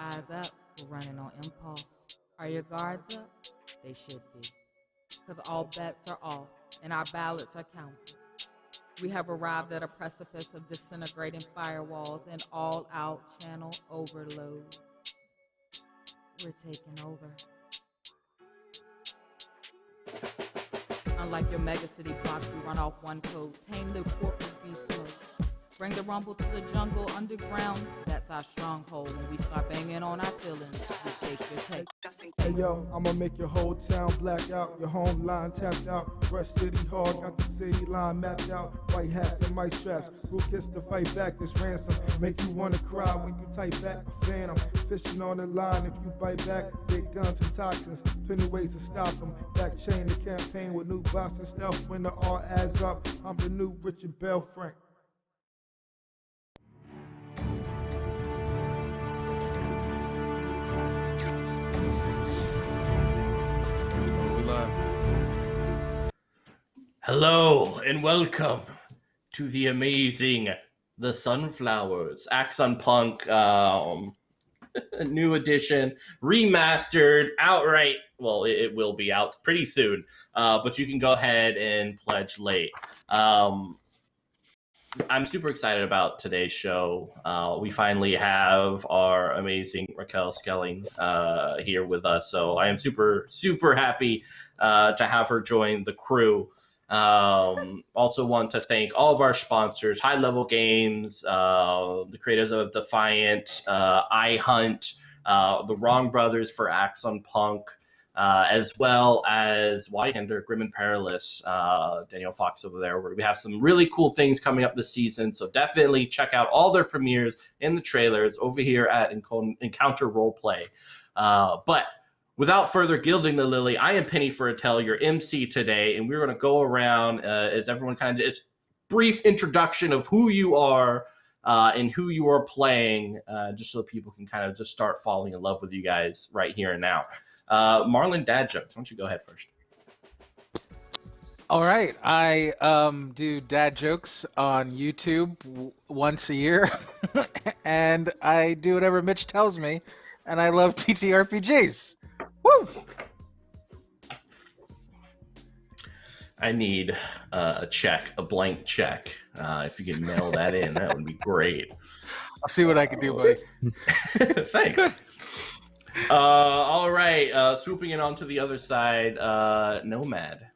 eyes up, we're running on impulse. Are your guards up? They should be. Because all bets are off, and our ballots are counted. We have arrived at a precipice of disintegrating firewalls and all-out channel overload. We're taking over. Unlike your megacity blocks, we run off one code. Tame the corporate beast mode. Bring the rumble to the jungle underground. That's our stronghold. When we start banging on our ceilings, we shake your tape. Hey yo, I'ma make your whole town black out, your home line tapped out, Rush City hard, got the city line mapped out, white hats and mic straps, Ruckus to fight back this ransom, make you wanna cry when you type back a phantom, fishing on the line if you bite back, big guns and toxins, plenty ways to stop them, back chain the campaign with new box and stealth, when the R adds up, I'm the new Richard Bell Frank. Hello and welcome to the amazing The Sunflowers AXONPUNK new edition, remastered, outright. Well, it will be out pretty soon, but you can go ahead and pledge late. I'm super excited about today's show. We finally have our amazing Raquel Skellington here with us, so I am super happy to have her join the crew. Also want to thank all of our sponsors, High Level Games, the creators of Defiant, iHunt, the Wrong Brothers for AXONPUNK, as well as Wyhander, Grim and Perilous, Daniel Fox over there, where we have some really cool things coming up this season. So definitely check out all their premieres and the trailers over here at Encounter Roleplay. But without further gilding the lily, I am Penny Ferratel, your MC today, and we're going to go around as everyone kind of just brief introduction of who you are and who you are playing, just so people can kind of just start falling in love with you guys right here and now. Marlon Dad Jokes, why don't you go ahead first? All right, I do dad jokes on YouTube once a year, and I do whatever Mitch tells me, and I love TTRPGs. Woo! I need a blank check. If you can mail that in, that would be great. I'll see what I can do, buddy. Thanks. All right, swooping in onto the other side, Nomad.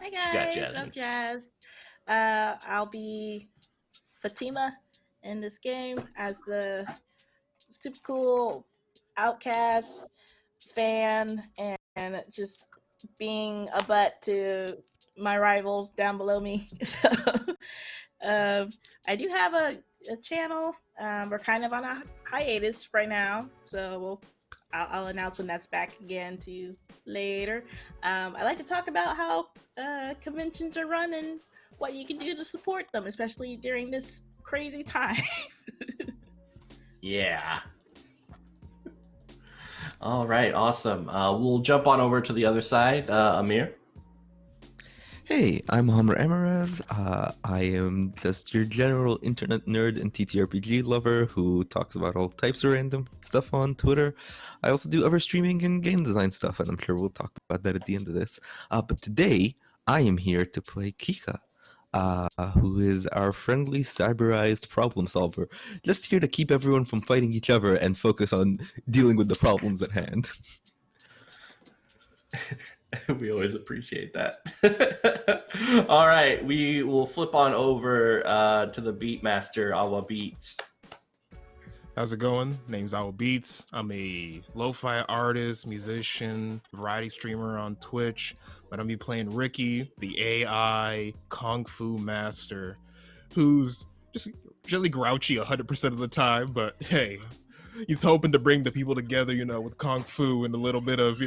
Hi guys, I'm Jazz. I'll be Fatima in this game as the super cool outcast fan and just being a butt to my rivals down below me. So I do have a channel. We're kind of on a hiatus right now, so I'll announce when that's back again to you later. I like to talk about how conventions are run and what you can do to support them, especially during this crazy time. Yeah. All right, awesome. We'll jump on over to the other side. Amir? Hey, I'm Homer Emerez. I am just your general internet nerd and TTRPG lover who talks about all types of random stuff on Twitter. I also do other streaming and game design stuff, and I'm sure we'll talk about that at the end of this. But today, I am here to play Kika, who is our friendly, cyberized problem solver, just here to keep everyone from fighting each other and focus on dealing with the problems at hand. We always appreciate that. All right, we will flip on over to the Beat Master, Awa Beats. How's it going? Name's Awa Beats. I'm a lo-fi artist, musician, variety streamer on Twitch, but I'm be playing Ricky, the AI Kung Fu master, who's just really grouchy 100% of the time, but hey, he's hoping to bring the people together, with Kung Fu and a little bit of,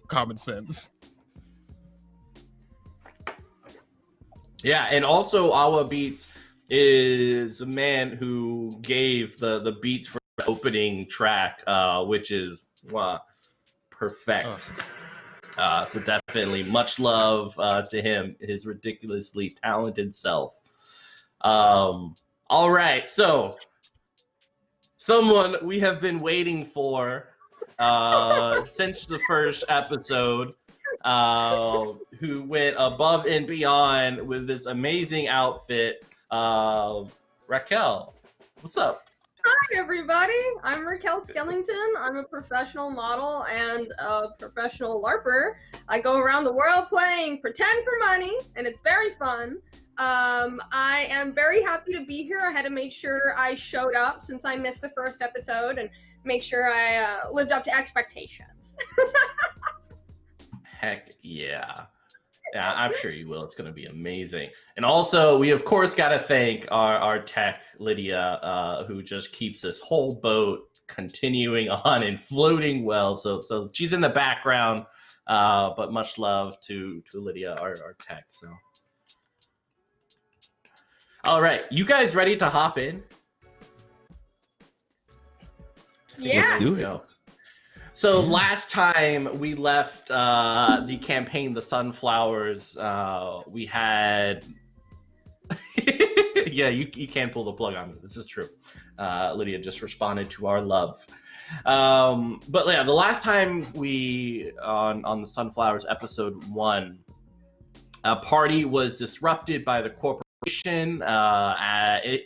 common sense. Yeah, and also Awa Beats is a man who gave the beats for the opening track, which is perfect. So definitely much love to him, his ridiculously talented self. All right, so someone we have been waiting for since the first episode, who went above and beyond with this amazing outfit. Raquel, what's up? Hi, everybody. I'm Raquel Skellington. I'm a professional model and a professional LARPer. I go around the world playing Pretend for Money, and it's very fun. I am very happy to be here. I had to make sure I showed up since I missed the first episode and make sure I lived up to expectations. Heck yeah. Yeah, I'm sure you will. It's going to be amazing. And also, we of course got to thank our tech, Lydia, who just keeps this whole boat continuing on and floating well. So she's in the background, but much love to Lydia, our tech. So, all right, you guys ready to hop in? Yes. Let's do it. Go. So last time we left the campaign, The Sunflowers, we had... yeah, you can pull the plug on me. This is true. Lydia just responded to our love. But yeah, the last time we, on The Sunflowers episode 1, a party was disrupted by the corporation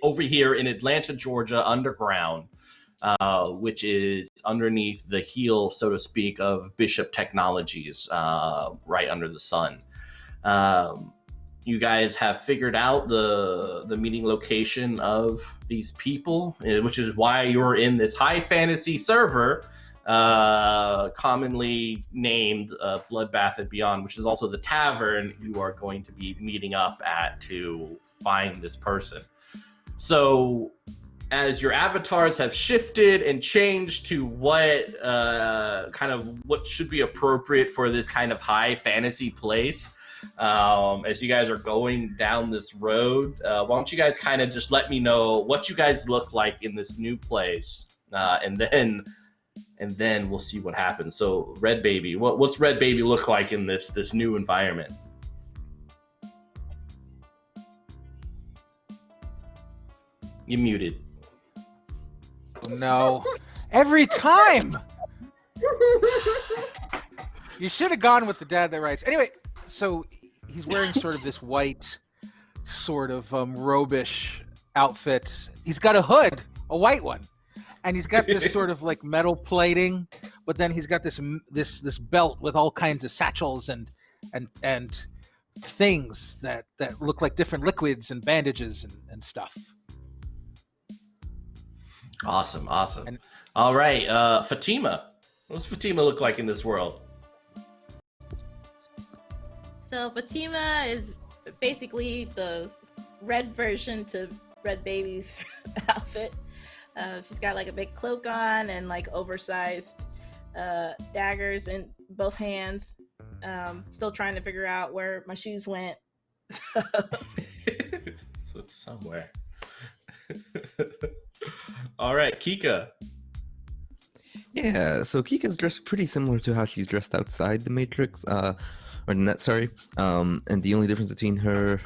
over here in Atlanta, Georgia, underground. Which is underneath the heel, so to speak, of Bishop Technologies, right under the sun. You guys have figured out the meeting location of these people, which is why you're in this high fantasy server, commonly named Bloodbath and Beyond, which is also the tavern you are going to be meeting up at to find this person. So, as your avatars have shifted and changed to what what should be appropriate for this kind of high fantasy place, as you guys are going down this road, why don't you guys kind of just let me know what you guys look like in this new place, and then we'll see what happens. So, Red Baby, what's Red Baby look like in this new environment? You're muted. No. Every time! You should have gone with the dad that writes. Anyway, so he's wearing sort of this white, sort of robish outfit. He's got a hood, a white one. And he's got this sort of like metal plating, but then he's got this belt with all kinds of satchels and things that look like different liquids and bandages and stuff. Awesome. All right, Fatima. What does Fatima look like in this world? So Fatima is basically the red version to Red Baby's outfit. She's got like a big cloak on and like oversized daggers in both hands. Still trying to figure out where my shoes went. So it's somewhere. All right, Kika. Yeah, so Kika's dressed pretty similar to how she's dressed outside the Matrix, or the net, sorry. And the only difference between her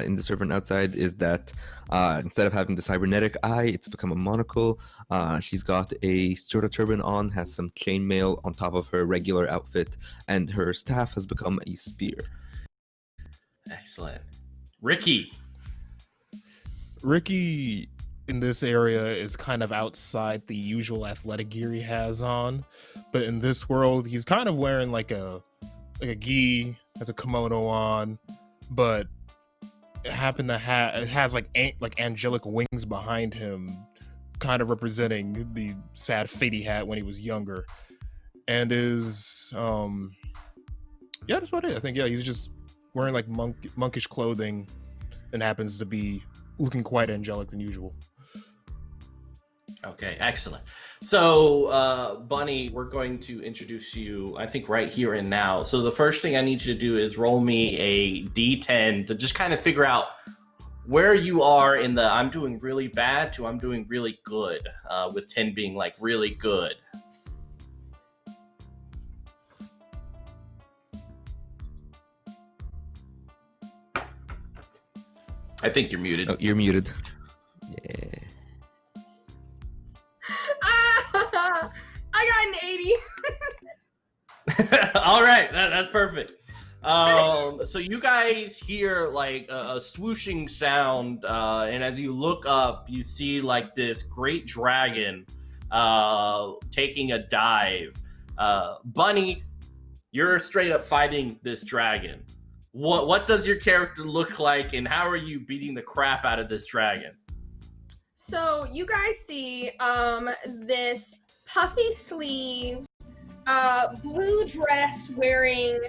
in the server and outside is that instead of having the cybernetic eye, it's become a monocle. She's got a sort of turban on, has some chainmail on top of her regular outfit, and her staff has become a spear. Excellent. Ricky in this area is kind of outside the usual athletic gear he has on, but in this world he's kind of wearing like a gi, has a kimono on, but it has like angelic wings behind him, kind of representing the sad fate he had when he was younger, and is that's about it. I think he's just wearing like monkish clothing and happens to be looking quite angelic than usual. Okay, excellent. So, Bunny, we're going to introduce you, I think, right here and now. So the first thing I need you to do is roll me a D10 to just kind of figure out where you are in the I'm doing really bad to I'm doing really good, with 10 being like really good. I think you're muted. Oh, you're muted. Yeah. I got an 80. All right, that's perfect. So you guys hear like a swooshing sound, and as you look up, you see like this great dragon taking a dive. Bunny, you're straight up fighting this dragon. What does your character look like, and how are you beating the crap out of this dragon? So you guys see this puffy sleeve, blue dress wearing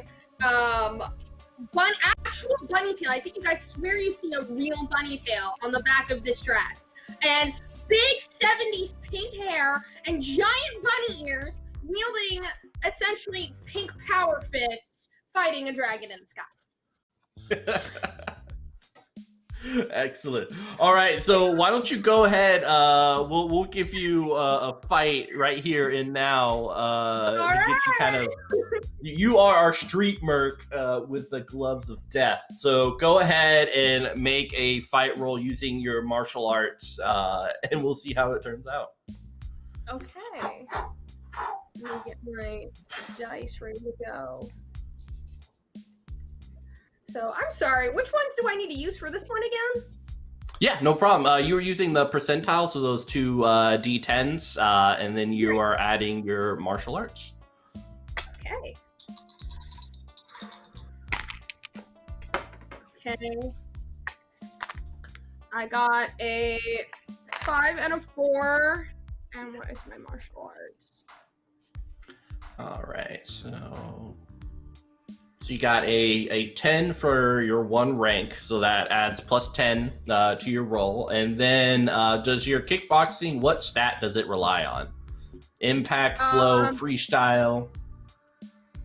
actual bunny tail. I think you guys swear you've seen a real bunny tail on the back of this dress. And big 70s pink hair and giant bunny ears, wielding essentially pink power fists, fighting a dragon in the sky. Excellent. All right, so why don't you go ahead? We'll give you a fight right here and now to get you kind of. You are our street merc with the gloves of death. So go ahead and make a fight roll using your martial arts, and we'll see how it turns out. Okay. Let me get my dice ready to go. So, I'm sorry, which ones do I need to use for this one again? Yeah, no problem. You were using the percentile, so those two D10s, and then you are adding your martial arts. Okay. Okay. I got a 5 and a 4. And what is my martial arts? All right, so you got a 10 for your one rank, so that adds plus 10 to your roll. And then does your kickboxing, what stat does it rely on? Impact, flow, freestyle?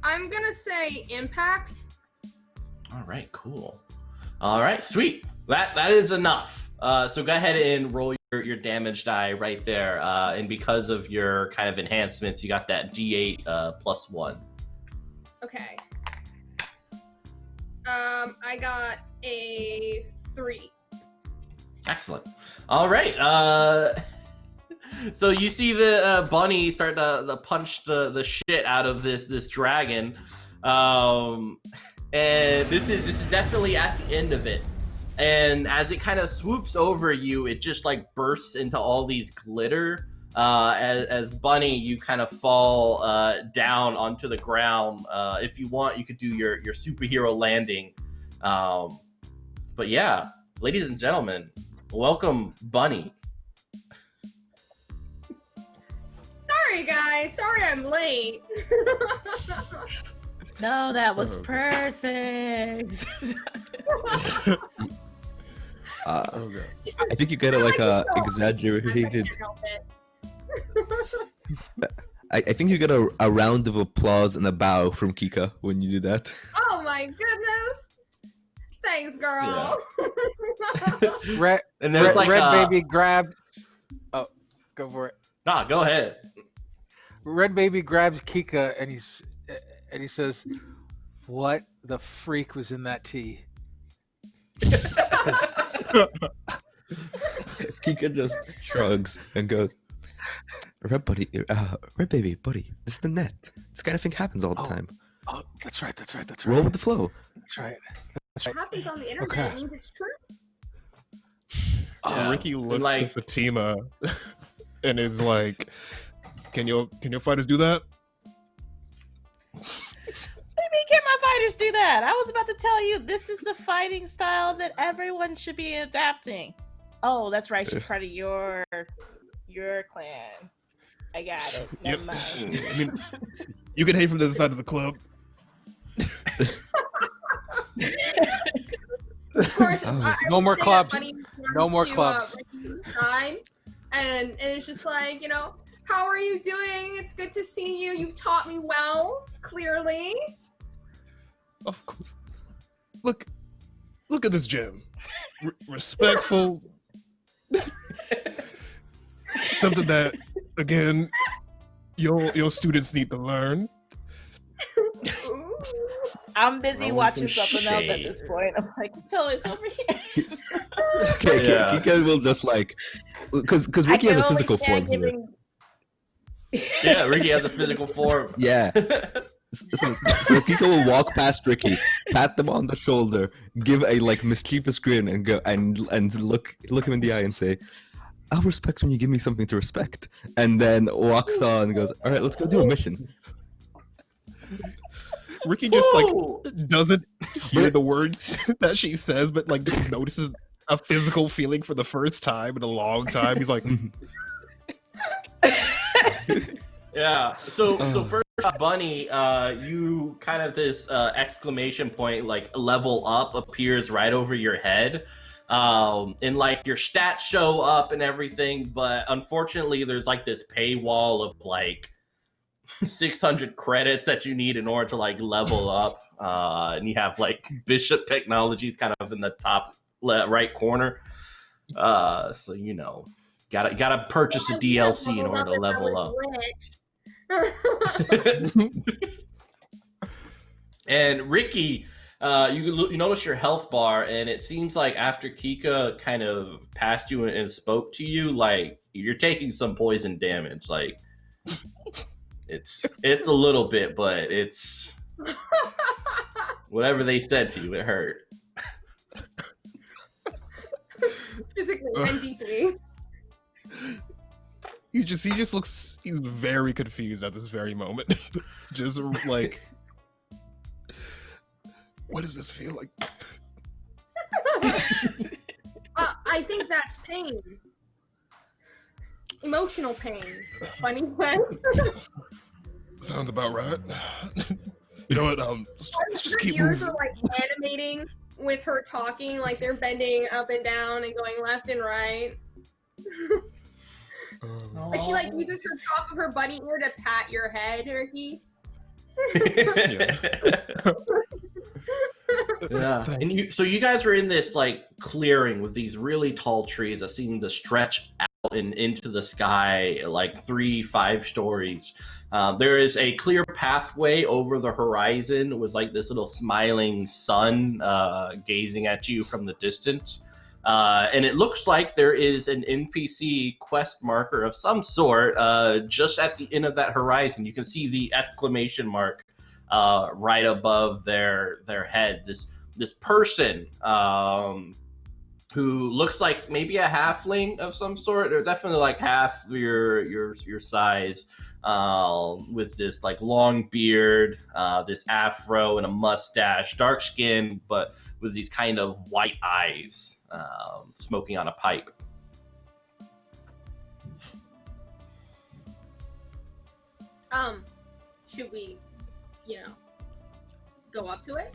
I'm gonna say impact. All right, cool. All right, sweet. That is enough. So go ahead and roll your damage die right there. And because of your kind of enhancements, you got that D8 plus 1. Okay. I got a 3. Excellent. All right. So you see the bunny start to punch the shit out of this dragon, and this is definitely at the end of it. And as it kind of swoops over you, it just like bursts into all these glitter. As Bunny, you kind of fall down onto the ground. If you want, you could do your superhero landing. But yeah, ladies and gentlemen, welcome Bunny. Sorry, guys. Sorry I'm late. No, that was perfect. I think you got like a exaggerated. I think you get a round of applause and a bow from Kika when you do that. Oh my goodness! Thanks, girl. Yeah. Red Baby grabs. Oh, go for it. Nah, go ahead. Red Baby grabs Kika and he says, "What the freak was in that tea?" Kika just shrugs and goes, Red Baby, buddy, this is the net. This kind of thing happens all the time. Oh, that's right. Roll with the flow. That's right. What happens on the internet Okay. means it's true. Ricky looks like- at Fatima and is like, "Can your fighters do that?" Maybe can my fighters do that? I was about to tell you this is the fighting style that everyone should be adapting. Oh, that's right. She's part of your clan. I got it. Never mind. I mean, you can hate from the other side of the club. Of course, No more clubs. Bunny No more to, clubs. Ricky's side, and it's just like, how are you doing? It's good to see you. You've taught me well, clearly. Of course. Look at this gym. Respectful. Something that, again, your students need to learn. Ooh. I'm busy Throwing watching some something else at shade. this point. I'm like, so it's over here. Okay, Yeah. Kika will just like, because Ricky has a physical form here. Yeah, Ricky has a physical form. Yeah. So Kiko will walk past Ricky, pat them on the shoulder, give a like mischievous grin, and go and look him in the eye and say, "I'll respect when you give me something to respect." And then walks on and goes, "All right, let's go do a mission." Ricky just like doesn't hear the words that she says, but like just notices a physical feeling for the first time in a long time. He's like, Yeah. So first off, Bunny, you kind of this exclamation point like level up appears right over your head. And like your stats show up and everything, but unfortunately there's like this paywall of like 600 credits that you need in order to like level up. And you have like Bishop Technologies kind of in the top right corner. So you know, gotta purchase a DLC in order to level up. And Ricky, you notice your health bar, and it seems like after Kika kind of passed you and spoke to you, like you're taking some poison damage. Like it's a little bit, but it's whatever they said to you, it hurt. Physically and deeply. he just looks, he's very confused at this very moment. Just like, what does this feel like? I think that's pain. Emotional pain. Funny friend. Sounds about right. You know what? Let's just keep ears moving. are like animating with her talking, like they're bending up and down and going left and right. And she like uses her top of her bunny ear to pat your head, Ricky. Yeah. And so you guys were in this like clearing with these really tall trees that seem to stretch out and into the sky like 3-5 stories. There is a clear pathway over the horizon with like this little smiling sun gazing at you from the distance. And it looks like there is an NPC quest marker of some sort just at the end of that horizon. You can see the exclamation mark right above their head. This person who looks like maybe a halfling of some sort, or definitely like half your size, with this like long beard, this afro and a mustache, dark skin, but with these kind of white eyes, smoking on a pipe. Should we, go up to it?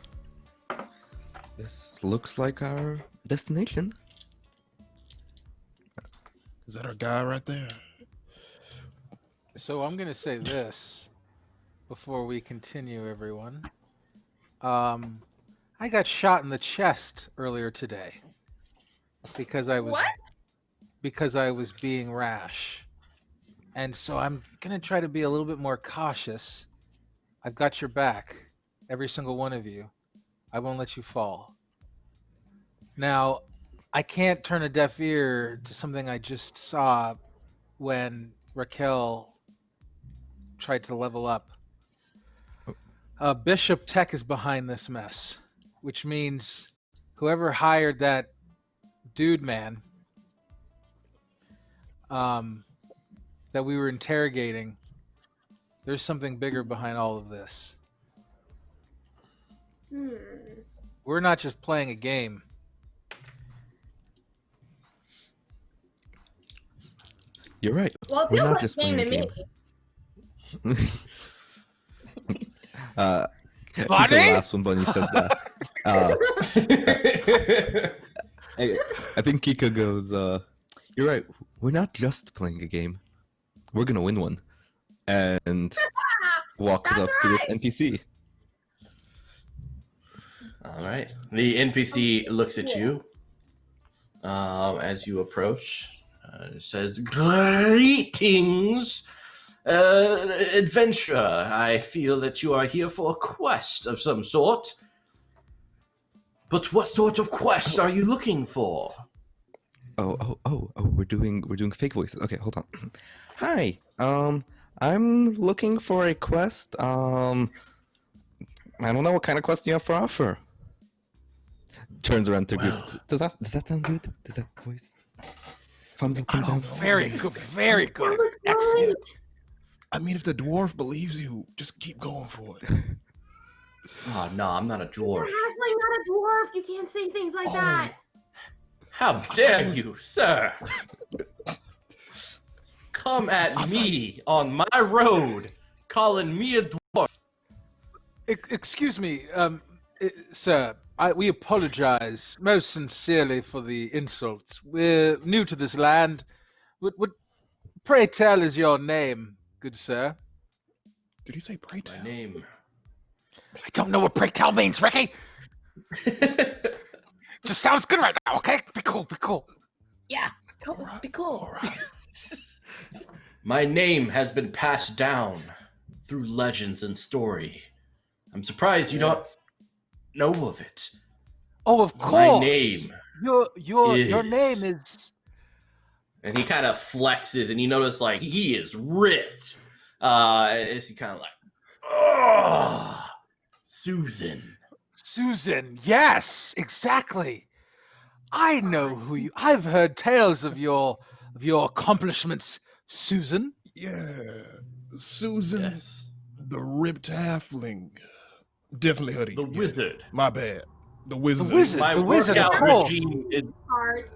This looks like our destination. Is that our guy right there? So I'm gonna say this before we continue, everyone. I got shot in the chest earlier today because I was being rash, and so I'm gonna try to be a little bit more cautious. I've got your back, every single one of you. I won't let you fall. Now, I can't turn a deaf ear to something I just saw when Raquel tried to level up. Bishop Tech is behind this mess, which means whoever hired that dude man that we were interrogating, there's something bigger behind all of this. We're not just playing a game. You're right. Well, it We're feels not like just a game to playing me. Kiko Bunny? laughs when Bunny says that. I think Kika goes, you're right. We're not just playing a game. We're going to win one. And walks That's up to this NPC. All right. The NPC looks at you as you approach. It says, "Greetings, adventurer. I feel that you are here for a quest of some sort. But what sort of quest are you looking for?" Oh, we're doing fake voices. Okay, hold on. Hi. I'm looking for a quest. I don't know what kind of quest you have for offer. Turns around to Well. group. Does that sound good? Does that voice? Thumbs up, thumbs down. Very good. Very good. That was Excellent. great. I mean, if the dwarf believes you, just keep going for it. Oh no, I'm not a You're dwarf. halfling, not a dwarf. You can't say things like that. How dare you, sir? Come at me on my road, calling me a dwarf. Excuse me, sir. We apologize most sincerely for the insult. We're new to this land. What pray tell is your name, good sir? Did he say pray tell? My name. I don't know what pray tell means, Ricky. Just sounds good right now, okay? Be cool, be cool. Yeah, be cool. All right. My name has been passed down through legends and story. I'm surprised you don't know of it. Oh, of course. My name. Your name is. And he kind of flexes, and you notice like he is ripped. As he kind of like, oh, Susan. Susan, yes, exactly. I know who you. I've heard tales of your accomplishments, Susan. Yeah, Susan, Yes. the ripped halfling. Definitely hoodie. The wizard. My bad. The wizard. My The wizard, of workout course. regime is Heart.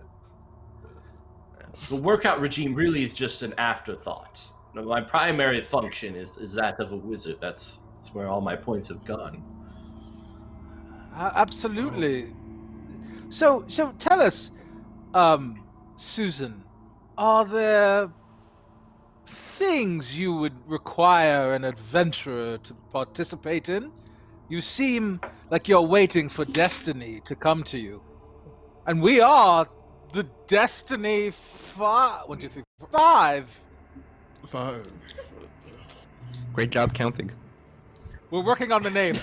the workout regime really is just an afterthought. My primary function is that of a wizard. That's where all my points have gone. Absolutely. So tell us, Susan, are there things you would require an adventurer to participate in? You seem like you're waiting for destiny to come to you. And we are the Destiny 5. 1, 2, 3, 4, 5. 5. Great job counting. We're working on the name.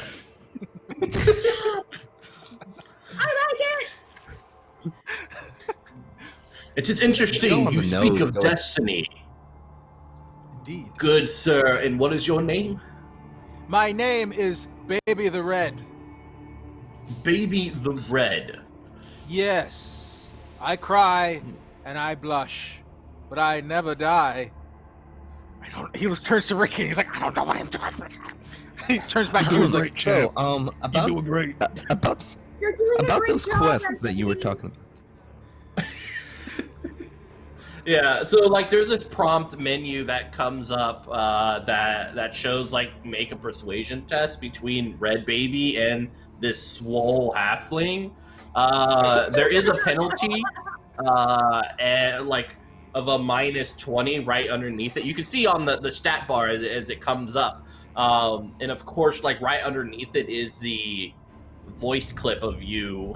I like it. It is interesting on you the speak nose, of though. destiny. Indeed. Good sir, and what is your name? My name is Baby the Red. Baby the Red. Yes, I cry and I blush, but I never die. He turns to Ricky and he's like, I don't know what I'm doing. He turns back to you Doing like, great, champ. So, You're about doing great. about You're doing a about great those job, quests that you were Anthony. talking about. Yeah, so like there's this prompt menu that comes up that shows like make a persuasion test between Red Baby and this swole halfling. There is a penalty and like of a -20 right underneath it. You can see on the stat bar as it comes up. And of course, like right underneath it is the voice clip of you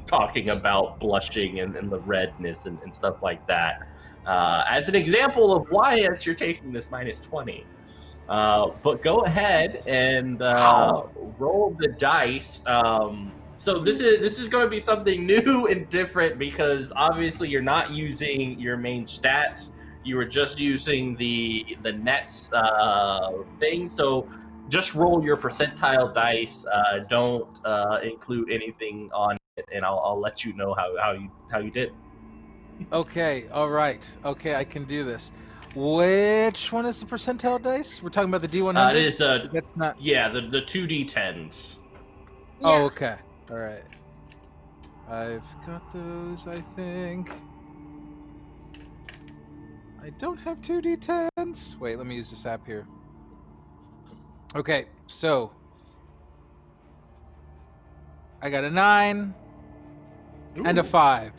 talking about blushing and the redness and stuff like that. As an example of why you're taking this -20. But go ahead and roll the dice. So this is going to be something new and different because obviously you're not using your main stats. You were just using the nets thing. So just roll your percentile dice. Don't include anything on it, and I'll let you know how you did. okay, all right. Okay, I can do this. Which one is the percentile dice? We're talking about the D100? It is That's not. yeah, the 2d10s. Oh, okay. All right. I've got those, I think. I don't have 2d10s. Wait, let me use this app here. Okay, so I got a 9 and a Ooh, 5.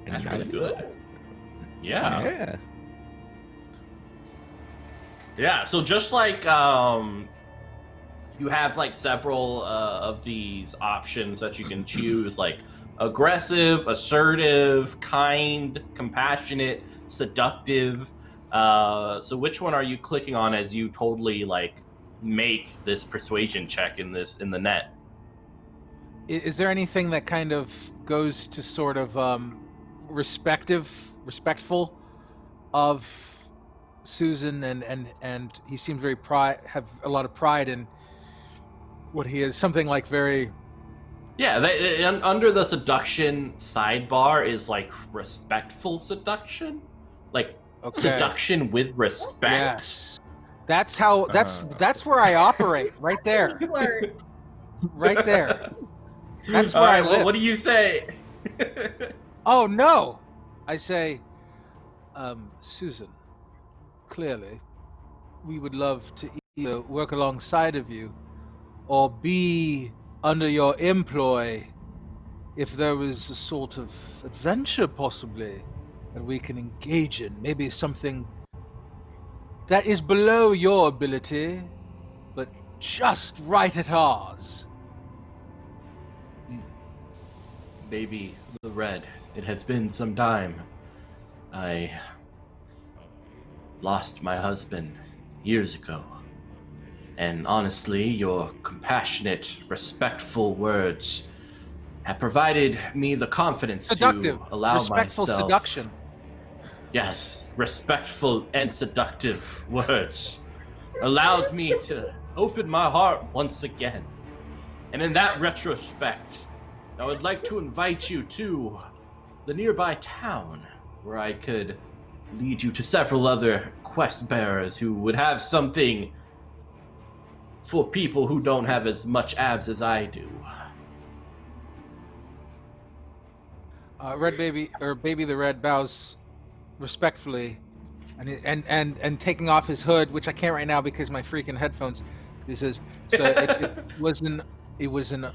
That's really good. Yeah. Yeah. Yeah, so just like you have like several of these options that you can choose, like aggressive, assertive, kind, compassionate, seductive. So which one are you clicking on as you totally like make this persuasion check in the net? Is there anything that kind of goes to sort of respectful of Susan, and he seemed very have a lot of pride in what he is. Something like very. Yeah, under the seduction sidebar is like respectful seduction, like seduction with respect. Yes, that's how. That's where I operate. Right there. Right there. That's where I live. What do you say? Oh no, I say, Susan. Clearly, we would love to either work alongside of you, or be under your employ. If there was a sort of adventure, possibly, that we can engage in, maybe something that is below your ability, but just right at ours. Baby the Red, it has been some time. I lost my husband years ago. And honestly, your compassionate, respectful words have provided me the confidence to allow respectful myself... seduction. Yes, respectful and seductive words allowed me to open my heart once again. And in that retrospect, I would like to invite you to the nearby town where I could lead you to several other quest bearers who would have something for people who don't have as much abs as I do. Red Baby, or Baby the Red, bows respectfully, and taking off his hood, which I can't right now because my freaking headphones. He says, "So it was an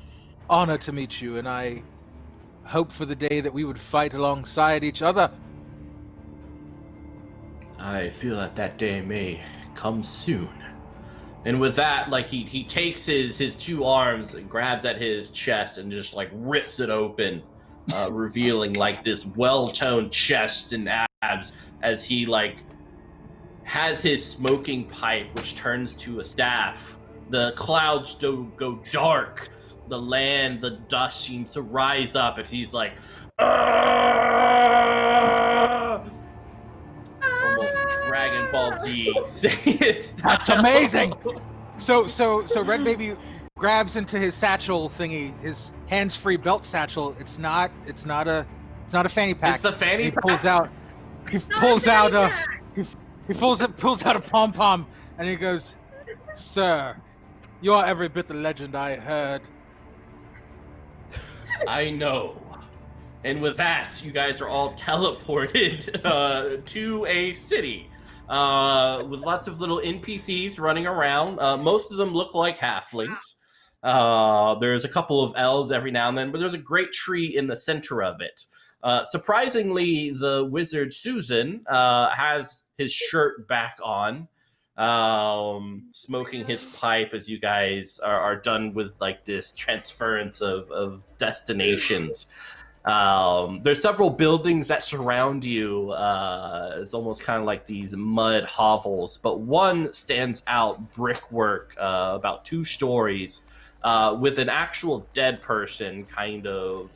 honor to meet you, and I hope for the day that we would fight alongside each other." I feel that day may come soon. And with that, like he takes his two arms and grabs at his chest and just like rips it open, revealing like this well-toned chest and abs as he like has his smoking pipe, which turns to a staff. The clouds go dark. The land, the dust seems to rise up as he's like, "Argh!" Almost Dragon Ball Z. That's amazing. So Red Baby grabs into his satchel thingy, his hands-free belt satchel. It's not a fanny pack. It's a fanny pack. He pulls out a pom pom, and he goes, "Sir, you are every bit the legend I heard." I know. And with that, you guys are all teleported to a city with lots of little NPCs running around. Most of them look like halflings. There's a couple of elves every now and then, but there's a great tree in the center of it. Surprisingly, the wizard Susan has his shirt back on, smoking his pipe as you guys are done with like this transference of destinations. There's several buildings that surround you. It's almost kind of like these mud hovels, but one stands out, brickwork, about 2 stories, with an actual dead person kind of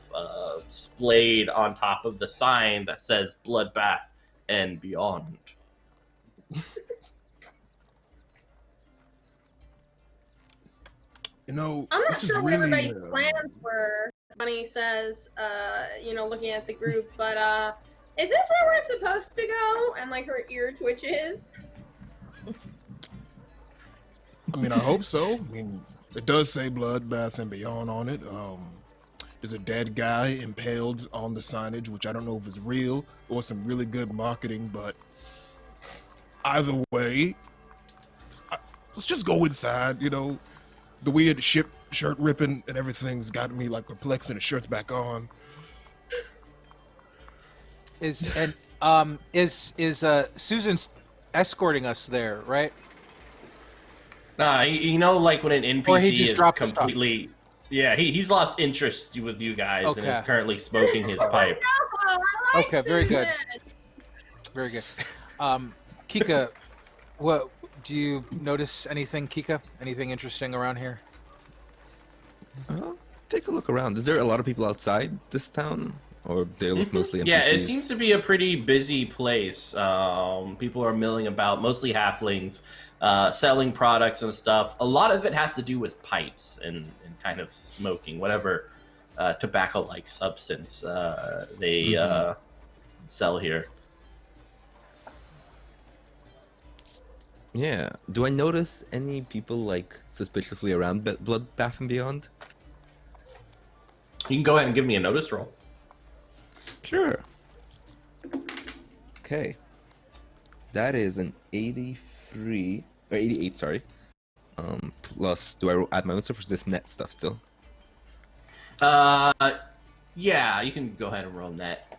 splayed on top of the sign that says Bloodbath and Beyond. You know, I'm not this sure is what really, everybody's plans were when he says, looking at the group, but is this where we're supposed to go? And like her ear twitches. I mean, I hope so. I mean, it does say Bloodbath and Beyond on it. There's a dead guy impaled on the signage, which I don't know if it's real or some really good marketing, but either way, let's just go inside, you know. The weird shirt ripping and everything's got me like perplexed, and the shirt's back on. Is Susan's escorting us there, right? Nah, like when an Or he NPC just is dropped us off. completely... Yeah, he's lost interest with you guys and is currently smoking his pipe. No, I like Okay, very good. Susan. Very good. Kika, what do you notice anything, Kika? Anything interesting around here? Take a look around. Is there a lot of people outside this town? or they look mostly NPCs? Yeah, it seems to be a pretty busy place. People are milling about, mostly halflings, selling products and stuff. A lot of it has to do with pipes and kind of smoking, whatever tobacco-like substance they sell here. Yeah. Do I notice any people like suspiciously around Bloodbath and Beyond? You can go ahead and give me a notice roll. Sure. Okay. That is an 83 or 88, sorry. Plus, do I add my own stuff or is this net stuff still? Yeah, you can go ahead and roll net.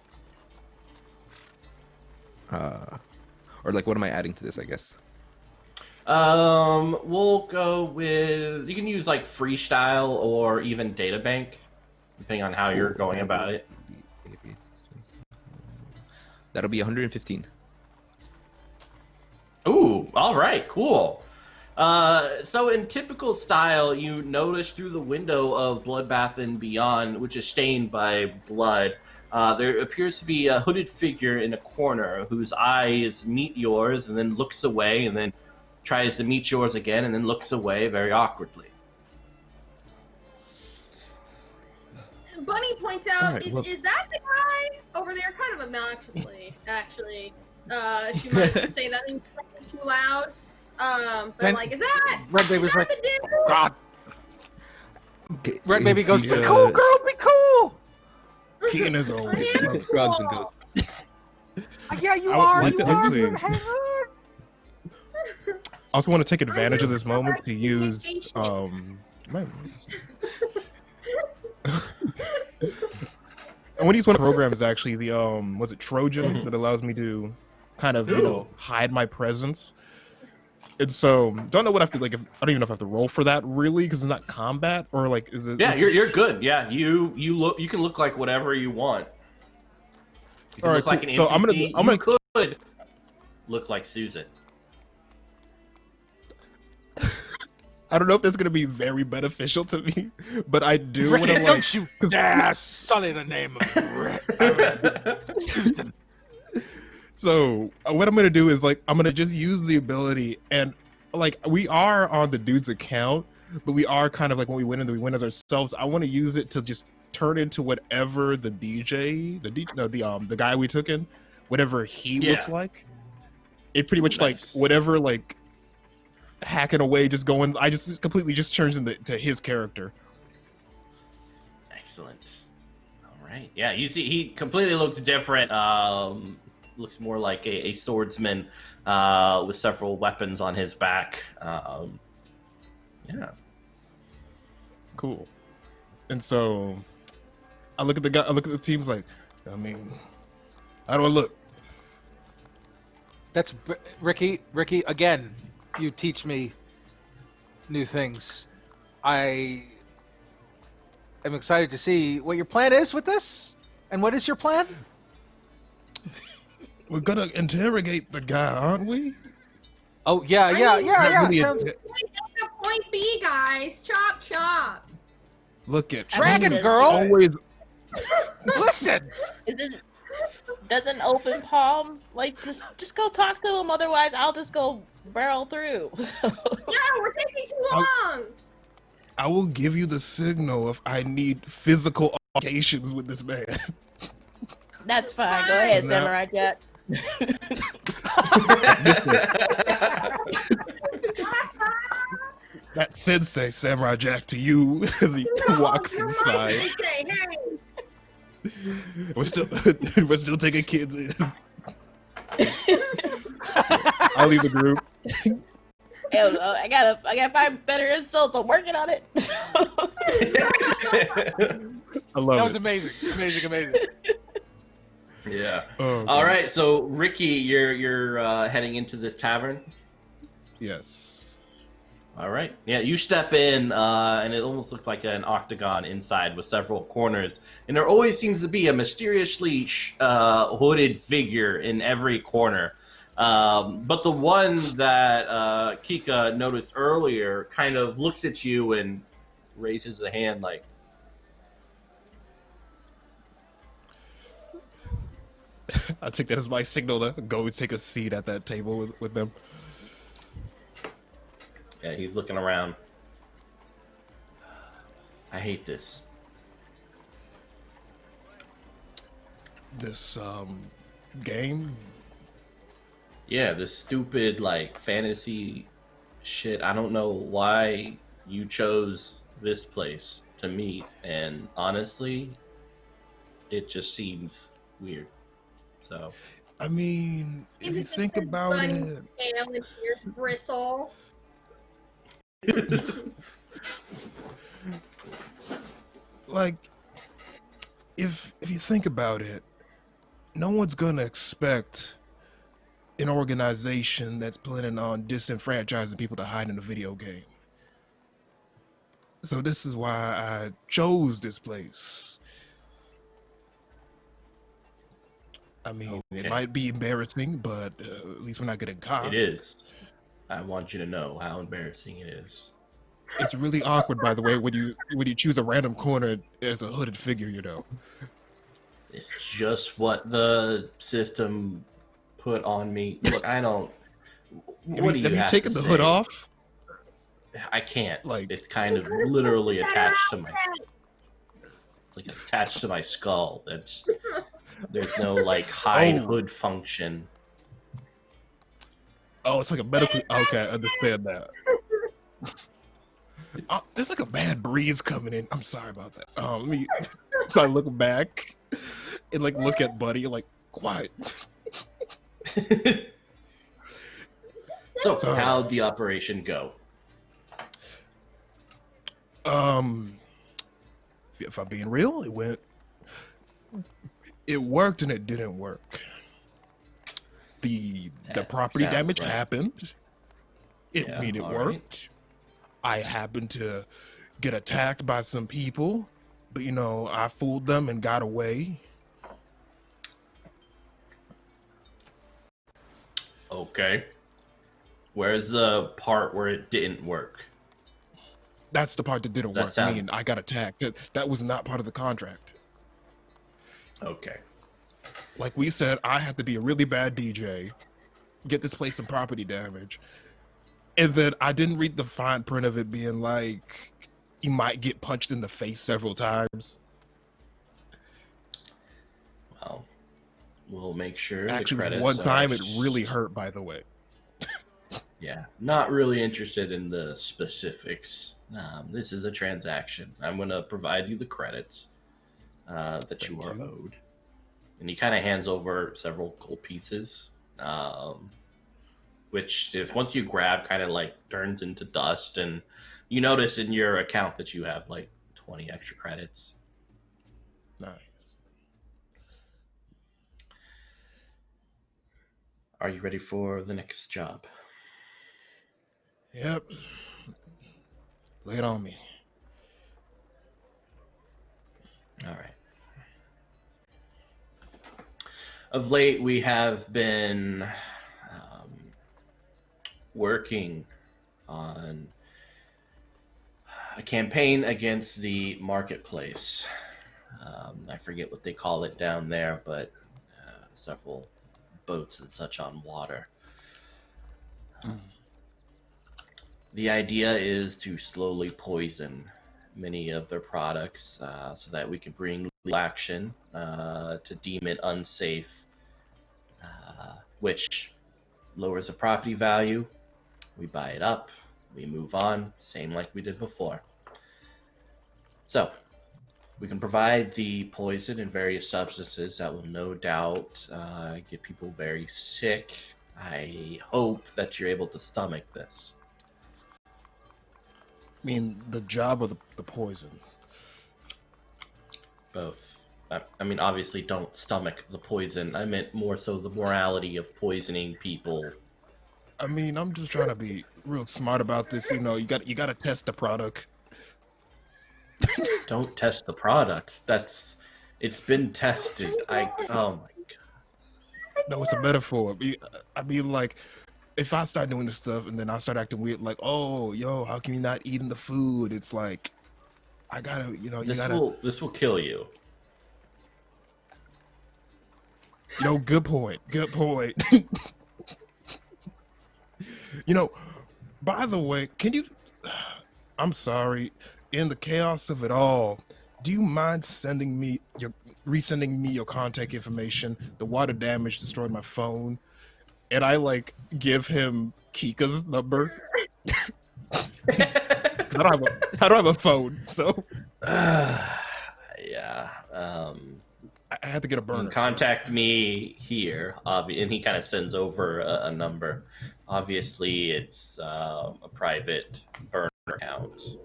Or like, what am I adding to this? I guess. We'll go with, you can use like freestyle or even databank, depending on how you're going about it. That'll be 115. Ooh, all right, cool. So in typical style, you notice through the window of Bloodbath and Beyond, which is stained by blood, there appears to be a hooded figure in a corner whose eyes meet yours and then looks away and then tries to meet yours again and then looks away very awkwardly. Bunny points out, Right, is that the guy over there? Kind of obnoxiously, actually. She might say that in too loud. But like, is that Red Baby's like, the dude? God. Okay, Red Baby goes, he, be cool, girl, be cool. Keaton is always. shrugs and goes, Yeah, you I would are. like You to are. actually- Hang on. I also want to take advantage of this moment to use my- I want to use one of the programs actually, the was it Trojan, that allows me to kind of hide my presence. And so don't know what I have to like. I don't even know if I have to roll for that really because it's not combat or like is it? Yeah, you're good. Yeah, you can look like whatever you want. You can All right, look like an cool. So NPC. I'm gonna could look like Susan. I don't know if that's gonna be very beneficial to me, but I do want to like. Don't you dare sully the name of Susan. So what I'm gonna do is like I'm gonna just use the ability and like we are on the dude's account, but we are kind of like when we win as ourselves. I want to use it to just turn into whatever the the guy we took in, whatever he looks like. It pretty much like whatever like hacking away, just going. I just completely just turns into his character. Excellent. All right. Yeah, you see, he completely looks different. Looks more like a swordsman with several weapons on his back. Yeah. Cool. And so I look at the guy. I look at the teams like, I mean, how do I look? That's Ricky. Ricky, again, you teach me new things. I am excited to see what your plan is with this. And what is your plan? We're gonna interrogate the guy, aren't we? Oh yeah. Really Sounds... Point A to point B, guys. Chop, chop. Look at Dragon you. girl. Always. Listen. Doesn't open palm like just go talk to him? Otherwise, I'll just go barrel through. Yeah, we're taking too long. I will give you the signal if I need physical altercations with this man. That's fine. Go ahead, No. Samurai Jack. That sensei Samurai Jack to you as he walks You're inside. right, Sensei. Hey. We're still taking kids in. I'll leave the group. I gotta find better insults. I'm working on it. I love That was it. amazing. Yeah. Oh, All God. right. So Ricky, you're heading into this tavern. Yes. All right. Yeah, you step in, and it almost looks like an octagon inside with several corners. And there always seems to be a mysteriously hooded figure in every corner. But the one that Kika noticed earlier kind of looks at you and raises a hand like, I take that as my signal to go and take a seat at that table with them. Yeah, he's looking around. I hate this. This game. Yeah, this stupid like fantasy shit. I don't know why you chose this place to meet, and honestly, it just seems weird. So, I mean, if you think about it, Scale and Pierce bristle. like, if you think about it, no one's gonna expect an organization that's planning on disenfranchising people to hide in a video game. So this is why I chose this place. I mean, Okay. it might be embarrassing, but at least we're not getting caught. it is. I want you to know how embarrassing it is. It's really awkward, by the way, when you choose a random corner as a hooded figure, you know. It's just what the system put on me. Look, I don't. What do you have have taken to the hood say? off? I can't. Like- It's kind of literally attached to my. It's like attached to my skull. There's no like hide Oh. hood function. Oh, it's like a medical. Okay, I understand that. There's like a bad breeze coming in. I'm sorry about that. Let me. I look back and like look at Buddy, like quiet. So, Sorry. how'd the operation go? If I'm being real, it worked and it didn't work. The That property sounds damage right. happened. It Yeah, made it all worked. I happened to get attacked by some people, but you know, I fooled them and got away. Okay. Where's the part where it didn't work? That's the part that didn't That work. sound- I mean, I got attacked. That was not part of the contract. Okay. Like we said, I had to be a really bad DJ, get this place some property damage, and then I didn't read the fine print of it being like you might get punched in the face several times. Well, we'll make sure. Actually, the it credits was one time are it really hurt, by the way. Yeah, not really interested in the specifics. This is a transaction. I'm going to provide you the credits that you Thank are you. owed. And he kind of hands over several gold pieces, which if once you grab kind of like turns into dust. And you notice in your account that you have like 20 extra credits. Nice. Are you ready for the next job? Yep. Lay it on me. All right. Of late, we have been working on a campaign against the marketplace. I forget what they call it down there, but several boats and such on water. The idea is to slowly poison many of their products so that we can bring legal action to deem it unsafe, which lowers the property value. We buy it up, we move on, same like we did before. So, we can provide the poison and various substances that will no doubt get people very sick. I hope that you're able to stomach this. I mean, the job of the poison. Both. I mean, obviously, don't stomach the poison. I meant more so the morality of poisoning people. I mean, I'm just trying to be real smart about this. You know, you got to test the product. Don't test the product. It's been tested. Oh my god. No, it's a metaphor. I mean, like, if I start doing this stuff and then I start acting weird, like, oh, yo, how can you not eating the food? It's like, I gotta, you know, This will kill you. Good point. Good point. By the way, can you? I'm sorry. In the chaos of it all, do you mind resending me your contact information? The water damage destroyed my phone, and I give him Kika's number. I don't have a phone, so yeah. I had to get a You burner. can contact me here, and he kind of sends over a number. Obviously, it's a private burner account.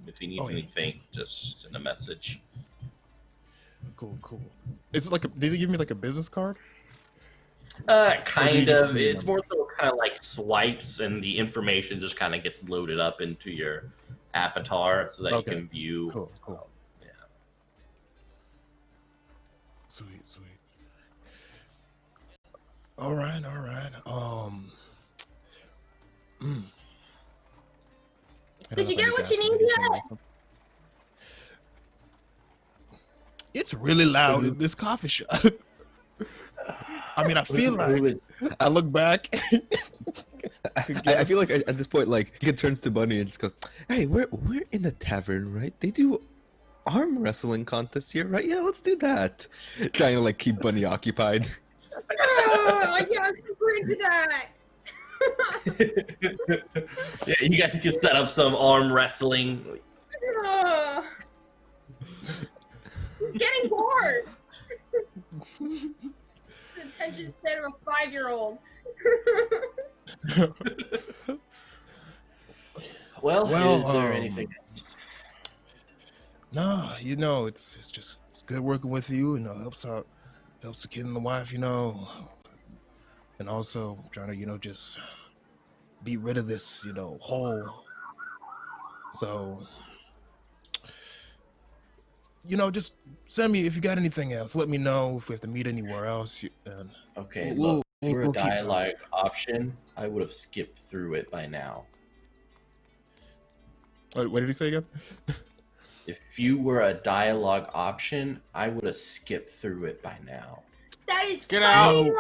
If you need anything, just send a message. Cool. Is it did he give me a business card? Kind of. It's more so kind of like swipes, and the information just kind of gets loaded up into your avatar so that you can view. Cool. Yeah. Sweet. All right. Did you get what you need yet? It's really loud in this coffee shop. I mean, I feel like I look back. I feel like at this point, he turns to Bunny and just goes, "Hey, we're in the tavern, right? They do arm wrestling contests here, right? Yeah, let's do that." Trying to keep Bunny occupied. Oh, yeah, I'm super into that. Yeah, you guys can set up some arm wrestling. He's getting bored. The attention span of a 5-year-old. Well, is there anything else? No, it's good working with you. Helps the kid and the wife. And also trying to just be rid of this hole. So just send me if you got anything else. Let me know if we have to meet anywhere else. Okay, look, for a dialogue option, I would have skipped through it by now. What did he say again? If you were a dialogue option, I would have skipped through it by now. That is Get out!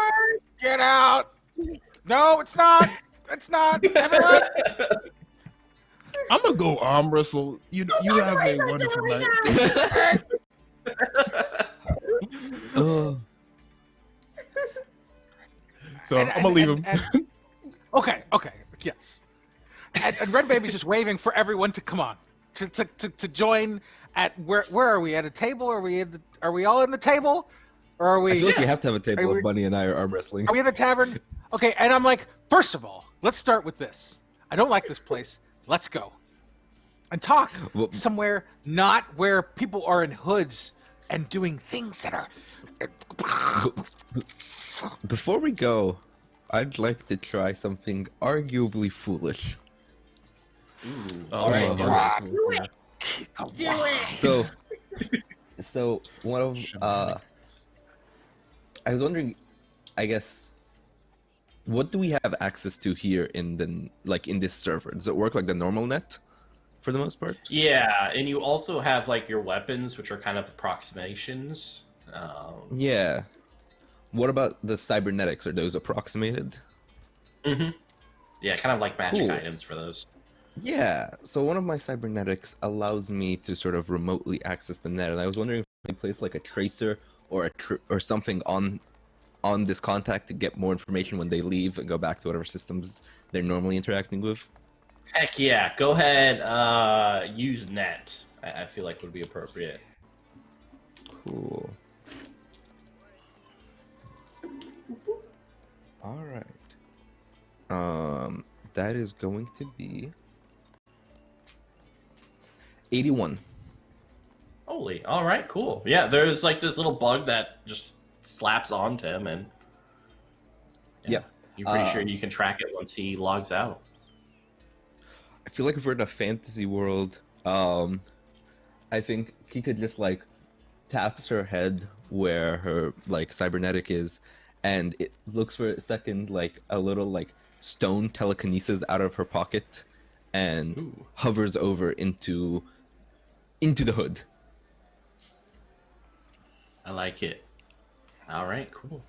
Get out! No, it's not! It's not! Everyone! I'm gonna go arm wrestle. You have a wonderful night. So I'm gonna leave him. Okay, yes. And Red Baby's just waving for everyone to come on to join. At where are we at a table? Are we all in the table? Or are we? I feel like we have to have a table if Bunny and I are arm wrestling. Are we in the tavern? Okay, and I'm like, first of all, let's start with this. I don't like this place. Let's go and talk somewhere not where people are in hoods and doing things that are. Before we go, I'd like to try something arguably foolish. All right, Do it. Do it. So one of I was wondering, I guess, what do we have access to here in this server? Does it work like the normal net for the most part? Yeah, and you also have your weapons, which are kind of approximations. Yeah. What about the cybernetics? Are those approximated? Mm-hmm. Yeah, kind of like magic items for those. Yeah. So one of my cybernetics allows me to sort of remotely access the net, and I was wondering if I could place a tracer or or something on this contact to get more information when they leave and go back to whatever systems they're normally interacting with. Heck yeah, go ahead, use net. I feel like would be appropriate. Cool. All right. That is going to be 81. Holy, all right, cool. Yeah, there's this little bug that just slaps onto him, and yeah, you're pretty sure you can track it once he logs out. I feel like if we're in a fantasy world, I think he could just taps her head where her cybernetic is, and it looks for a second a little stone telekinesis out of her pocket, and hovers over into the hood. I like it. All right, cool.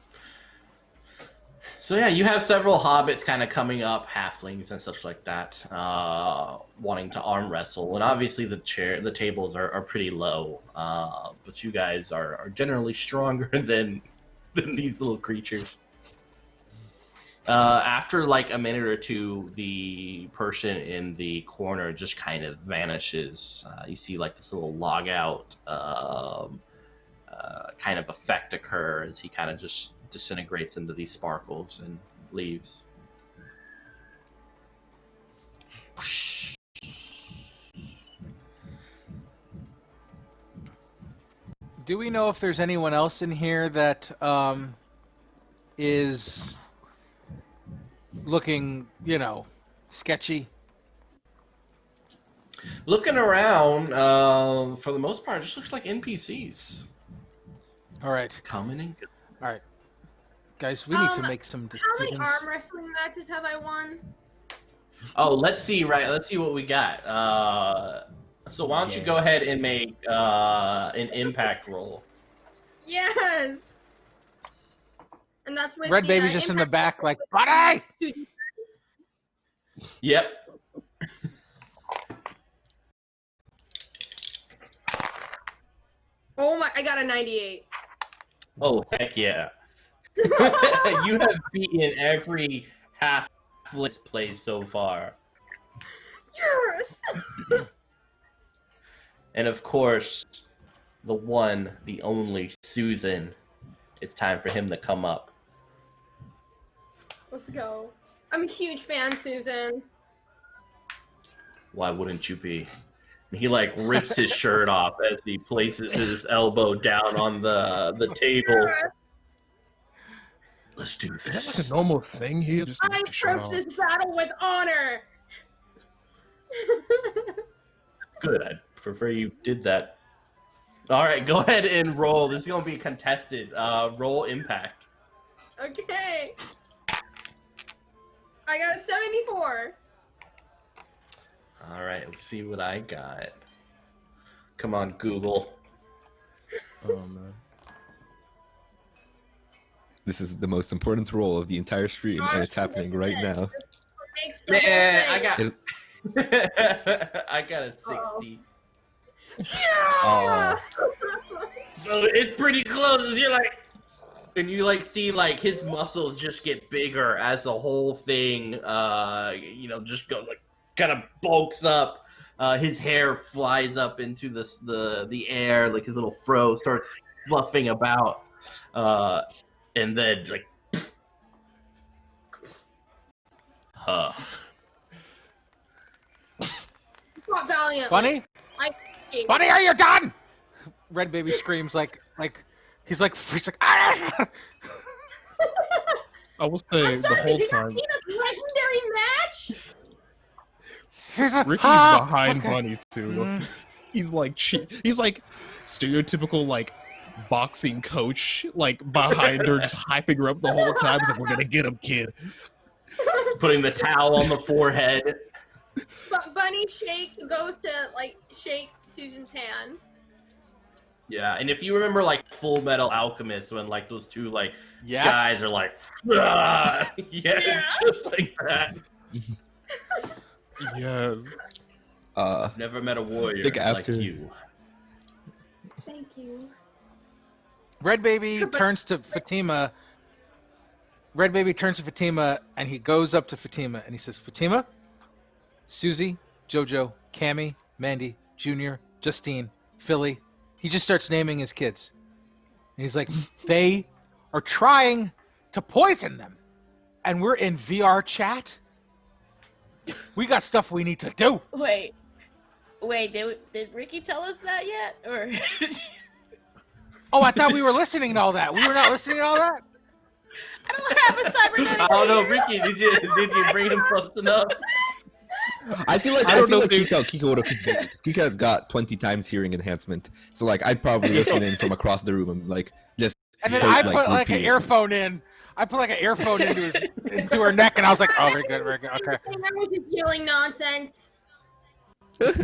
So yeah, you have several hobbits kind of coming up, halflings and such like that, wanting to arm wrestle, and obviously the tables are pretty low, but you guys are generally stronger than these little creatures. After like a minute or two, the person in the corner just kind of vanishes. You see like this little log out kind of effect occur as he kind of just disintegrates into these sparkles and leaves. Do we know if there's anyone else in here that is looking, sketchy? Looking around, for the most part, it just looks like NPCs. All right. Coming and going. All right. Guys, we need to make some decisions. How many arm wrestling matches have I won? Oh, let's see what we got. So why don't you go ahead and make an impact roll? Yes. And that's with Red Baby's just in the back, like, buddy! Yep. Oh my! I got a 98. Oh heck yeah! You have beaten every half-list play so far. Yes. And of course, the one, the only Susan. It's time for him to come up. Let's go. I'm a huge fan, Susan. Why wouldn't you be? He like rips his shirt off as he places his elbow down on the table. Let's do this. Is that like a normal thing here? Just I approach this battle with honor. Good. I'd prefer you did that. All right, go ahead and roll. This is gonna be contested. Roll impact. Okay. I got a 74. All right, let's see what I got. Come on, Google. Oh man. This is the most important role of the entire stream, and it's happening right now. Man, I got I got a 60. Yeah! So it's pretty close. You're like, and you like see like his muscles just get bigger as the whole thing, just goes like kind of bulks up. His hair flies up into the air, like his little fro starts fluffing about, and then like, huh. Fought valiantly. Bunny? Bunny, are you done? Red Baby screams like he's like ah! I will say the whole time. Legendary match. Ricky's behind Bunny too. He's like stereotypical like boxing coach, like behind her, just hyping her up the whole time. He's like, "We're gonna get him, kid." Putting the towel on the forehead. But Bunny goes to like shake Susan's hand. Yeah, and if you remember like Full Metal Alchemist, when like those two like guys are like, ah! It's just like that. Yes. Never met a warrior like you. Thank you. Red Baby turns to Fatima. Red Baby turns to Fatima, and he goes up to Fatima, and he says, "Fatima, Susie, Jojo, Cammy, Mandy, Junior, Justine, Philly." He just starts naming his kids. And he's like, "They are trying to poison them. And we're in VR chat. We got stuff we need to do." Wait, did Ricky tell us that yet? Or Oh, I thought we were listening to all that. We were not listening to all that? I don't have a cybernetic. I don't know, Ricky. Did you bring him close enough? I feel like Kiko would have picked Vicky, because Kiko has got 20 times hearing enhancement. So like I'd probably listen in from across the room and like just. And then I put like an earphone in. I put like an earphone into her neck, and I was like, "Oh, very good, very good. Okay." I was just yelling nonsense.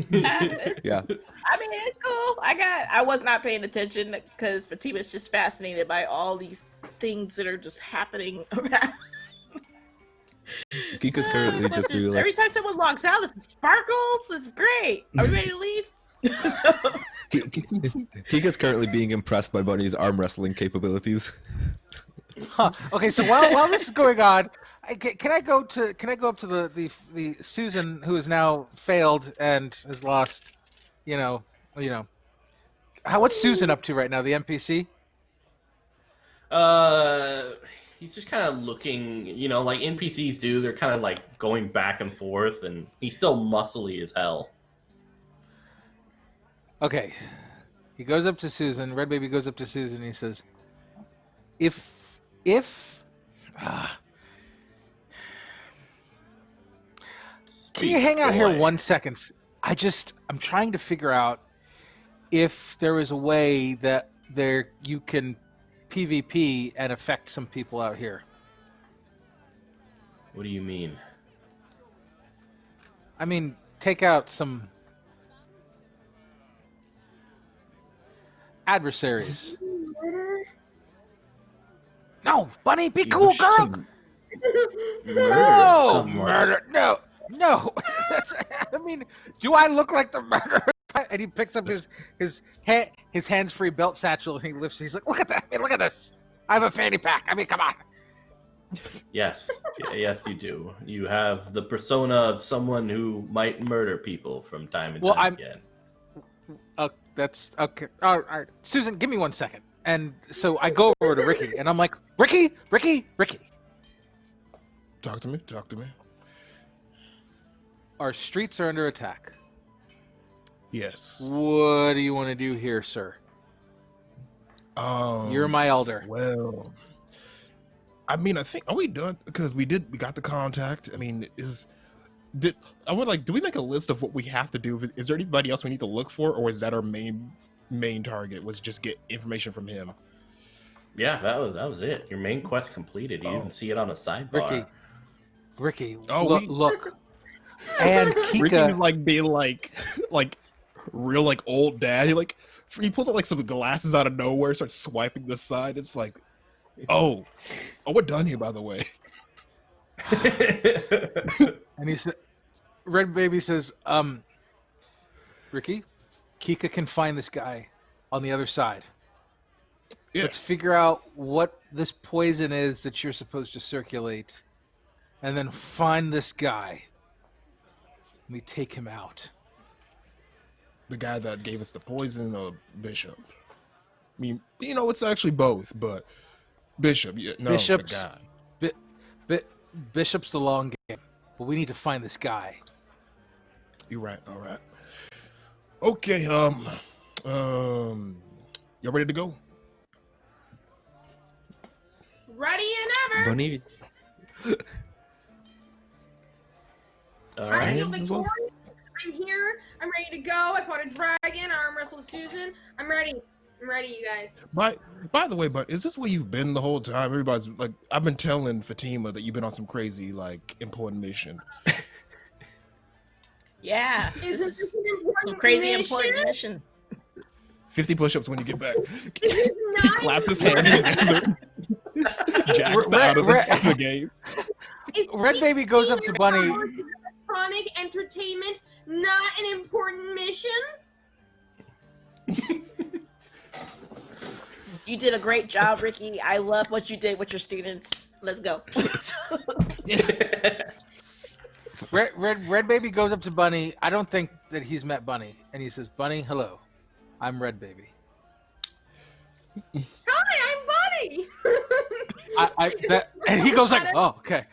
Yeah. I mean, it's cool. I was not paying attention because Fatima's just fascinated by all these things that are just happening around. Kika's currently just really like. Every time someone logs out, this sparkles. It's great. Are we ready to leave? Kika's currently being impressed by Bunny's arm wrestling capabilities. Huh. Okay, so while this is going on, can I go up to the Susan who has now failed and has lost, what's Susan up to right now? The NPC? He's just kind of looking, like NPCs do. They're kind of like going back and forth, and he's still muscly as hell. Okay, he goes up to Susan. Red Baby goes up to Susan. And he says, "If can you hang out here 1 second? I'm trying to figure out if there is a way that you can PvP and affect some people out here." What do you mean? I mean, take out some adversaries. No, Bunny, be cool, girl. No, murder. No. I mean, do I look like the murderer? And he picks up his hands-free belt satchel and he lifts. He's like, look at that! I mean, look at this! I have a fanny pack. I mean, come on. Yes, yes, you do. You have the persona of someone who might murder people from time and time again. That's okay. All right, Susan, give me 1 second. And so I go over to Ricky, and I'm like, Ricky. Talk to me. Our streets are under attack. Yes. What do you want to do here, sir? You're my elder. Well, I mean, I think, are we done? Because we got the contact. I mean, do we make a list of what we have to do? Is there anybody else we need to look for, or is that our main target? Was just get information from him? Yeah, that was it. Your main quest completed. You didn't see it on a sidebar. Ricky. Look. And Kika. Ricky is like being like real like old dad. He pulls out like some glasses out of nowhere, starts swiping the side. It's like, oh, we're done here, by the way. And he said, Red Baby says, Ricky, Kika can find this guy on the other side. Yeah. Let's figure out what this poison is that you're supposed to circulate, and then find this guy. Let me take him out. The guy that gave us the poison, or Bishop? I mean, it's actually both, but Bishop. Yeah, no, Bishop's the guy. Bishop's the long game, but we need to find this guy. You're right. All right. Okay. Y'all ready to go? Ready and ever. Bunny. All I right. feel victorious. I'm here. I'm ready to go. I fought a dragon. I arm wrestled Susan. I'm ready. You guys. By the way, but is this where you've been the whole time? Everybody's like, I've been telling Fatima that you've been on some crazy, like, important mission. Yeah. Is this an important some crazy mission? important mission. 50 push-ups when you get back. This is He not slapped his hand together. Jacked out of the game. Is Red Baby goes up to Bunny. Electronic entertainment not an important mission? You did a great job, Ricky. I love what you did with your students. Let's go. Red Baby goes up to Bunny. I don't think that he's met Bunny, and he says, "Bunny, hello, I'm Red Baby." Hi, I'm Bunny. And he goes like, "Oh, okay,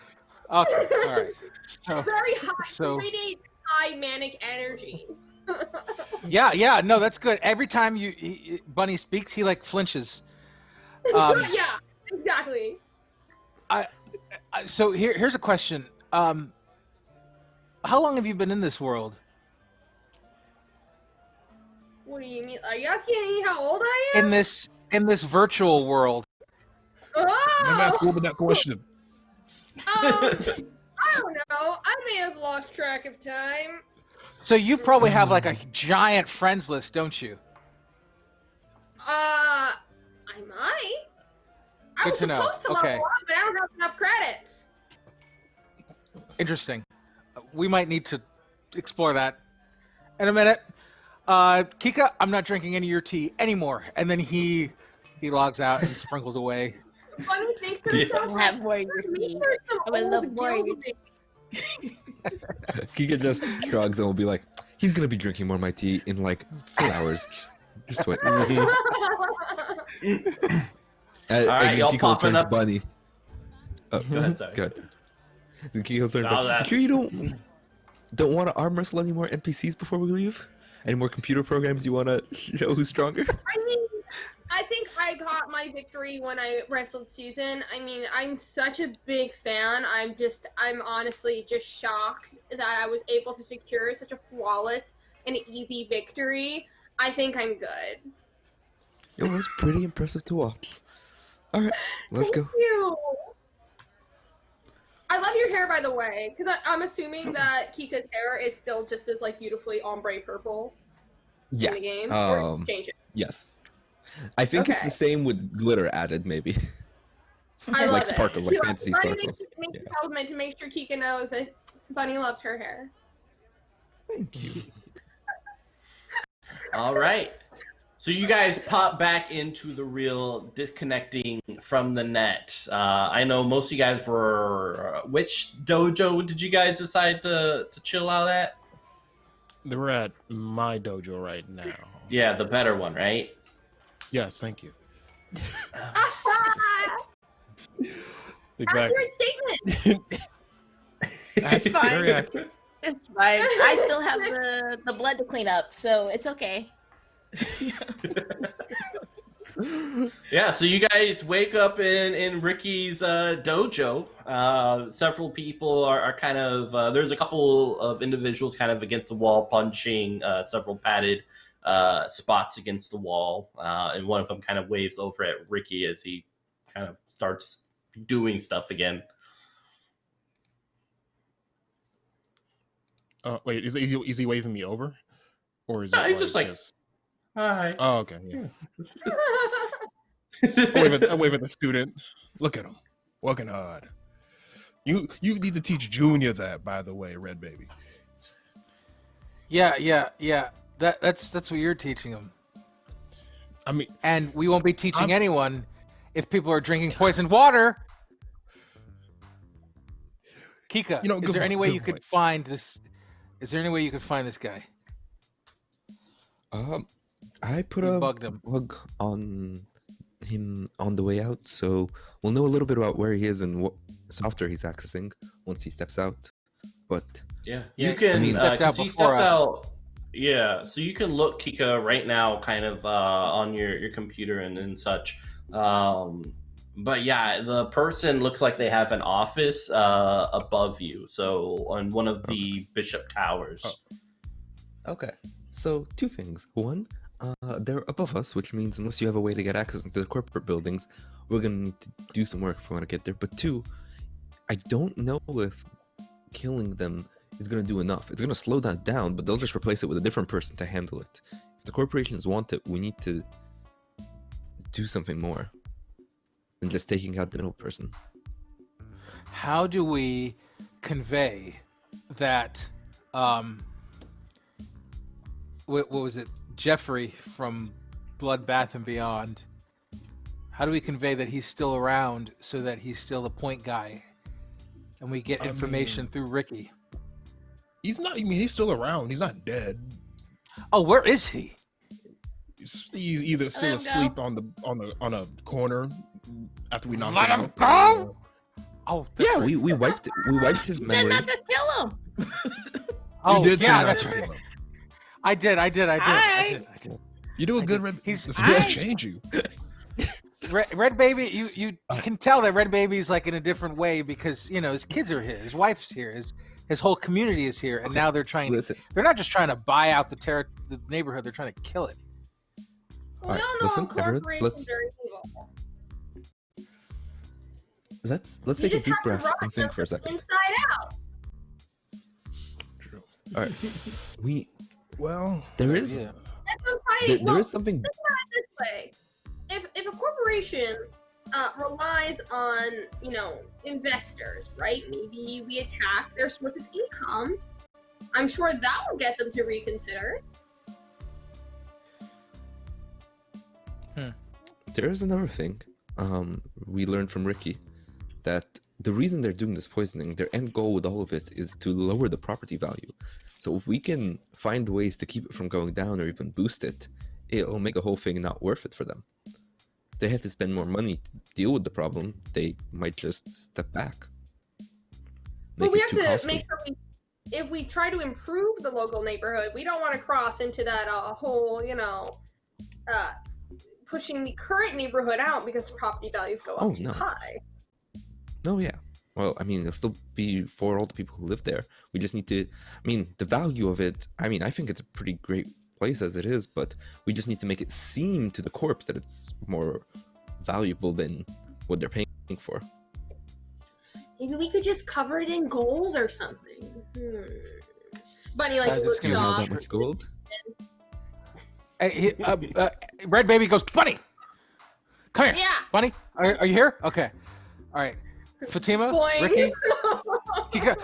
all right." So, very high, radiate high manic energy. yeah, no, that's good. Every time Bunny speaks, he like flinches. Yeah, exactly. So here's a question. How long have you been in this world? What do you mean? Are you asking me how old I am? In this virtual world. Oh! Never ask woman that question. I don't know. I may have lost track of time. So you probably have like a giant friends list, don't you? I might. I Good was to know. supposed to Okay. level up, but I don't have enough credits. Interesting. We might need to explore that in a minute. Kika, I'm not drinking any of your tea anymore. And then he logs out and sprinkles away. Funny thinks to Yeah. himself, I'll have more of your tea. I would love more of your tea. Kika just shrugs and will be like, he's gonna be drinking more of my tea in like 4 hours. Just wait. All right, and y'all Kika will popping turn to up. Bunny. Oh, Go ahead, sorry. Good. So Kika will turn to All Bunny. that. You sure you don't want to arm wrestle any more NPCs before we leave? Any more computer programs you want to show who's stronger? I mean, I think I got my victory when I wrestled Susan. I mean, I'm such a big fan. I'm honestly just shocked that I was able to secure such a flawless and easy victory. I think I'm good. It was pretty impressive to watch. All right, let's Thank go. you. I love your hair, by the way, because I'm assuming that Kika's hair is still just as like beautifully ombre purple Yeah. in the game. Or change it. Yes. I think it's Okay. the same with glitter added, maybe. I love Like it. sparkle, like fantasy Bunny sparkle. makes Yeah. a compliment to make sure Kika knows that Bunny loves her hair. Thank you. All right. So you guys pop back into the real, disconnecting from the net. I know most of you guys were. Which dojo did you guys decide to chill out at? We're at my dojo right now. Yeah, the better one, right? Yes, thank you. Accurate statement. It's fine. Very accurate. It's fine. I still have the blood to clean up, so it's okay. Yeah, so you guys wake up in Ricky's dojo. Several people are kind of there's a couple of individuals kind of against the wall punching several padded spots against the wall, and one of them kind of waves over at Ricky as he kind of starts doing stuff again. Wait, is he waving me over, or is No, it he's just like, hi. Oh, okay. Yeah. I wave at the student. Look at him, working hard. You need to teach Junior that, by the way, Red Baby. Yeah. That's what you're teaching him. I mean, And we won't be teaching anyone if people are drinking poisoned water. Kika, is there any way you could find this? Is there any way you could find this guy? I put We a bugged him. bug on him on the way out, so we'll know a little bit about where he is and what software he's accessing once he steps out. But Yeah, you can. he stepped out 'cause he before stepped us. out. Yeah, so you can look Kika right now, kind of on your computer and such. But yeah, the person looks like they have an office above you, so on one of the Bishop Towers. okay, so 2 things. One, they're above us, which means unless you have a way to get access into the corporate buildings, we're gonna need to do some work if we want to get there. But 2, I don't know if killing them is gonna do enough. It's gonna slow that down, but they'll just replace it with a different person to handle it. If the corporations want it, we need to do something more than just taking out the middle person. How do we convey that? What was it? Jeffrey from Bloodbath and Beyond. How do we convey that he's still around so that he's still the point guy, and we get information through Ricky? he's not. I mean, he's still around. He's not dead. Oh, where is he? He's either still Let him asleep on a corner after we knocked Let him him out. go? Oh, that's Yeah, right. we wiped his Said memory. not to kill him. Oh, You did say yeah, not that's to right. kill him. I did. Aye. You're doing good, Red. He's- This is gonna Aye. change you. Red Baby, you can tell that Red Baby's like in a different way because his kids are here, his wife's here, his whole community is here, and Okay, now they're trying. Listen, They're not just trying to buy out the neighborhood; they're trying to kill it. We Alright, all know listen, everyone, corporations are evil. let's You take a just deep have to breath run and think them for a second. inside out. All right. Well, There is Yeah. That's what I'm fighting. there is something. Think about it this way: if a corporation relies on investors, right? Maybe we attack their source of income. I'm sure that will get them to reconsider. There is another thing. We learned from Ricky that the reason they're doing this poisoning, their end goal with all of it, is to lower the property value. So if we can find ways to keep it from going down or even boost it, it'll make the whole thing not worth it for them. They have to spend more money to deal with the problem. They might just step back. But Make we it have too to costly. make sure if we try to improve the local neighborhood, we don't want to cross into that whole, pushing the current neighborhood out because property values go up too high. No, yeah. Well, I mean, it'll still be for all the people who live there. We just need to, the value of it, I think it's a pretty great place as it is, but we just need to make it seem to the corps that it's more valuable than what they're paying for. Maybe we could just cover it in gold or something. Bunny, like, Guys, it's looks Do you have off. that much gold? Hey, Red Baby goes, Bunny! Come here! Yeah. Bunny, are you here? Okay. All right. Fatima, Boing. Ricky, Kika,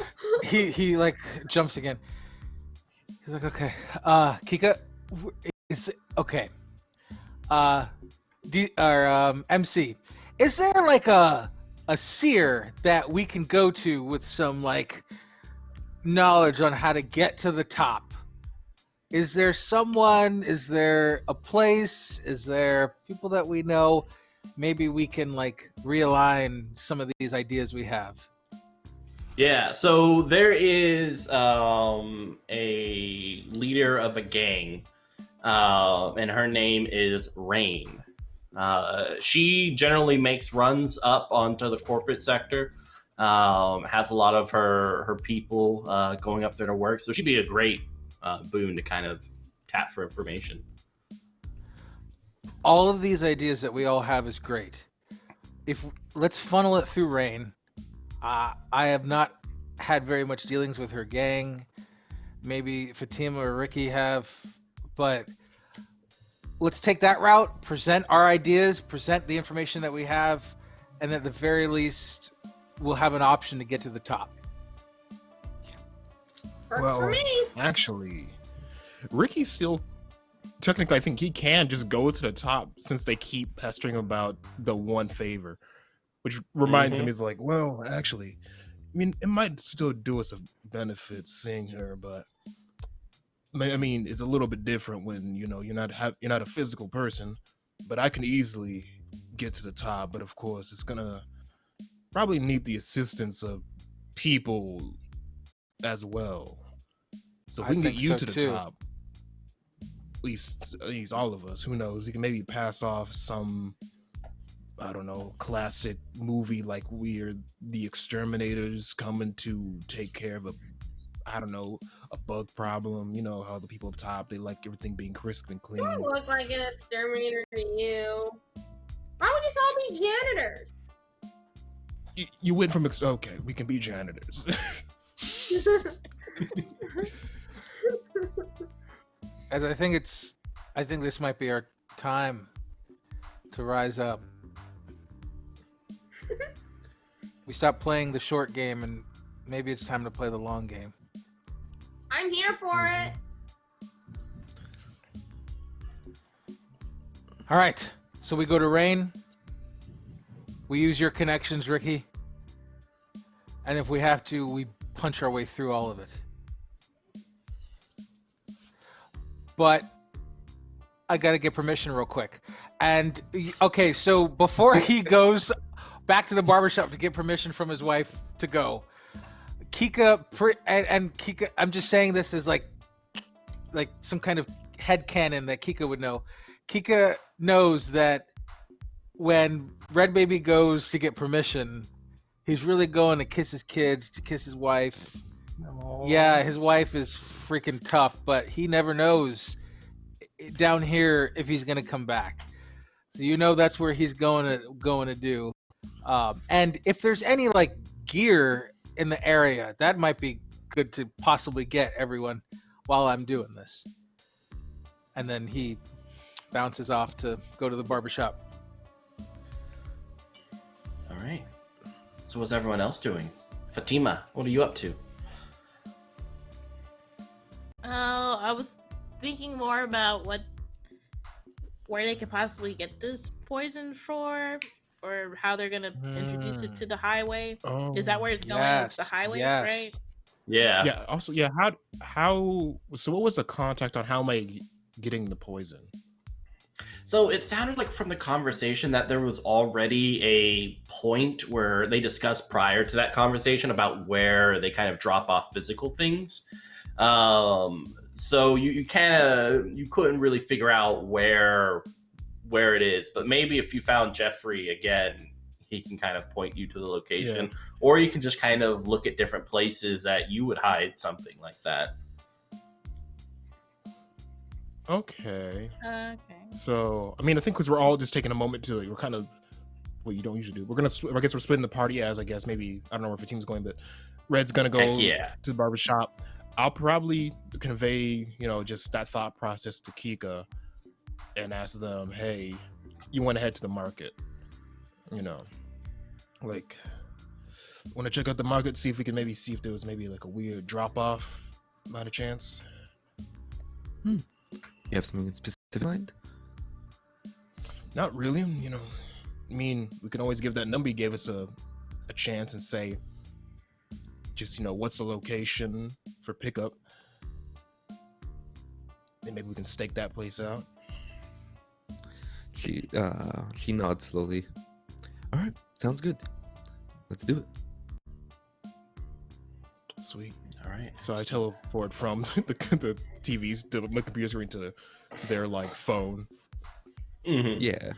he like jumps again. He's like, okay. Kika, is okay. MC, is there like a seer that we can go to with some like knowledge on how to get to the top? Is there someone? Is there a place? Is there people that we know? Maybe we can like realign some of these ideas we have. Yeah, so there is a leader of a gang, and her name is Rain. She generally makes runs up onto the corporate sector, has a lot of her people going up there to work, so she'd be a great boon to kind of tap for information. All of these ideas that we all have is great. Let's funnel it through Rain. I have not had very much dealings with her gang. Maybe Fatima or Ricky have, but let's take that route, present our ideas, present the information that we have, and at the very least, we'll have an option to get to the top. Works for me. Actually, Ricky's still technically, I think he can just go to the top since they keep pestering about the one favor, which reminds him, he's like, well, actually, it might still do us a benefit seeing her, but it's a little bit different when you're not a physical person, but I can easily get to the top. But of course, it's gonna probably need the assistance of people as well. So if we can get you to the top, at least all of us, who knows? You can maybe pass off some, I don't know, classic movie like we're the exterminators coming to take care of a bug problem. You know how the people up top, they like everything being crisp and clean. You don't look like an exterminator to you. Why would you all be janitors? You went from okay, we can be janitors. As I think this might be our time to rise up. We stopped playing the short game, and maybe it's time to play the long game. I'm here for it. All right, so we go to Rain. We use your connections, Ricky. And if we have to, we punch our way through all of it. But I got to get permission real quick. And, okay, so before he goes back to the barbershop to get permission from his wife to go, Kika, and Kika, I'm just saying this as like some kind of headcanon that Kika would know. Kika knows that when Red Baby goes to get permission, he's really going to kiss his kids, to kiss his wife. Aww. Yeah, his wife is freaking tough, but he never knows down here if he's gonna come back. So that's where he's going to do. And if there's any like gear in the area, that might be good to possibly get everyone while I'm doing this. And then he bounces off to go to the barbershop. All right. So what's everyone else doing? Fatima, what are you up to? Oh, I was thinking more about where they could possibly get this poison for, or how they're gonna introduce it to the highway. Is that where it's going? It's the highway, right? Yeah. Yeah. Also, yeah. How? So, what was the contact on how am I getting the poison? So it sounded like from the conversation that there was already a point where they discussed prior to that conversation about where they kind of drop off physical things. So you couldn't really figure out where it is, but maybe if you found Jeffrey again, he can kind of point you to the location, or you can just kind of look at different places that you would hide something like that. Okay. Okay. So, I mean, I think because we're all just taking a moment to, like, we're kind of what you don't usually do. I guess we're splitting the party as, I guess, maybe, I don't know where the team's going, but Red's going to go to the barbershop. I'll probably convey, just that thought process to Kika and ask them, hey, you want to head to the market? Like, want to check out the market, see if we can maybe see if there was maybe like a weird drop-off by the chance? You have something specific in mind? Not really, I mean, we can always give that number you gave us a chance and say, just, what's the location for pickup? And maybe we can stake that place out. She nods slowly. All right, sounds good. Let's do it. Sweet. All right. So I teleport from the TVs, the computer screen to their like phone. Mm-hmm. Yeah.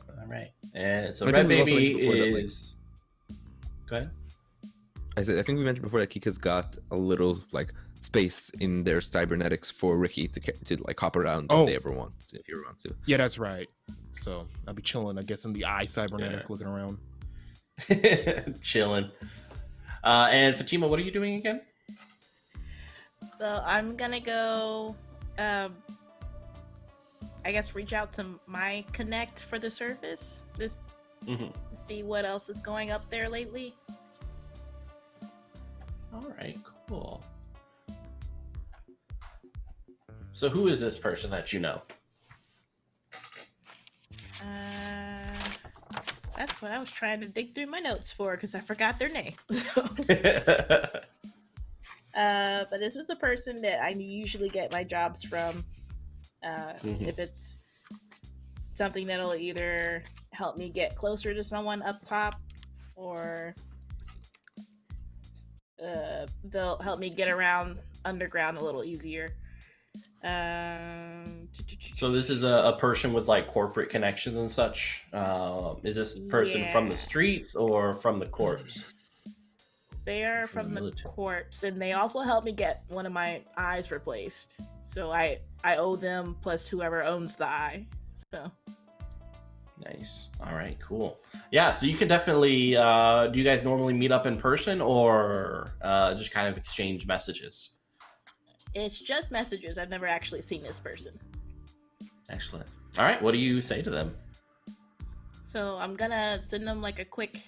All right. And so I Red think we also Baby mentioned before that, is. Go ahead. I think we mentioned before that Kika's got a little like space in their cybernetics for Ricky to like hop around if he ever wants to. Yeah, that's right. So I'll be chilling, I guess, in the eye cybernetic, looking around. Chilling. And Fatima, what are you doing again? So I'm gonna go, I guess, reach out to my connect for the surface. See what else is going up there lately. All right, cool. So who is this person that you know? That's what I was trying to dig through my notes for, because I forgot their name. But this was a person that I usually get my jobs from. If it's something that'll either help me get closer to someone up top, or they'll help me get around underground a little easier. So this is a person with like corporate connections and such. Is this person from the streets or from the corpse? They are from the corpse, and they also helped me get one of my eyes replaced. So I owe them plus whoever owns the eye. So nice. All right, cool. Yeah, so you can definitely. Do you guys normally meet up in person or just kind of exchange messages? It's just messages. I've never actually seen this person. Excellent. All right, what do you say to them? So I'm gonna send them like a quick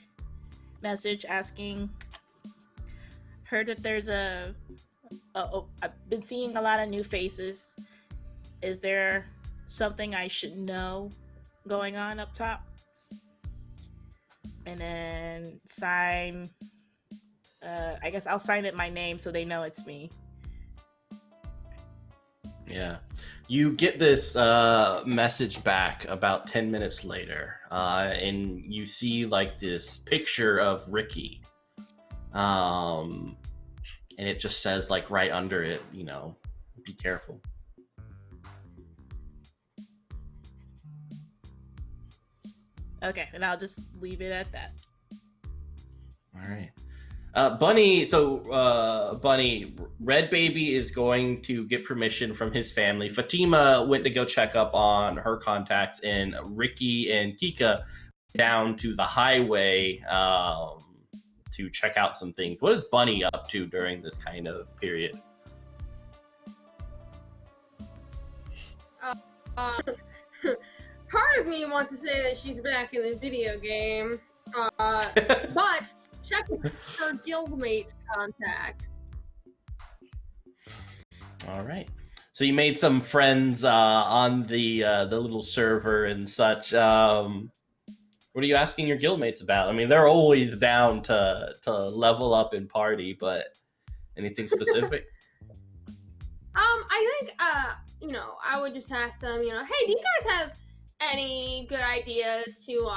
message asking. Heard that there's I've been seeing a lot of new faces. Is there something I should know going on up top? And then sign. I guess I'll sign it my name so they know it's me. Yeah. You get this message back about 10 minutes later, and you see like this picture of Ricky. And it just says like right under it, be careful. Okay, and I'll just leave it at that. All right. Bunny, Bunny, Red Baby is going to get permission from his family. Fatima went to go check up on her contacts, and Ricky and Kika down to the highway to to check out some things. What is Bunny up to during this kind of period? Part of me wants to say that she's back in the video game, but check her guildmate contacts. All right. So you made some friends on the little server and such. What are you asking your guildmates about? I mean, they're always down to level up and party, but anything specific? I think, I would just ask them, hey, do you guys have any good ideas to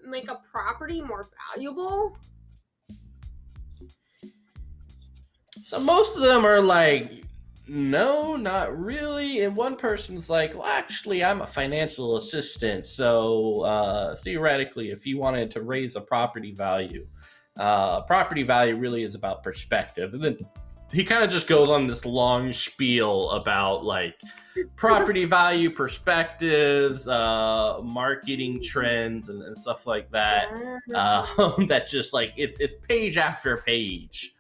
make a property more valuable? So most of them are like, no, not really. And one person's like, well, actually, I'm a financial assistant. So theoretically, if you wanted to raise a property value really is about perspective. And then he kind of just goes on this long spiel about like property value perspectives, marketing trends, and stuff like that. That's just like, it's page after page.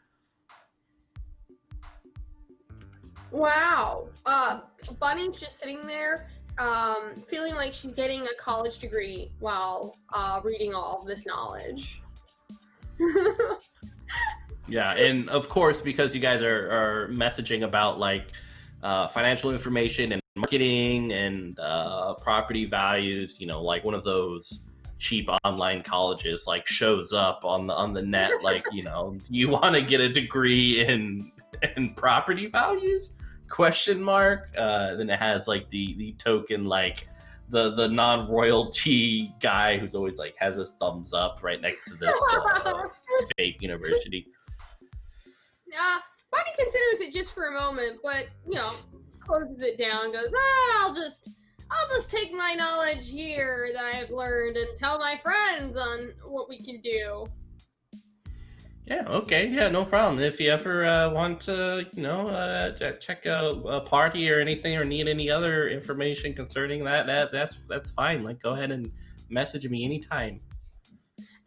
Wow. Bunny's just sitting there, feeling like she's getting a college degree while reading all of this knowledge. Yeah, and of course, because you guys are messaging about like financial information and marketing and property values, like one of those cheap online colleges like shows up on the net, like, you want to get a degree in property values? ? Then it has like the token, like the non-royalty guy who's always like has his thumbs up right next to this fake university. Bunny considers it just for a moment, but closes it down and goes, I'll just take my knowledge here that I've learned and tell my friends on what we can do. Yeah, okay, yeah, no problem. If you ever want to, check a party or anything, or need any other information concerning that's fine. Like, go ahead and message me anytime.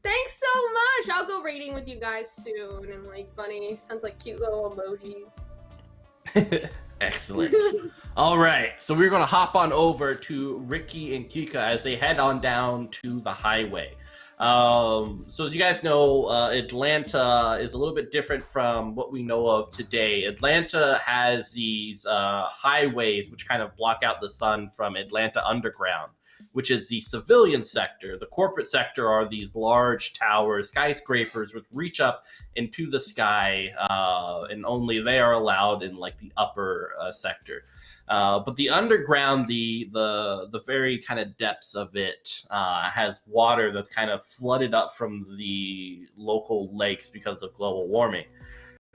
Thanks so much. I'll go raiding with you guys soon. And like Bunny sends like cute little emojis. Excellent. All right, so we're gonna hop on over to Ricky and Kika as they head on down to the highway. So as you guys know, Atlanta is a little bit different from what we know of today. Atlanta has these highways which kind of block out the sun from Atlanta Underground, which is the civilian sector. The corporate sector are these large towers, skyscrapers, which reach up into the sky, and only they are allowed in like the upper sector. But the underground, the very kind of depths of it has water that's kind of flooded up from the local lakes because of global warming.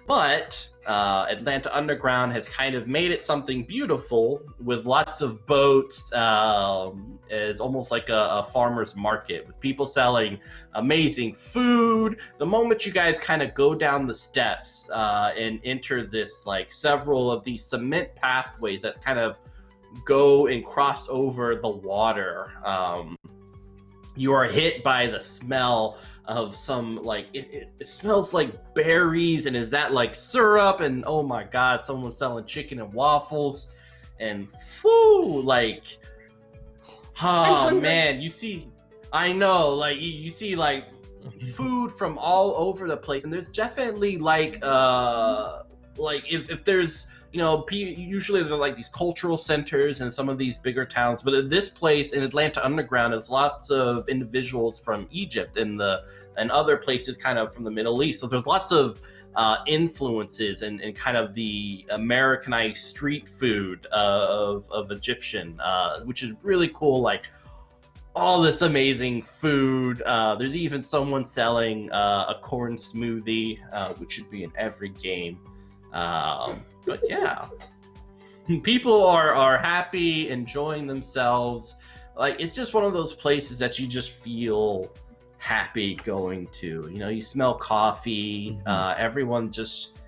But Atlanta Underground has kind of made it something beautiful with lots of boats, as almost like a farmer's market with people selling amazing food. The moment you guys kind of go down the steps and enter this, like several of these cement pathways that kind of go and cross over the water, you are hit by the smell of some, like, it smells like berries, and is that like syrup? And oh my god, someone's selling chicken and waffles, and whoo, like, oh man, you see, I know, like you see like food from all over the place, and there's definitely like if there's, usually they're like these cultural centers in some of these bigger towns, but in this place in Atlanta Underground is lots of individuals from Egypt and other places kind of from the Middle East. So there's lots of influences and kind of the Americanized street food of Egyptian, which is really cool. Like all this amazing food. There's even someone selling a corn smoothie, which should be in every game. But yeah, people are happy, enjoying themselves. Like, it's just one of those places that you just feel happy going to. You smell coffee. Everyone just,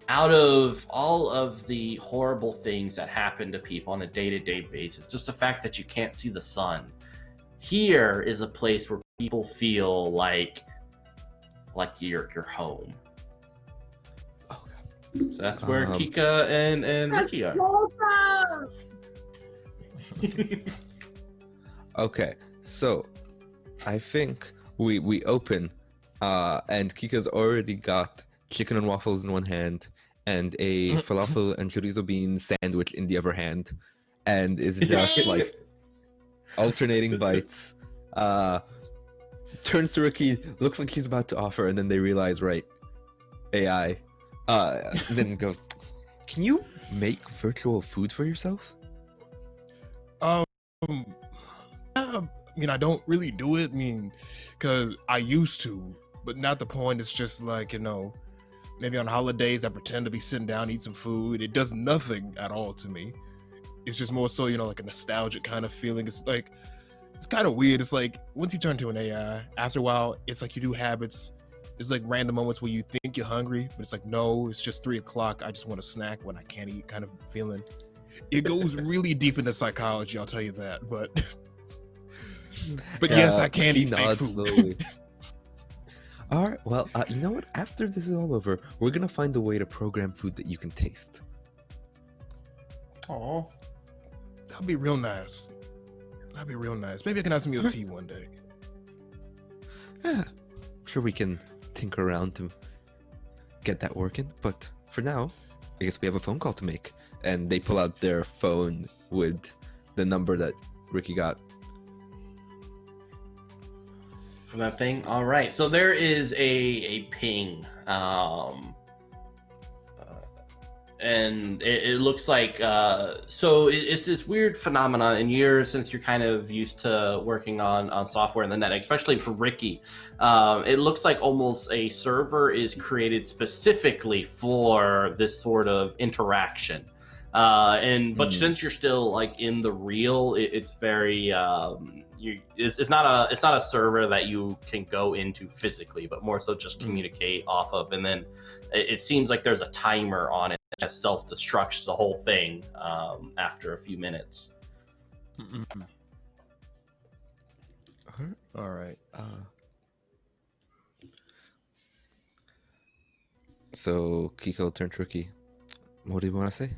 out of all of the horrible things that happen to people on a day-to-day basis, just the fact that you can't see the sun, here is a place where people feel like like your home. Okay. So that's where Kika and Ricky are. Okay, so I think we open, and Kika's already got chicken and waffles in one hand and a falafel and chorizo bean sandwich in the other hand, and is just like alternating bites. Turns to Ricky, looks like she's about to offer, and then they realize, right, AI. Then goes, can you make virtual food for yourself? I mean, I don't really do it. I mean, because I used to, but not the point. It's just like, you know, maybe on holidays I pretend to be sitting down, eat some food. It does nothing at all to me. It's just more so, you know, like a nostalgic kind of feeling. It's like, it's kind of weird. It's like, once you turn to an AI, after a while, it's like you do habits. It's like random moments where you think you're hungry, but it's like, no, it's just 3 o'clock. I just want a snack when I can't eat kind of feeling. It goes really deep into psychology, I'll tell you that. But yes, I can eat fake food. Slowly. All right, well, you know what? After this is all over, we're going to find a way to program food that you can taste. Oh, That'd be real nice. That'd be real nice. Maybe I can have some of your tea one day. Yeah, I'm sure we can tinker around to get that working. But for now, I guess we have a phone call to make. And they pull out their phone with the number that Ricky got. from that thing. All right, so there is a ping, and it looks like so it's this weird phenomenon in years since you're kind of used to working on software in the net, especially for Ricky. It looks like almost a server is created specifically for this sort of interaction. But since you're still like in the real, it's very it's not a server that you can go into physically, but more so just communicate off of. And then it seems like there's a timer on it that just self-destructs the whole thing after a few minutes. All right. So Kiko turned to Ricky. What do you want to say?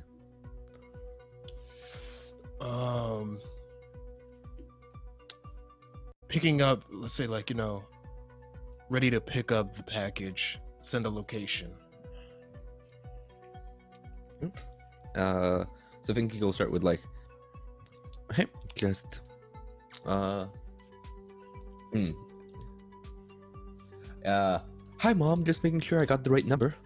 Picking up, let's say, like, you know, ready to pick up the package, send a location. So I think Kiko will start with like, hey, just hi mom, just making sure I got the right number.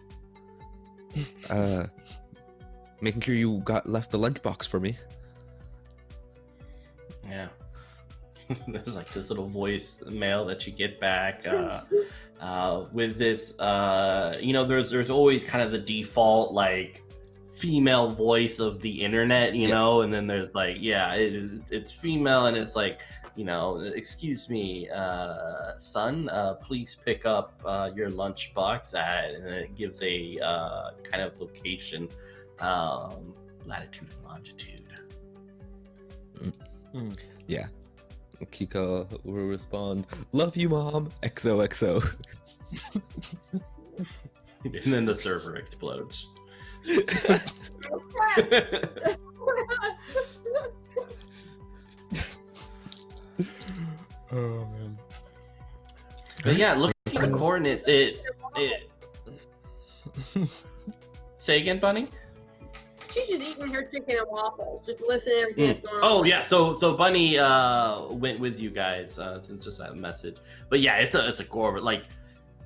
Making sure you left the lunchbox for me. Yeah. There's like this little voice mail that you get back with this. You know, there's always kind of the default like female voice of the internet, you know, and then there's like, it's female, and it's like, you know, excuse me, son, please pick up your lunchbox at, and then it gives a kind of location, latitude and longitude. Yeah. Kiko will respond, love you mom, XOXO. And then the server explodes. Oh man. But yeah, looking at the coordinates, it say again, Bunny? She's just eating her chicken and waffles, just listening to everything that's going on. Oh yeah, so Bunny went with you guys since just that message. But yeah, it's a gore, but like,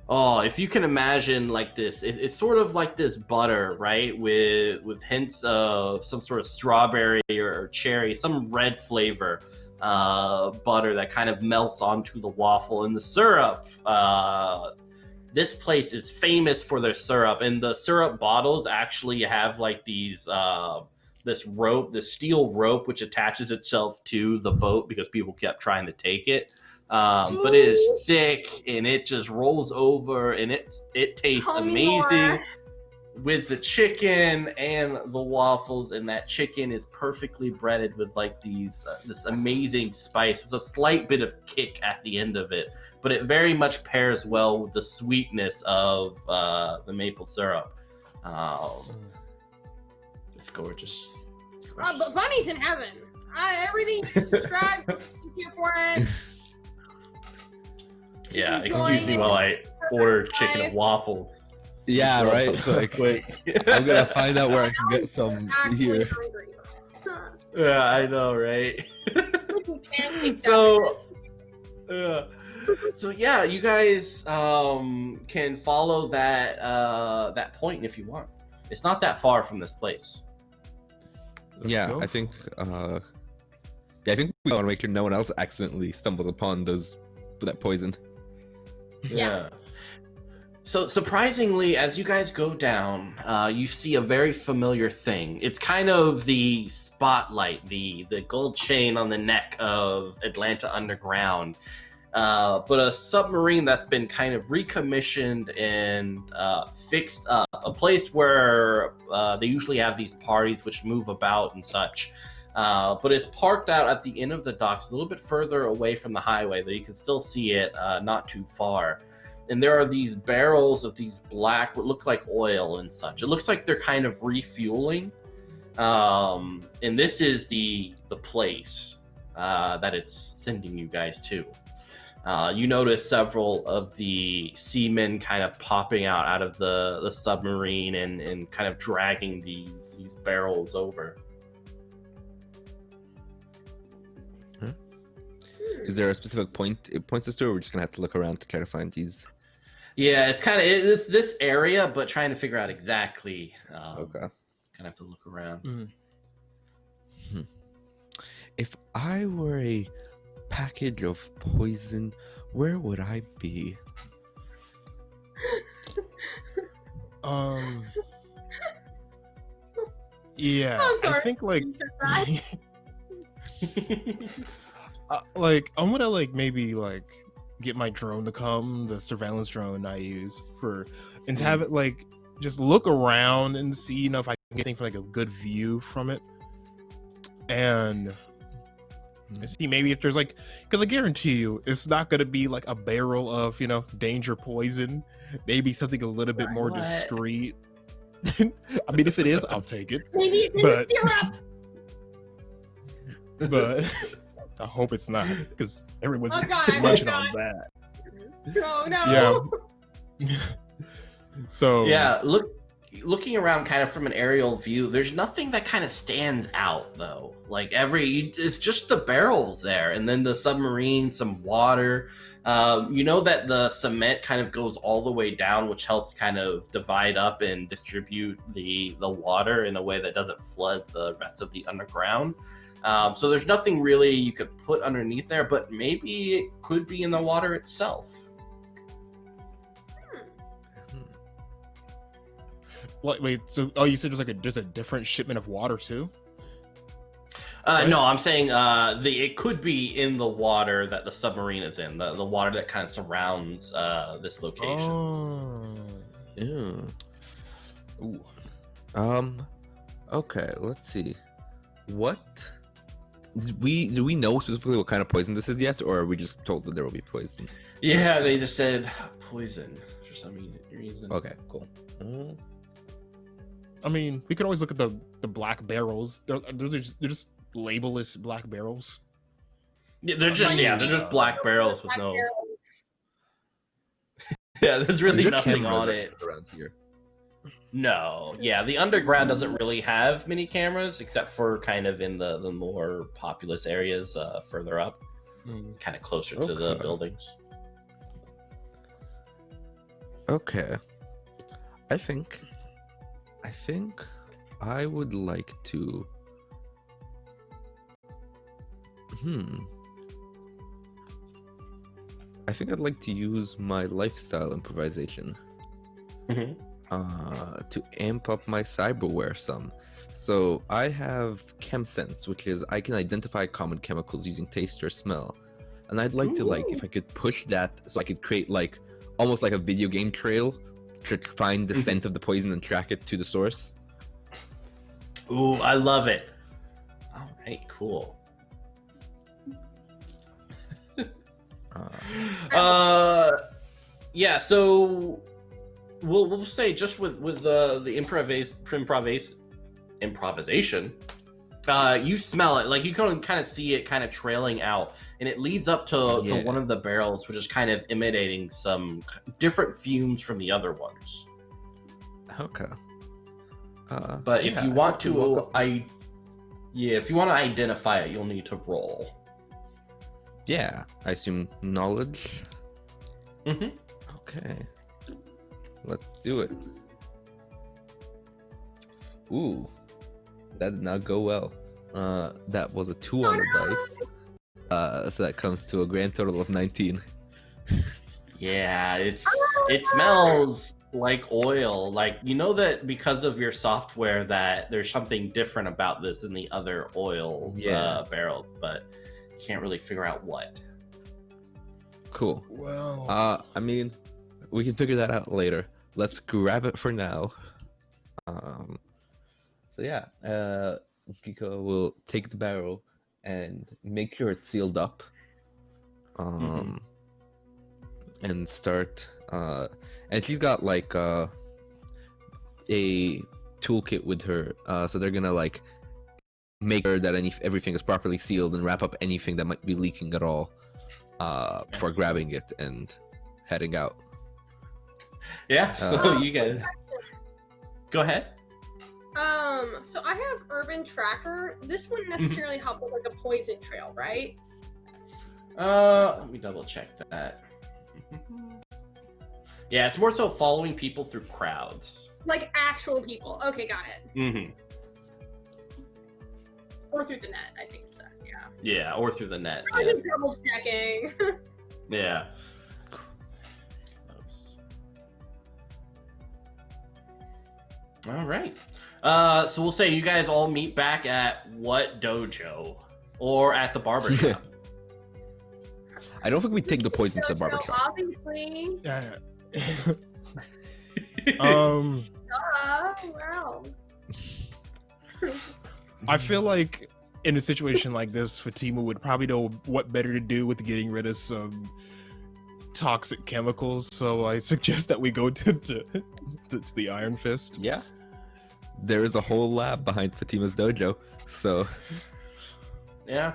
oh, if you can imagine like this, it's sort of like this butter, right, with hints of some sort of strawberry or cherry, some red flavor butter that kind of melts onto the waffle, and the syrup. This place is famous for their syrup, and the syrup bottles actually have like these this steel rope, which attaches itself to the boat because people kept trying to take it. But it is thick and it just rolls over, and it tastes amazing. with the chicken and the waffles, and that chicken is perfectly breaded with like these this amazing spice with a slight bit of kick at the end of it, but it very much pairs well with the sweetness of the maple syrup. It's gorgeous. But Bunny's in heaven. Everything's subscribed. He's here for it. Yeah, excuse me while I order chicken and waffles. Yeah, right. So, like, Wait. I'm gonna find out where I can get some here. Yeah, I know, right? So yeah, you guys can follow that point if you want. It's not that far from this place. Yeah, I think I think we want to make sure no one else accidentally stumbles upon that poison. Yeah. So surprisingly, as you guys go down, you see a very familiar thing. It's kind of the spotlight, the gold chain on the neck of Atlanta Underground, but a submarine that's been kind of recommissioned and fixed up. A place where they usually have these parties which move about and such. But it's parked out at the end of the docks, a little bit further away from the highway, though you can still see it not too far. And there are these barrels of these black, what look like oil and such. It looks like they're kind of refueling. And this is the place that it's sending you guys to. You notice several of the seamen kind of popping out of the submarine and kind of dragging these barrels over. Is there a specific point it points us to, or we're just gonna have to look around to try to find these? Yeah, it's this area, but trying to figure out exactly. Okay. Kind of have to look around. Mm-hmm. If I were a package of poison, where would I be? Yeah, I'm sorry. I think like I'm gonna maybe get my drone to come, the surveillance drone I use and have it just look around and see if I can get anything for a good view from it, and see maybe if there's because I guarantee you it's not gonna be a barrel of danger poison, maybe something a little bit more discreet. I mean, if it is, I'll take it. Maybe it's in the syrup. But I hope it's not, because everyone's God, munching on that. No. Yeah. So yeah, looking around kind of from an aerial view, there's nothing that kind of stands out though. It's just the barrels there, and then the submarine, some water. You know that the cement kind of goes all the way down, which helps kind of divide up and distribute the water in a way that doesn't flood the rest of the underground. So there's nothing really you could put underneath there, but maybe it could be in the water itself. Wait, so you said there's a different shipment of water too? Right? No, I'm saying it could be in the water that the submarine is in, the water that kind of surrounds this location. Oh. Yeah. Ooh. Okay, let's see. What do we know specifically what kind of poison this is yet, or are we just told that there will be poison? Yeah, they just said poison for some reason. Okay, cool. I mean, we could always look at the black barrels. They're just labelless black barrels. Yeah, they're just black barrels with no. Yeah, there's really nothing on it around here. No, yeah, the underground doesn't really have many cameras except for kind of in the more populous areas further up, kind of closer to the buildings. Okay, I think I would like to. I think I'd like to use my lifestyle improvisation. To amp up my cyberware some. So I have ChemSense, which is I can identify common chemicals using taste or smell. And I'd like to if I could push that so I could create almost like a video game trail to find the scent of the poison and track it to the source. Ooh, I love it. All right, cool. Yeah. So we'll say just with the improvisation. You smell it, like you can kind of see it kind of trailing out, and it leads up to one of the barrels, which is kind of emanating some different fumes from the other ones. Okay. But if you want to, if you want to identify it, you'll need to roll. Yeah, I assume knowledge. Mm-hmm. Okay. Let's do it. Ooh, that did not go well. That was a 2 on the dice. So that comes to a grand total of 19. Yeah, it smells like oil. Like, you know that because of your software that there's something different about this than the other oil barrels, but you can't really figure out what. Cool. Well, I mean, we can figure that out later. Let's grab it for now. So yeah, Kiko will take the barrel and make sure it's sealed up. And start. And she's got like a toolkit with her, so they're gonna like make sure that everything is properly sealed and wrap up anything that might be leaking at all before grabbing it and heading out. Yeah. So you guys go ahead. So I have Urban Tracker. This wouldn't necessarily help with like a poison trail, right? Let me double check that. Yeah, it's more so following people through crowds. Like actual people. Okay, got it. Mm-hmm. Or through the net, I think it says, yeah. Yeah, or through the net. I'm just double checking. Yeah. All right. So we'll say you guys all meet back at what dojo? Or at the barbershop? I don't think we take the poison to the barbershop. Obviously. Wow. I feel like in a situation like this, Fatima would probably know what better to do with getting rid of some toxic chemicals. So I suggest that we go to the Iron Fist. Yeah. There is a whole lab behind Fatima's dojo, so... Yeah.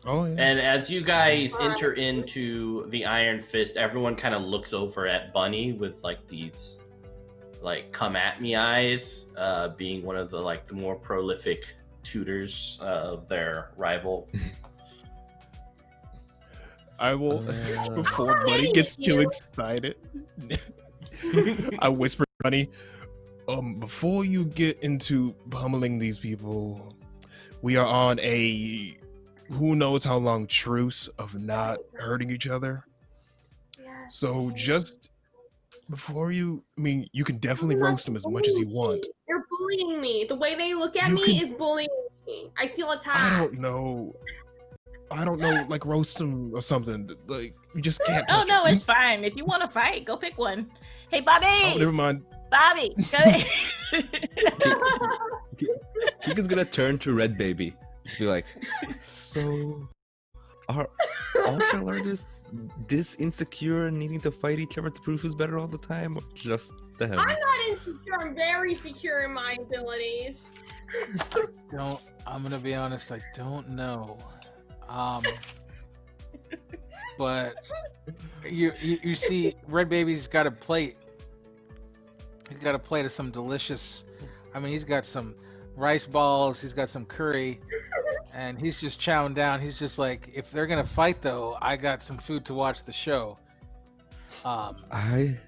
Oh, yeah. And as you guys enter into the Iron Fist, everyone kind of looks over at Bunny with like these like come at me eyes, being one of the like the more prolific tutors of their rival. I will before Bunny gets too excited. I whisper to Bunny, before you get into pummeling these people, we are on a who knows how long truce of not hurting each other. Yeah. So just before you can definitely roast them as much as you want. They're bullying me. The way they look at me is bullying me. I feel attacked. I don't know, like roast them or something. Like you just can't. Oh no, it's fine. If you want to fight, go pick one. Hey, Bobby. Oh, never mind. Bobby, go ahead. Kika's gonna turn to Red Baby. Just be like, so are martial artists this insecure and needing to fight each other to prove who's better all the time, or just them? I'm not insecure. I'm very secure in my abilities. I'm gonna be honest, I don't know. But you see, Red Baby's got a plate. He's got a plate of some delicious. He's got some rice balls. He's got some curry, and he's just chowing down. He's just like, if they're gonna fight, though, I got some food to watch the show. I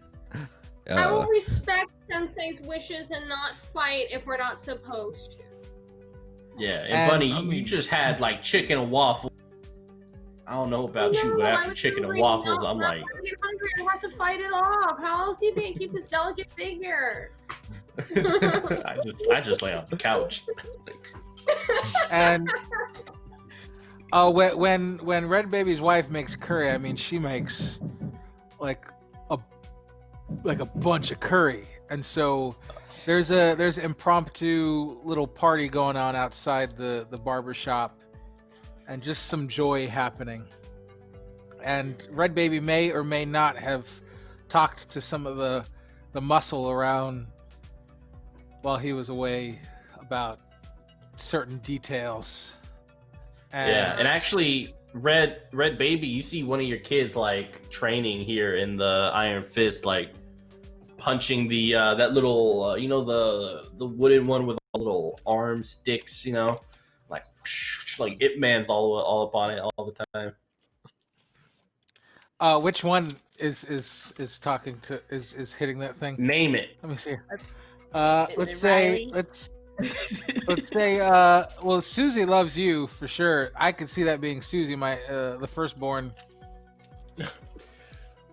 will respect Sensei's wishes and not fight if we're not supposed to. Yeah, and Bunny, you just had like chicken and waffles. I don't know about you, but after chicken and waffles, I'm like, I get hungry. I have to fight it off. How else do you think keep this delicate figure? I just lay on the couch. And when Red Baby's wife makes curry, she makes like a bunch of curry, and so there's an impromptu little party going on outside the barber shop, and just some joy happening. And Red Baby may or may not have talked to some of the muscle around while he was away about certain details. And actually, Red Baby, you see one of your kids like training here in the Iron Fist, like punching the that little the wooden one with little arm sticks, like Ip Man's all up on it all the time. Which one is talking to is hitting that thing? Name it. Let me see. Let's say well, Susie loves you for sure. I could see that being Susie, my the firstborn.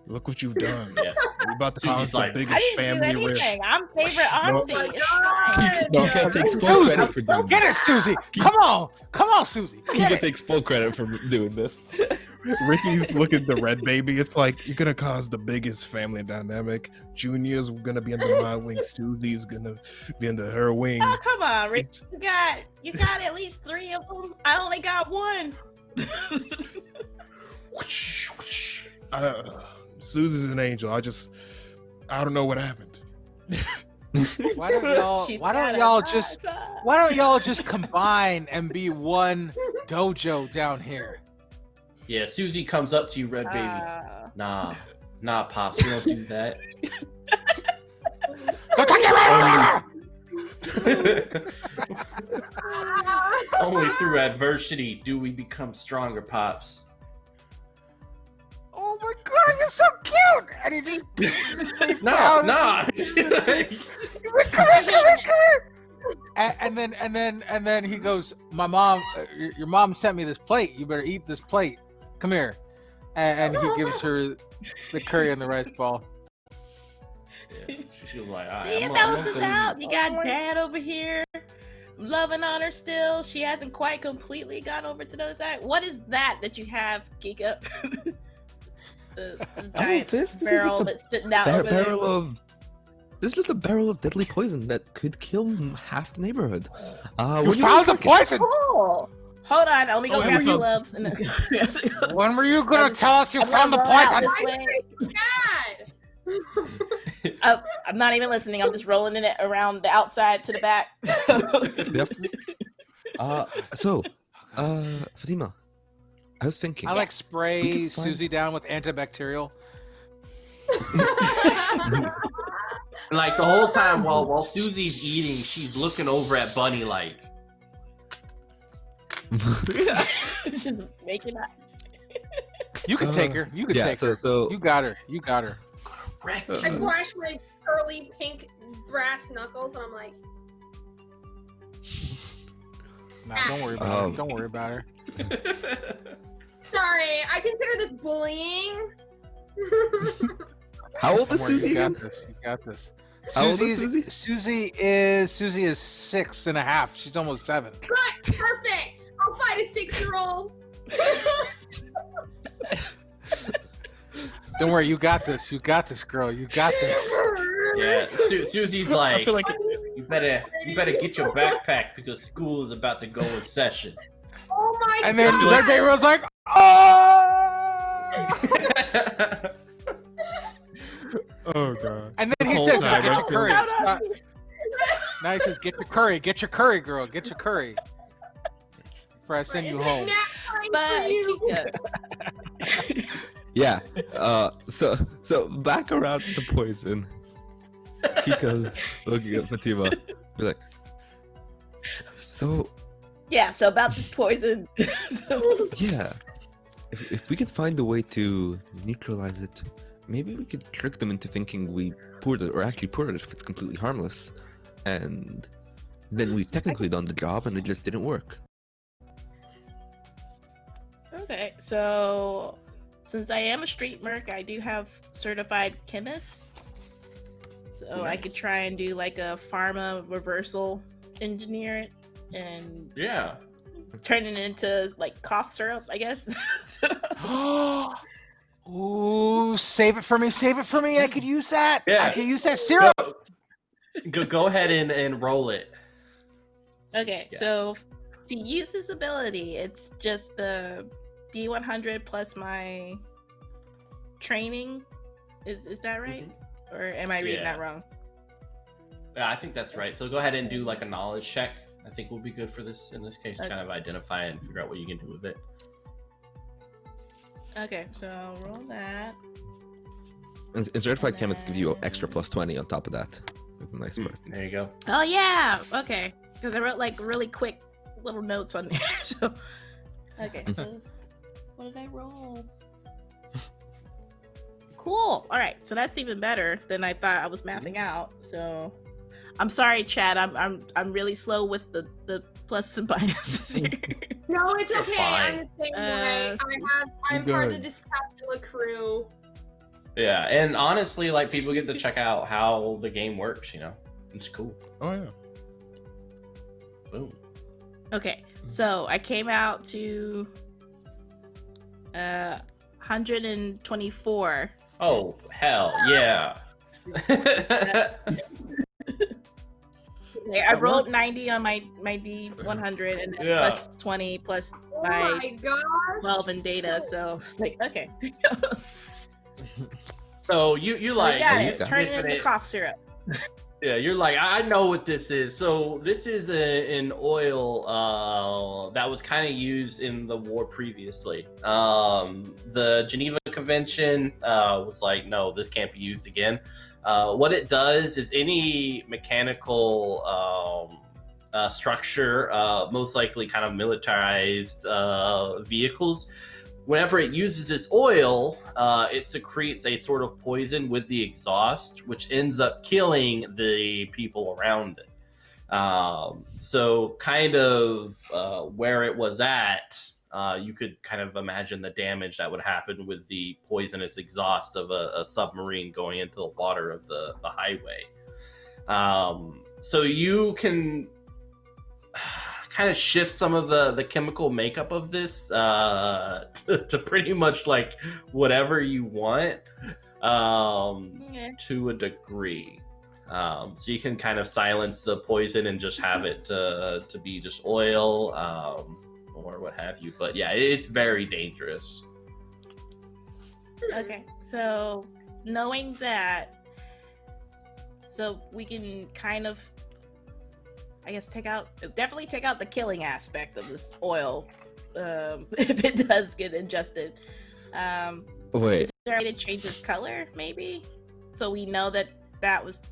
Look what you've done. Yeah. We're about to Susie's cause the like, biggest I didn't do family rift. anything. I'm favorite auntie. Oh my It's fine. God. No, Keegan takes full Susie, credit for doing get it, Susie. Come on, Susie. Get Keegan it. takes full credit for doing this. Ricky's looking at the Red Baby. It's like, you're gonna cause the biggest family dynamic. Junior's gonna be under my wing. Susie's gonna be under her wing. Oh, come on, Rick. It's- You got at least 3 of them. I only got 1. Susie's an angel. I don't know what happened. Why don't y'all just combine and be one dojo down here? Yeah, Susie comes up to you, Red Baby. Nah, Pops, you don't do that. Don't touch your Only through adversity do we become stronger, Pops. Oh my God, you're so cute! And he just No. Come here. And then he goes, my mom, your mom sent me this plate. You better eat this plate. Come here. And he gives her the curry and the rice ball. Yeah, she was like, all right, See, it balances out. You got Dad over here loving on her still. She hasn't quite completely gone over to the other side. What is that you have, Geek Up? the giant Fist? This is barrel just a that's sitting out over there. This is just a barrel of deadly poison that could kill half the neighborhood. You found the poison! Cool. Hold on, let me go grab your gloves. And then... When were you gonna tell us you found the rolling out poison? this way. I'm not even listening. I'm just rolling it around the outside to the back. Yep. Fatima, I was thinking. I like spray find- Susie down with antibacterial. Like the whole time while Susie's eating, she's looking over at Bunny like. Just making up. You could take her. You could take her. So You got her. I flash my curly pink brass knuckles and I'm like, Nah, don't worry about her. Don't worry about her. sorry, I consider this bullying. how old is Don't worry, Susie you got again? this. You got this. How old is Susie? Susie is 6.5. She's almost 7. Good, perfect. I'll fight a 6-year-old. Don't worry, you got this. You got this, girl. You got this. Yeah, Susie's like, I feel like you better get your backpack because school is about to go in session. Oh my And then God. Red Baby was like, oh! oh god. And then he Whole says, time, get your I curry. feel- Now he says, get your curry, girl. Get your curry. Before I send you Isn't home. it nap time But for you? Yeah. So back around the poison. Kika's looking at Fatima. Be like, so Yeah, so about this poison. yeah. If we could find a way to neutralize it, maybe we could trick them into thinking we poured it, or actually poured it if it's completely harmless. And then we've technically done the job and it just didn't work. Okay, so since I am a street merc, I do have certified chemist. So I could try and do like a pharma reversal engineer it and Yeah. turn it into like cough syrup, I guess. Ooh, save it for me, save it for me. I could use that. Yeah. I could use that syrup. Go ahead and roll it. Okay, Yeah. so to use this ability, it's just the D100 plus my training. Is that right? Or am I reading that wrong? Yeah, I think that's right. So go ahead and do like a knowledge check. I think will be good for this in this case. Okay. Kind of identify and figure out what you can do with it. Okay, so roll that. And certified chemists give you an extra +20 on top of that. That's a nice perk. There you go. Oh yeah, okay. Because I wrote like really quick little notes on there. So okay, so what did I roll? Cool. All right, so that's even better than I thought I was mapping out. So I'm sorry, Chad. I'm really slow with the plus and minuses here. No, it's You're okay. fine. I'm the same way. I'm part of the Dyscalculia crew. Yeah, and honestly, like people get to check out how the game works. You know, it's cool. Oh yeah. Boom. Okay, so I came out to 124. Oh hell yeah! Okay, I rolled 90 on my D100 and then plus 20 plus Oh my my gosh. 12 in data. So it's like okay. So you like got you it. Turn it into cough syrup. Yeah, you're like, I know what this is. So this is an oil that was kind of used in the war previously. The Geneva Convention was like, no, this can't be used again. What it does is any mechanical structure, most likely kind of militarized vehicles, whenever it uses this oil, it secretes a sort of poison with the exhaust, which ends up killing the people around it. So kind of where it was at, you could kind of imagine the damage that would happen with the poisonous exhaust of a submarine going into the water of the highway. So you can kind of shift some of the chemical makeup of this to pretty much like whatever you want to a degree. So you can kind of silence the poison and just have it to be just oil or what have you. But yeah, it's very dangerous. Okay, so knowing that, so we can kind of, I guess, definitely take out the killing aspect of this oil if it does get ingested. Wait. Is there a way to change its color, maybe? So we know that was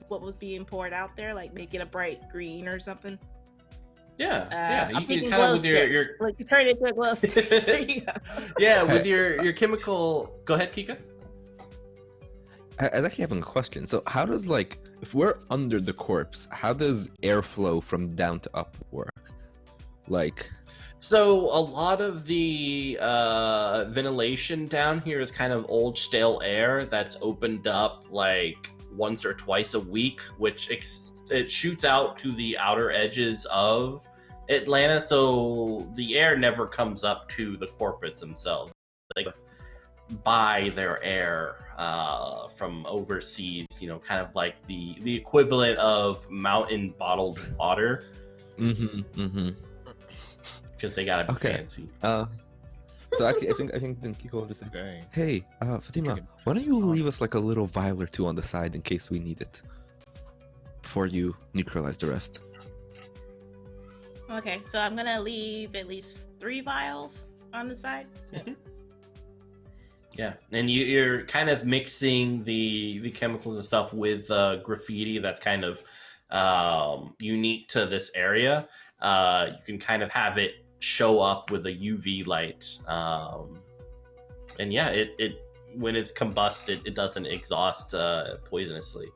what was being poured out there, like make it a bright green or something? Yeah, I'm you can thinking kind of glow with your sticks. Like you turn it into a glow stick. There you go. yeah, with your chemical. Go ahead, Kika. I was actually having a question. So how does, like, if we're under the corpse, how does airflow from down to up work? Like, so a lot of the ventilation down here is kind of old stale air that's opened up like once or twice a week, which it shoots out to the outer edges of Atlanta, so the air never comes up to the corporates themselves. They buy their air from overseas, you know, kind of like the equivalent of mountain bottled water. Because they gotta be fancy. So actually, I think then Kiko will just say, Dang. hey, Fatima, why don't you leave us like a little vial or two on the side in case we need it before you neutralize the rest? Okay, so I'm gonna leave at least 3 vials on the side. Yeah, and you're kind of mixing the chemicals and stuff with graffiti that's kind of unique to this area. You can kind of have it show up with a UV light, and yeah, it when it's combusted, it doesn't exhaust poisonously.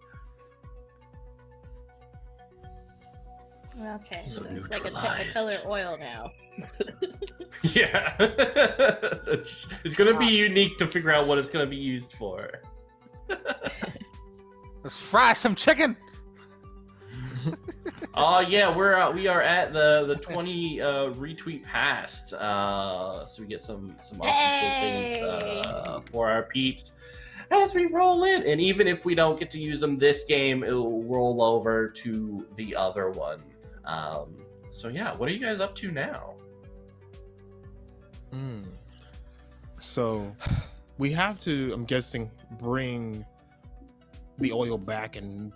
Okay, So so it's like a neutralized. Technicolor oil now. Yeah, it's gonna be unique to figure out what it's gonna be used for. Let's fry some chicken. Oh yeah, we are at the 20 retweet past. So we get some awesome cool things for our peeps as we roll in. And even if we don't get to use them this game, it will roll over to the other one. So yeah, what are you guys up to now? So we have to, I'm guessing, bring the oil back and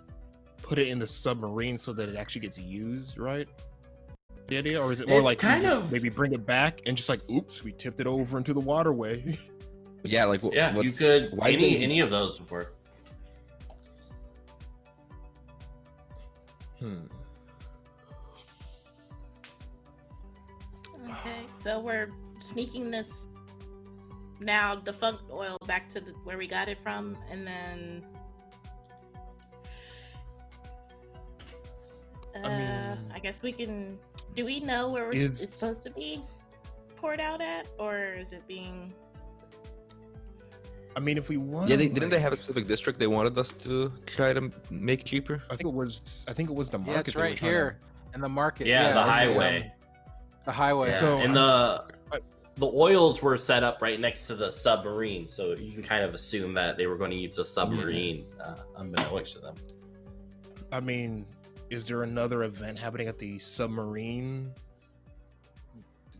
put it in the submarine so that it actually gets used, right? The idea, or is it more It's like we kind just of- maybe bring it back and just like, oops, we tipped it over into the waterway? Yeah, like Yeah, you what's, could why do they- any of those would work. Okay, so we're sneaking this now defunct oil back to where we got it from, and then I guess we can. Do we know where it's supposed to be poured out at, or is it being? I mean, if we want, Yeah, didn't they have a specific district they wanted us to try to make cheaper? I think it was the market. Yeah, it's they were right trying here in the market. Yeah, the in highway. The highway. Yeah, So, and the oils were set up right next to the submarine, so you can kind of assume that they were going to use a submarine unbeknownst to them. I mean, is there another event happening at the submarine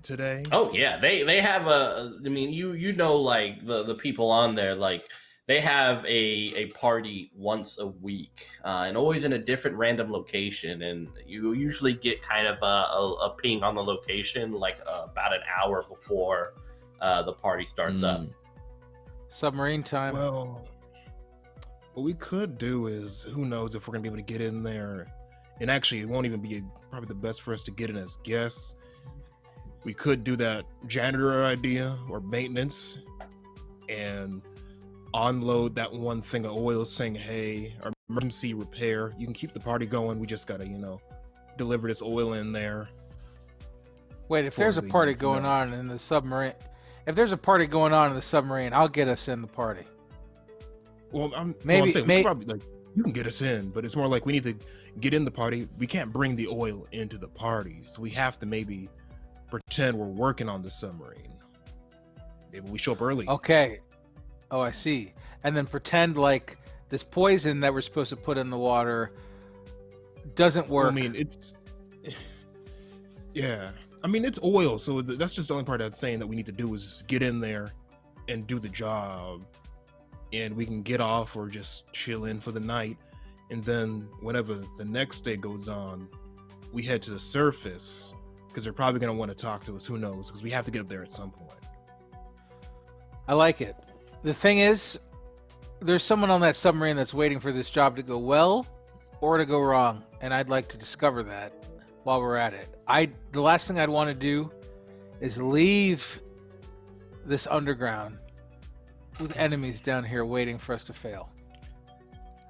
today? Oh yeah, they have a. I mean, you know, like the people on there, like they have a party once a week, and always in a different random location, and you usually get kind of a ping on the location like about an hour before the party starts up. Submarine time. Well, what we could do is, who knows if we're gonna be able to get in there, and actually, it won't even be probably the best for us to get in as guests. We could do that janitor idea or maintenance, and unload that one thing of oil saying, hey, our emergency repair. You can keep the party going. We just gotta, deliver this oil in there. Wait, if for there's a the, party going on in the submarine, I'll get us in the party. Well, I'm Maybe- saying we could probably, like, you can get us in, but it's more like we need to get in the party. We can't bring the oil into the party, so we have to maybe pretend we're working on the submarine. Maybe we show up early. Okay. Oh, I see. And then pretend like this poison that we're supposed to put in the water doesn't work. Well, I mean, yeah. I mean, it's oil, so that's just the only part that's saying that we need to do is just get in there and do the job, and we can get off or just chill in for the night, and then whenever the next day goes on, we head to the surface, because they're probably going to want to talk to us. Who knows? Because we have to get up there at some point. I like it. The thing is, there's someone on that submarine that's waiting for this job to go well or to go wrong, and I'd like to discover that while we're at it. The last thing I'd want to do is leave this underground with enemies down here waiting for us to fail.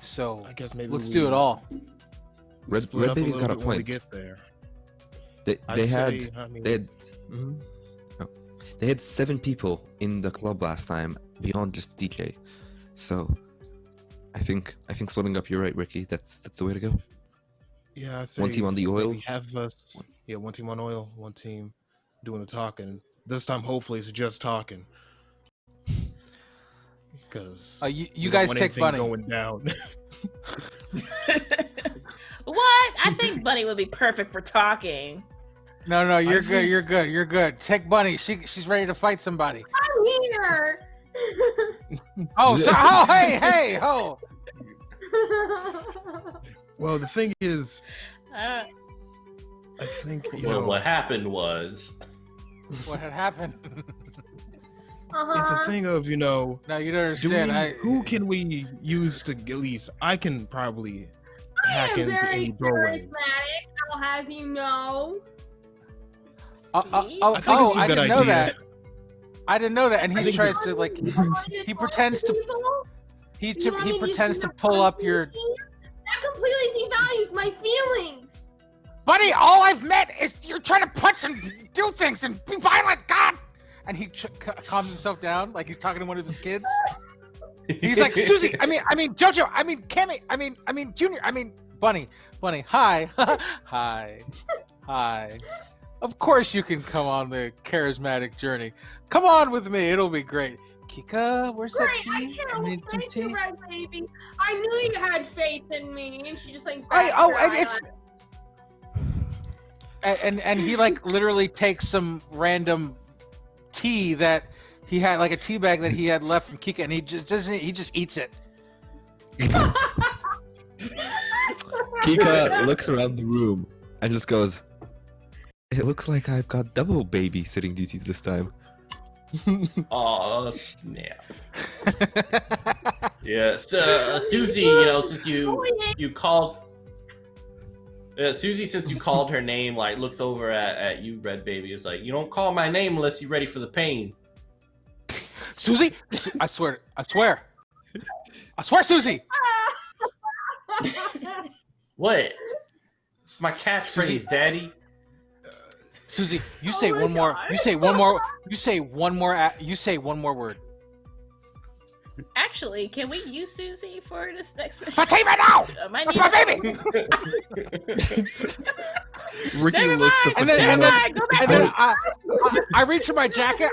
So I guess maybe let's do it all. We split up a Baby's little got a bit when we point. get there. They had Mhm. they had 7 people in the club last time beyond just DJ, so I think splitting up. You're right, Ricky. That's the way to go. Yeah, I say One team on the oil. maybe have us. Yeah, one team on oil, one team doing the talking. This time, hopefully, it's just talking. Because you guys take Bunny. Going down. What? I think Bunny would be perfect for talking. No, you're good. You're good. Take Bunny. She's ready to fight somebody. I'm here. Hey, ho. Well, the thing is, Uh, I think Well, what happened was What had happened? it's a thing of No, you don't understand. who can we use to at least? I can probably I hack am into very any doorway. charismatic. I'll have you know. see? I think it's a I good didn't know idea. that. I didn't know that, and I he think tries that- to like. You want me He talk pretends to. people? He You want me to pretends use to my pull up your. That completely devalues my feelings. Buddy, all I've met is you're trying to punch and do things and be violent. God. And he calms himself down like he's talking to one of his kids. He's like, Susie. I mean, Jojo. I mean, Cammy. I mean, Junior. I mean, Bunny, hi, hi. Of course you can come on the charismatic journey. Come on with me, it'll be great. Kika, where's that Great, I tea? can't need some thank you, tea. Red Baby. I knew you had faith in me, and she just like. And he like literally takes some random tea that he had, like a tea bag that he had left from Kika, and he just eats it. Kika looks around the room and just goes, "It looks like I've got double babysitting duties this time." Oh snap! Yeah, so Susie, since you called, Susie, since you called her name, like looks over at you, Red Baby. Is like, you don't call my name unless you're ready for the pain. Susie, I swear, Susie. What? It's my catchphrase, Daddy. Susie, you say one more. You say one more. You say one more word. Actually, can we use Susie for this next mission? Fatima, now! That's my baby! Ricky looks to And then Fatima. I reach in my jacket,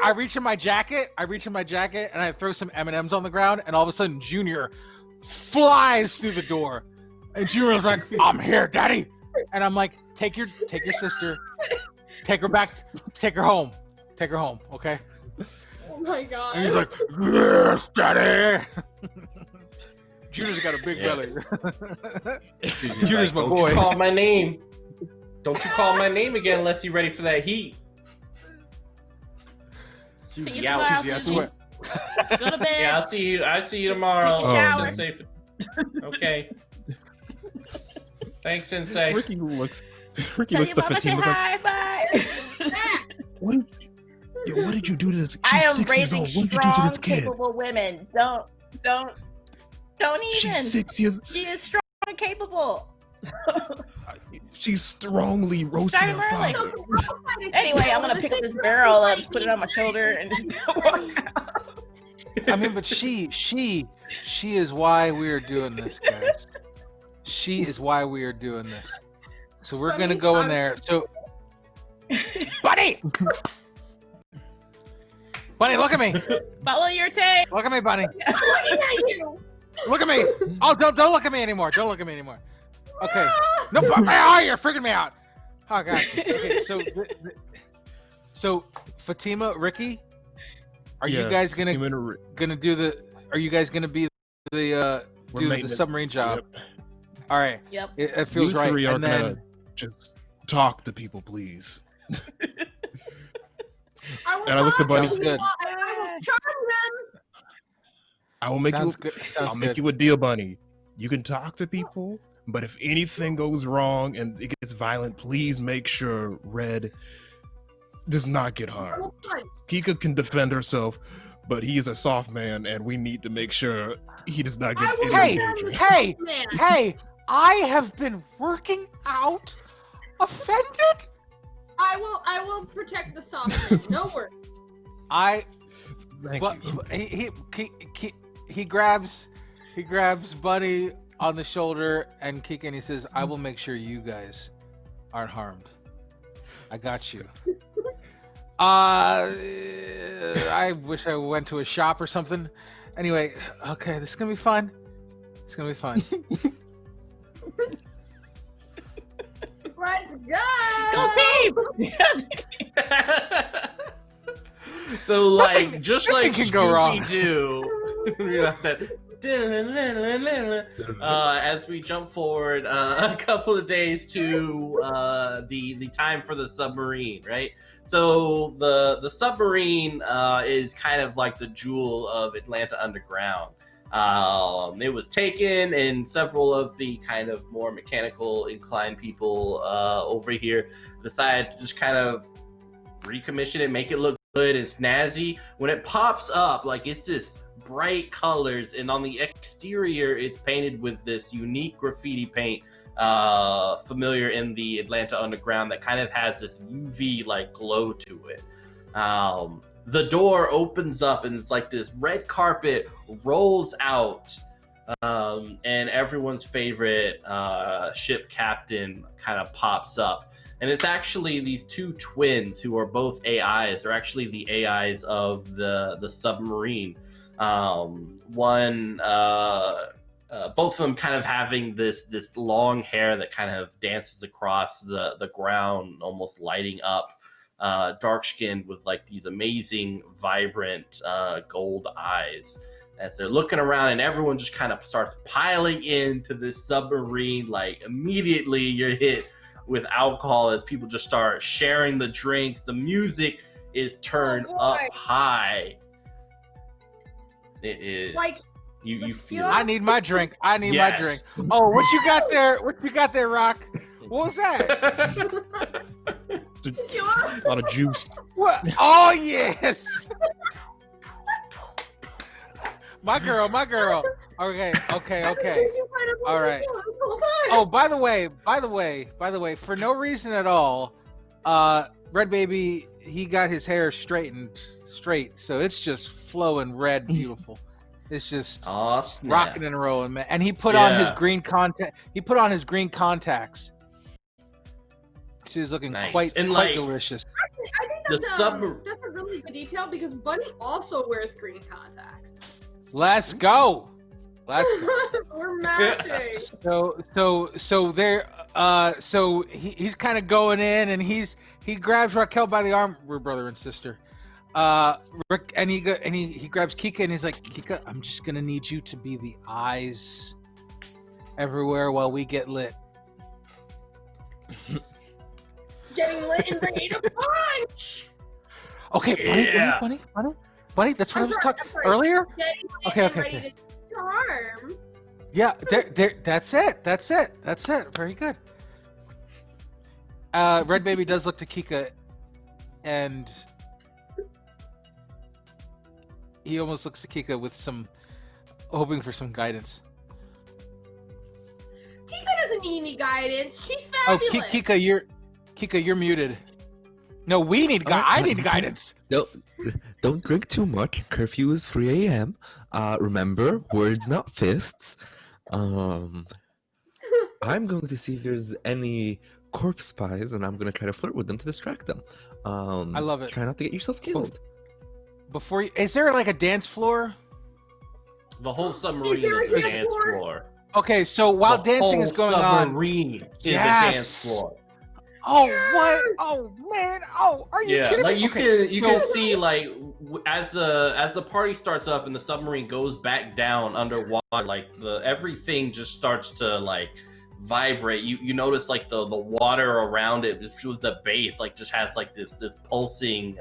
and I throw some M&Ms on the ground, and all of a sudden Junior flies through the door. And Junior's like, "I'm here, Daddy!" And I'm like, take your sister, take her back, take her home, okay? Oh my god. And he's like, "Yes, Daddy!" Junior's got a big belly. Junior's my Don't boy. you call my name. Don't you call my name again unless you're ready for that heat. See you Susie tomorrow, out. Susie, I Susie. swear. Go to bed. Yeah, I see you tomorrow. Take a shower. Sensei. Okay. Thanks, Sensei. Ricky looks Tell to your mama say Fatima. hi, bye. What did you do to this? I She's am 6 years raising old. What did you do to strong, this kid? capable women. Don't even. She's 6 years. She is strong and capable. She's strongly roasting Started her early. father. Anyway, I'm gonna pick up this barrel and just put it on my shoulder and just walk out. I mean, but she is why we are doing this, guys. She is why we are doing this. So we're gonna go in there. So, Bunny, look at me. Follow your tape. Look at me, Bunny. Looking at you. Look at me. Oh, don't look at me anymore. Don't look at me anymore. Okay. No, oh, you're freaking me out. Oh god. Okay, so Fatima, Ricky, are you guys gonna do the? Are you guys gonna be the do the submarine job? Yep. All right. Yep. It feels You right. three are And then gonna just talk to people, please. I will And I look to talk Bunny. to Sounds good. people, and I will charm them. I will make sounds you. good. Sounds I'll good. make you a deal, Bunny. You can talk to people, but if anything goes wrong and it gets violent, please make sure Red does not get I harmed. will punch. Kika can defend herself, but he is a soft man, and we need to make sure he does not get I will any defend danger. Hey, Man. hey! I have been working out. Offended? I will protect the soft man. No worries. Thank But you. he grabs Bunny on the shoulder and Kika, and he says, "I will make sure you guys aren't harmed. I got you." I wish I went to a shop or something. Anyway, okay, this is gonna be fun. It's gonna be fun. Let's go. Go team. So like, Nothing- just nothing like can go wrong. Scooby-Doo, as we jump forward a couple of days to the time for the submarine, right? So the submarine is kind of like the jewel of Atlanta Underground. It was taken, and several of the kind of more mechanical inclined people over here decided to just kind of recommission it, make it look good and snazzy. When it pops up, like, it's just bright colors, and on the exterior it's painted with this unique graffiti paint familiar in the Atlanta Underground that kind of has this UV like glow to it. The door opens up, and it's like this red carpet rolls out and everyone's favorite ship captain kind of pops up. And it's actually these two twins who are both AIs. They're actually the AIs of the submarine. Both of them kind of having this long hair that kind of dances across the ground, almost lighting up. Dark skinned with like these amazing, vibrant gold eyes. As they're looking around, and everyone just kind of starts piling into this submarine. Like immediately, you're hit with alcohol as people just start sharing the drinks. The music is turned up high. It is like you feel. I need my drink. I need my drink. Oh, what you got there? What you got there, Rock? What was that? A lot of juice. What? Oh yes. My girl. Okay. All right. Oh, by the way, for no reason at all, Red Baby, he got his hair straight, so it's just flowing red, beautiful. It's just rocking and rolling, man. And he put on his green contacts. So he's looking quite delicious. I think that's a really good detail because Bunny also wears green contacts. Let's go. We're matching. So he's kind of going in, and he grabs Raquel by the arm. We're brother and sister. And he grabs Kika, and he's like, Kika, I'm just gonna need you to be the eyes everywhere while we get lit. Getting lit and ready to punch. Okay, Bunny. That's what I was talking earlier. Okay. Ready to charm. Yeah, that's it. Very good. Red Baby does look to Kika, and he almost looks to Kika with hoping for some guidance. Kika doesn't need any guidance. She's fabulous. Oh, Kika, you're muted. No, we need I need guidance. No, don't drink too much. Curfew is 3 a.m. Remember, words not fists. I'm going to see if there's any corpse spies, and I'm going to try to flirt with them to distract them. I love it. Try not to get yourself killed. Is there like a dance floor? The whole submarine is a dance floor. Okay, so while dancing is going on, submarine is a dance floor. Oh, what? Oh man! Oh, are you kidding me? You can see like as the party starts up and the submarine goes back down underwater, like everything just starts to like vibrate. You notice like the water around it with the base like just has like this pulsing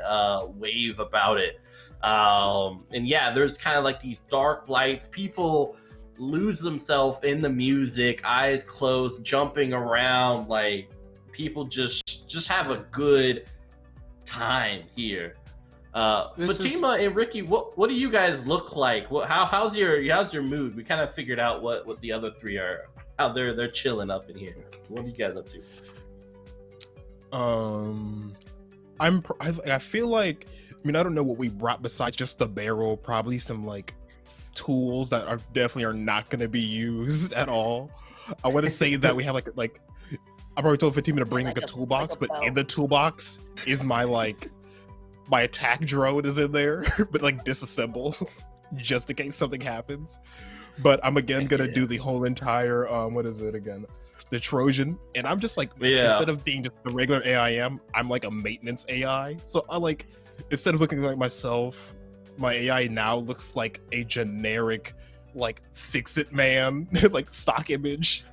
wave about it. And yeah, there's kind of like these dark lights. People lose themselves in the music, eyes closed, jumping around like. People just have a good time here. Fatima and Ricky, what do you guys look like? How's your mood? We kind of figured out what the other three are. How they're chilling up in here. What are you guys up to? I feel like, I don't know what we brought besides just the barrel. Probably some like tools that definitely are not going to be used at all. I want to say that we have like. I probably told Fatima to bring like a toolbox, but in the toolbox is my attack drone is in there, but like disassembled just in case something happens. But I'm again gonna do the whole entire what is it again? The Trojan, and I'm just like instead of being just the regular AI I'm like a maintenance AI. So I like instead of looking like myself, my AI now looks like a generic like fix-it man, like stock image.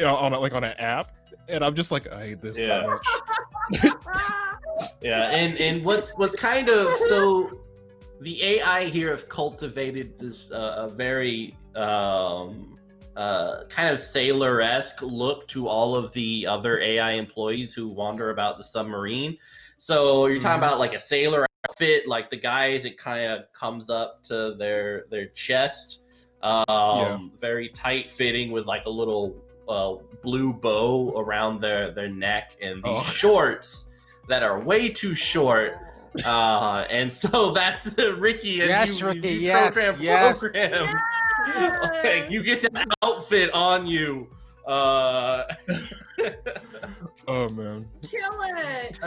On an app, and I'm just like, I hate this so much. Yeah, and what's kind of so the AI here have cultivated this a very kind of sailor-esque look to all of the other AI employees who wander about the submarine. So you're talking about like a sailor outfit, like the guys, it kind of comes up to their chest, very tight fitting with like a little blue bow around their neck, and these shorts that are way too short. And so that's Ricky and yes, Ricky, yes. program. Like, you get that outfit on you. Oh man. Kill it.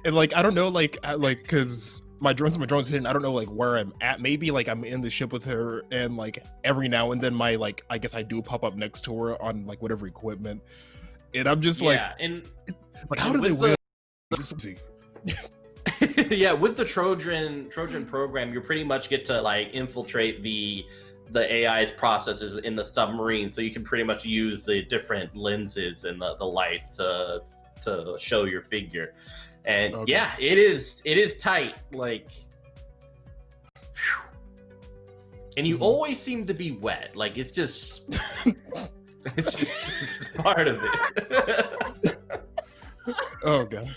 And like I don't know, like because my drone's hidden. I don't know like where I'm at. Maybe like I'm in the ship with her, and like every now and then my like I guess I do pop up next to her on like whatever equipment, and I'm just like, and like how do they win? yeah, with the Trojan program, you pretty much get to like infiltrate the AI's processes in the submarine, so you can pretty much use the different lenses and the lights to show your figure. And Okay. yeah, it is tight, like, whew. And you always seem to be wet, like it's just it's part of it. Oh god,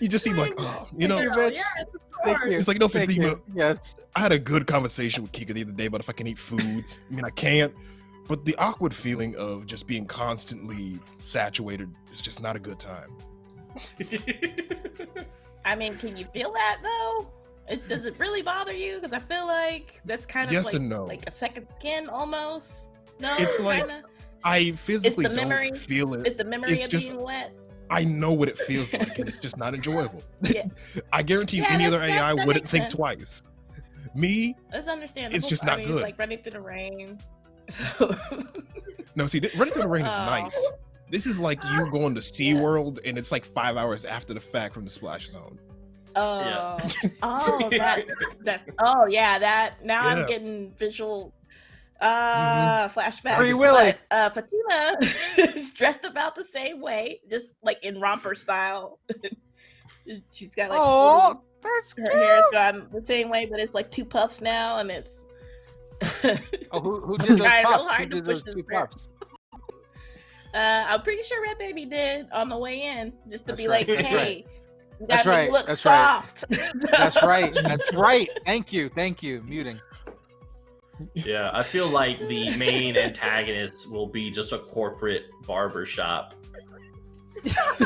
you just seem like, oh, you know. Thank you, Mitch. Yes, of Thank course. you. It's like, no, Thank Fatima. you. Yes. I had a good conversation with Kika the other day about if I can eat food. I mean, I can't. But the awkward feeling of just being constantly saturated is just not a good time. I mean, can you feel that though? Does it really bother you? Because I feel like that's kind of Yes like, and no. like a second skin almost. No, It's like, kinda? I physically the memory- don't feel it. It's the memory it's of just- being wet. I know what it feels like, and it's just not enjoyable. Yeah. I guarantee you, Yeah, any that's- other that- AI that wouldn't makes think sense. twice. Me, That's understandable. It's just I not mean, good. It's like running through the rain. no, see, running through the rain is Oh. nice. This is like you going to SeaWorld, and it's like 5 hours after the fact from the splash zone. Oh, oh, that's. Oh, yeah. That now Yeah. I'm getting visual flashbacks. Free Willy. But, Fatima is dressed about the same way, just like in romper style. She's got like Oh, that's her cute. hair's gone the same way, but it's like two puffs now, and it's. Oh, who did those Trying real puffs? Who hard to did push those this two through. puffs? I'm pretty sure Red Baby did on the way in, just to That's be right, like, that's hey, right. you That's gotta make right, it look that's right. soft. That's right. That's right. Thank you. Muting. Yeah, I feel like the main antagonist will be just a corporate barber shop.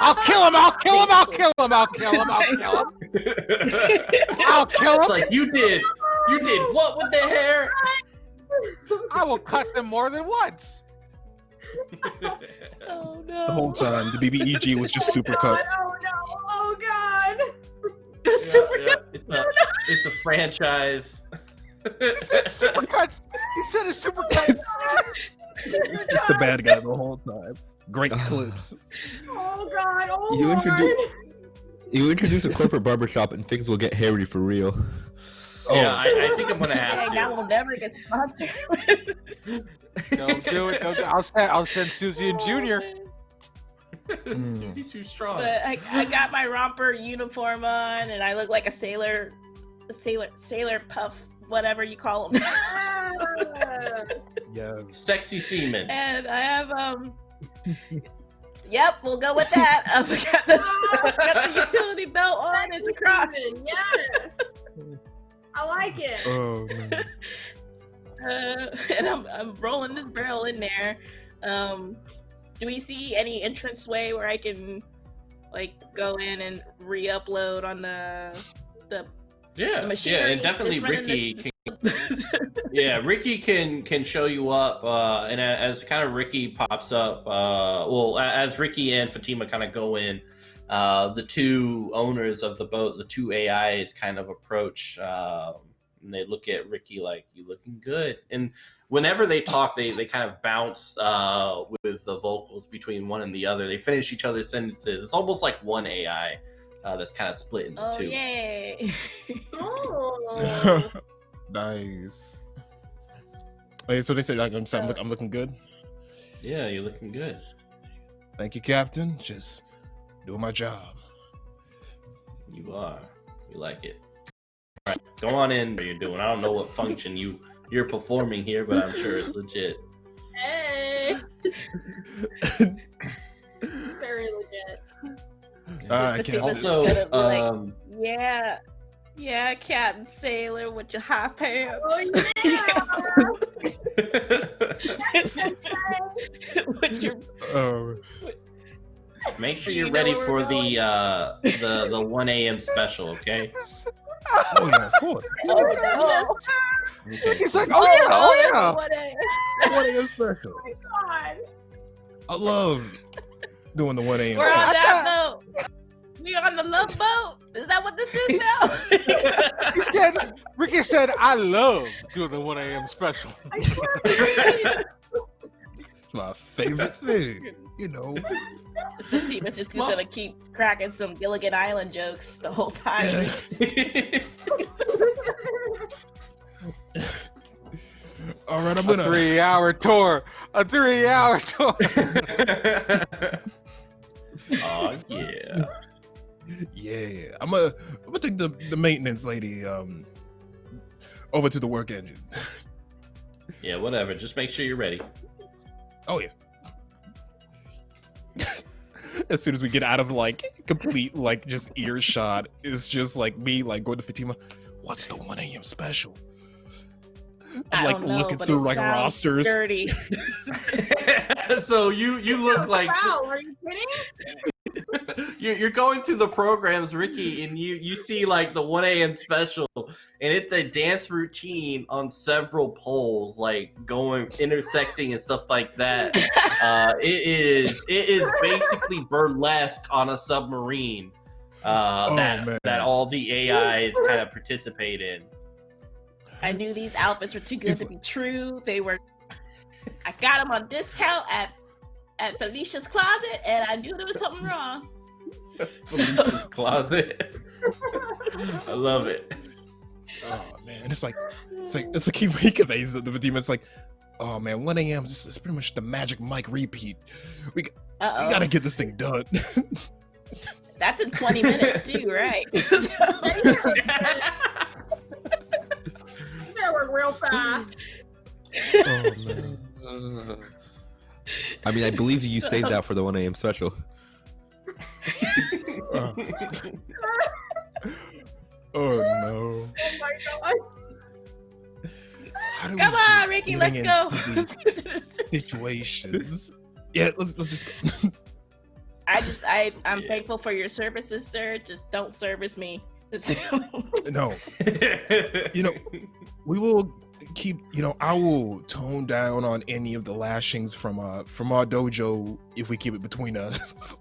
I'll kill him. I'll kill him. I'll kill him. I'll kill him. I'll kill him. I'll kill It's him. like you did what with the hair? I will cut them more than once. Oh no. The whole time, the BBEG was just super cut. Oh no! Oh god! It's a franchise. He said supercuts. He said a supercut. Just the bad guy the whole time. Great clips. Oh god! Oh You lord! You introduce a corporate barbershop and things will get hairy for real. Yeah, I think I'm gonna Dang, have that to. will never get sponsored. Don't do it. Don't do it. I'll send Susie and Junior. Susie too strong. But I got my romper uniform on, and I look like a sailor puff, whatever you call them. Yes. Sexy semen. And I have Yep, we'll go with that. Got the utility belt on. It's a croc. Yes. I like it. Oh man. And I'm rolling this barrel in there. Do we see any entranceway where I can like go in and re-upload on the Yeah, machinery? yeah, and definitely that's running Ricky. Yeah, Ricky can show you up, and as kind of Ricky pops up, as Ricky and Fatima kind of go in, the two owners of the boat, the two AIs, kind of approach, and they look at Ricky like, "You looking good?" And whenever they talk, they kind of bounce with the vocals between one and the other. They finish each other's sentences. It's almost like one AI that's kind of split into Oh two. yay! Oh. Nice. Hey, so they say like I'm looking good. Yeah, you're looking good. Thank you, Captain. Just doing my job. You are. We like it. All right, go on in. What you're doing? I don't know what function you're performing here, but I'm sure it's legit. Hey. Very legit. I can't. Fatima's Also, just gonna be like, yeah, Captain Sailor with your high pants. Oh yeah. That's with your Oh, Make sure You you're know ready where for we're going? the 1 a.m. special, okay? oh yeah, of course. oh, Okay. He's like, oh yeah. What a... 1 a.m. special. Oh my god. I love doing the 1 a.m. We're on special. that boat. We on the love boat. Is that what this is now? Ricky said, I love doing the 1 a.m. special. I can't believe It's my favorite thing. You know. Fatima's just gonna keep cracking some Gilligan Island jokes the whole time. All right, I'm A gonna. 3-hour tour. A 3-hour tour. Oh yeah. Yeah, I'm gonna take the maintenance lady over to the work engine. Yeah, whatever. Just make sure you're ready. Oh yeah. As soon as we get out of like complete like just earshot, it's just like me like going to Fatima. What's the 1 a.m. special? I'm I like don't know, looking but through it like sounds rosters. dirty. So you look like wow, are you kidding? you're going through the programs, Ricky, and you see like the 1 a.m. special, and it's a dance routine on several poles, like intersecting and stuff like that. It is basically burlesque on a submarine. That all the AIs kind of participate in. I knew these outfits were too good to be true. They were. I got them on discount at Felicia's Closet, and I knew there was something wrong. Felicia's Closet. I love it. Oh man, it's like he conveys the Fatima. It's like, oh man, 1 a.m. is pretty much the Magic Mike repeat. We gotta get this thing done. That's in 20 minutes too, right? They work real fast. Oh man. I mean, I believe you saved that for the 1 a.m. special. Oh no. Oh my god. How do Come we on, keep Ricky, let's getting go. into these situations? Yeah, let's just go. I'm thankful for your services, sir. Just don't service me. No. You know, we will keep, I will tone down on any of the lashings from our dojo if we keep it between us.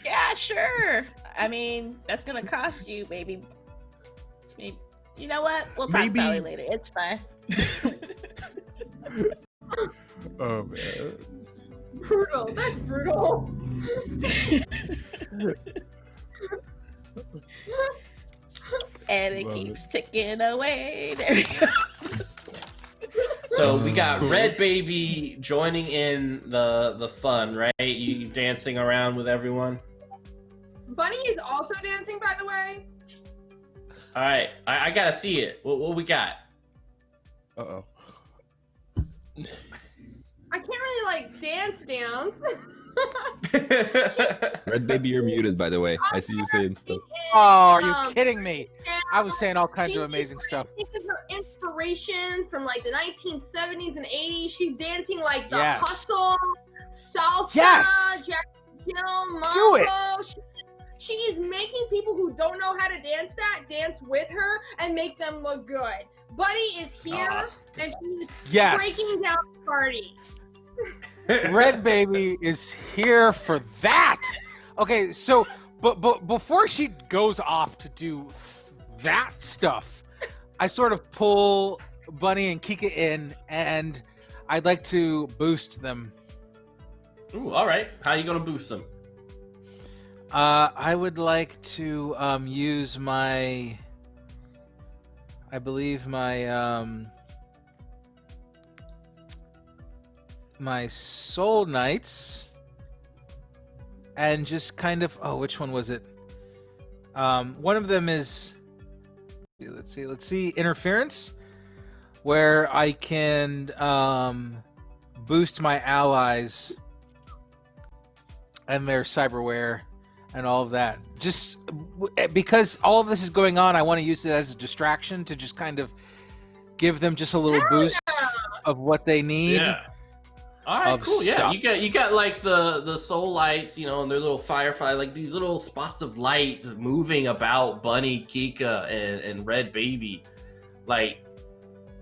Yeah, sure. I mean, that's gonna cost you maybe. You know what? We'll talk about it later. It's fine. Oh man. Brutal. That's brutal. And it keeps ticking away. There we go. So we got Red Baby joining in the fun, right? You dancing around with everyone. Bunny is also dancing, by the way. All right, I gotta see it. What we got? Uh-oh. I can't really dance. Red Baby, you're muted, by the way. I see you saying stuff. Oh, are you kidding me? I was saying all kinds of amazing stuff. Taking her inspiration from the 1970s and 80s. She's dancing like the Yes. hustle, salsa, Yes. Jack Jill, Do it. mambo. She is making people who don't know how to dance dance with her and make them look good. Bunny is here and she's breaking down the party. Red Baby is here for that. Okay, so but before she goes off to do that stuff, I sort of pull Bunny and Kika in, and I'd like to boost them. Ooh, all right. How you gonna boost them? I would like to use my, I believe my my Soul Knights, and just kind of, which one was it? One of them is, let's see, Interference, where I can boost my allies and their cyberware and all of that. Just because all of this is going on, I want to use it as a distraction to just kind of give them just a little boost of what they need. Yeah. All right, cool. Stuff. Yeah, you got the soul lights, and their little firefly, like these little spots of light moving about Bunny, Kika, and Red Baby. Like,